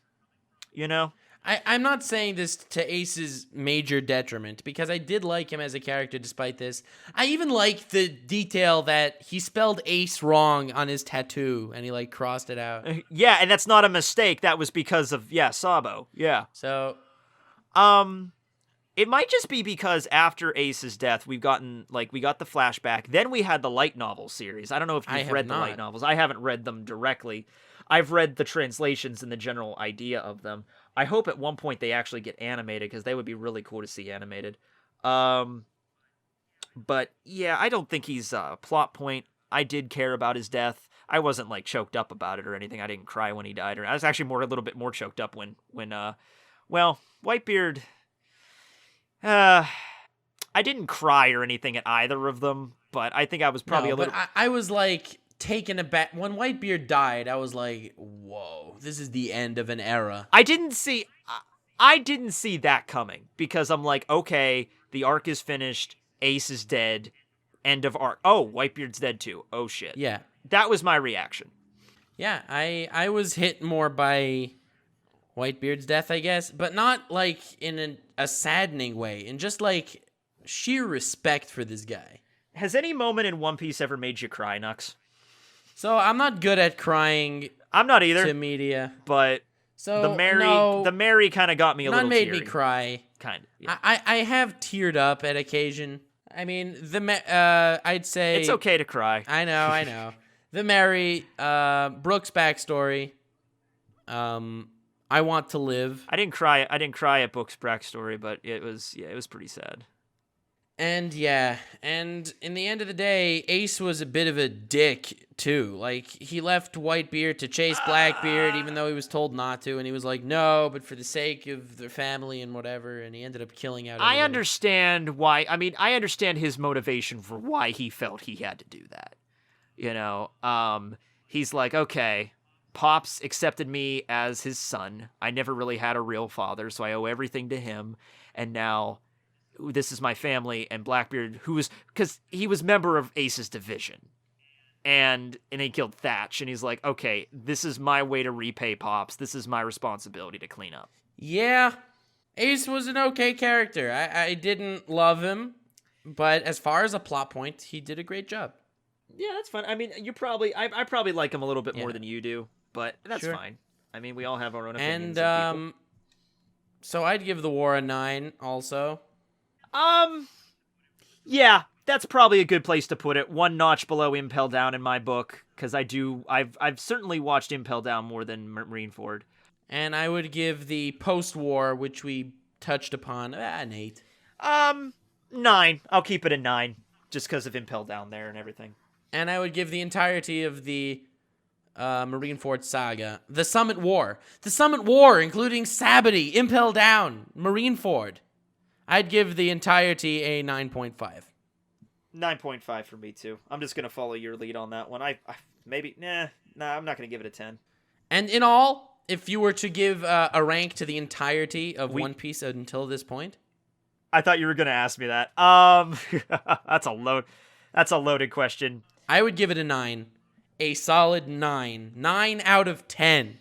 I'm not saying this to Ace's major detriment, because I did like him as a character despite this. I even like the detail that he spelled Ace wrong on his tattoo, and he, like, crossed it out. Yeah, and that's not a mistake. That was because of, Sabo. Yeah. So... It might just be because after Ace's death, we got the flashback. Then we had the light novel series. I don't know if you've read the light novels. I haven't read them directly. I've read the translations and the general idea of them. I hope at one point they actually get animated, because they would be really cool to see animated. But yeah, I don't think he's a plot point. I did care about his death. I wasn't, like, choked up about it or anything. I didn't cry when he died. I was actually a little bit more choked up when Whitebeard... I didn't cry or anything at either of them, but I think I was probably a little... But I was, like, taken aback. When Whitebeard died, I was like, whoa, this is the end of an era. I didn't see that coming, because I'm like, okay, the arc is finished, Ace is dead, end of arc. Oh, Whitebeard's dead too. Oh, shit. Yeah. That was my reaction. Yeah, I was hit more by Whitebeard's death, I guess, but not, like, in a saddening way, in just, like, sheer respect for this guy. Has any moment in One Piece ever made you cry, Nux? So, I'm not good at crying. I'm not either. To media. But so, the Mary kind of got me a little teary. None made me cry. Kind of. Yeah. I have teared up at occasion. I mean, I'd say... It's okay to cry. I know. The Mary, Brooks backstory, I Want to Live. I didn't cry at Book's backstory, but it was pretty sad. And in the end of the day, Ace was a bit of a dick too. Like, he left Whitebeard to chase Blackbeard, even though he was told not to, and he was like, no, but for the sake of their family and whatever, and he ended up killing out everybody. I understand why. I mean, I understand his motivation for why he felt he had to do that. He's like, okay, Pops accepted me as his son. I never really had a real father, so I owe everything to him. And now this is my family. And Blackbeard, because he was member of Ace's division. And he killed Thatch. And he's like, okay, this is my way to repay Pops. This is my responsibility to clean up. Yeah, Ace was an okay character. I didn't love him. But as far as a plot point, he did a great job. Yeah, that's fine. I mean, I probably like him a little bit more than you do. But that's fine. I mean, we all have our own opinions. And So I'd give the war a 9 also. Yeah, that's probably a good place to put it. One notch below Impel Down in my book, because I've certainly watched Impel Down more than Marineford. And I would give the post-war, which we touched upon, an 8. 9. I'll keep it a 9, just because of Impel Down there and everything. And I would give the entirety of the Marineford saga, the Summit War, including Sabbaty, Impel Down, Marineford. I'd give the entirety a 9.5. 9.5 for me too. I'm just gonna follow your lead on that one. I'm not gonna give it a 10. And in all, if you were to give a rank to the entirety of One Piece until this point, I thought you were gonna ask me that. That's a loaded question. I would give it a 9, a solid 9, 9 out of 10.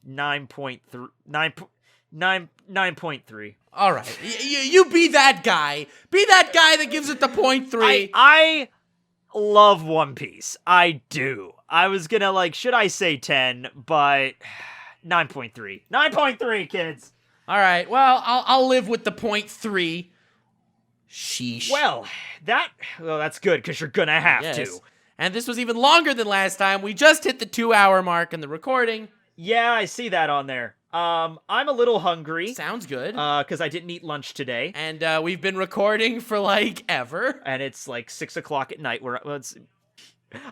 9.3. All right, you be that guy. Be that guy that gives it the 0.3. I love One Piece. I do. I was gonna should I say 10, but 9.3. 9.3, kids. All right. Well, I'll live with the 0.3. Sheesh. Well, that's good because you're gonna have to. And this was even longer than last time. We just hit the 2-hour mark in the recording. Yeah, I see that on there. I'm a little hungry. Sounds good. Because I didn't eat lunch today. And we've been recording for ever. And it's 6 o'clock at night.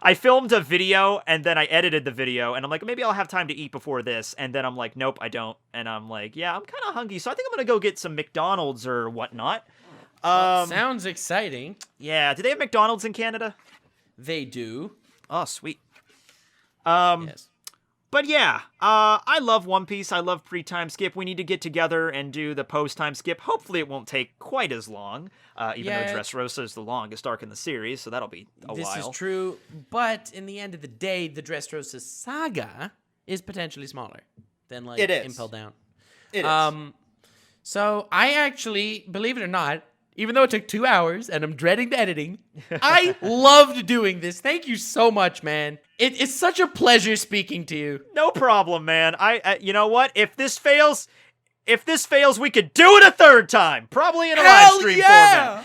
I filmed a video and then I edited the video and I'm like, maybe I'll have time to eat before this. And then I'm like, nope, I don't. And I'm like, yeah, I'm kind of hungry. So I think I'm going to go get some McDonald's or whatnot. Sounds exciting. Yeah. Do they have McDonald's in Canada? They do. Oh, sweet. Yes. But yeah, I love One Piece. I love pre-time skip. We need to get together and do the post-time skip. Hopefully it won't take quite as long, even though Dressrosa is the longest arc in the series, so that'll be a while. This is true, but in the end of the day, the Dressrosa saga is potentially smaller than it is. Impel Down. It is. So I actually, believe it or not, even though it took 2 hours and I'm dreading the editing, I loved doing this. Thank you so much, man. It's such a pleasure speaking to you. No problem, man. You know what? If this fails, we could do it a third time. Probably in a live stream format.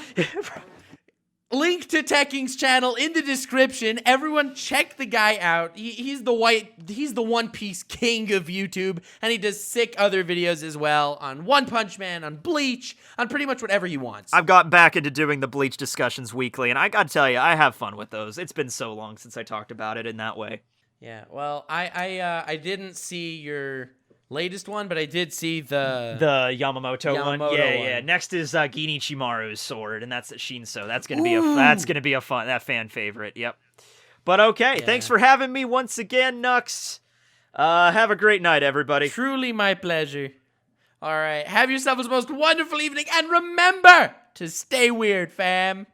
Link to Tekking's channel in the description. Everyone check the guy out. He's the One Piece king of YouTube, and he does sick other videos as well on One Punch Man, on Bleach, on pretty much whatever he wants. I've gotten back into doing the Bleach discussions weekly, and I gotta tell you, I have fun with those. It's been so long since I talked about it in that way. Yeah, well, I didn't see your latest one, but I did see the Yamamoto one. Yeah. Next is Ginichimaru's sword, and that's at Shinso. That's gonna be a fun fan favorite. Yep. But okay, thanks for having me once again, Nux. Have a great night, everybody. Truly my pleasure. All right, have yourself a most wonderful evening, and remember to stay weird, fam.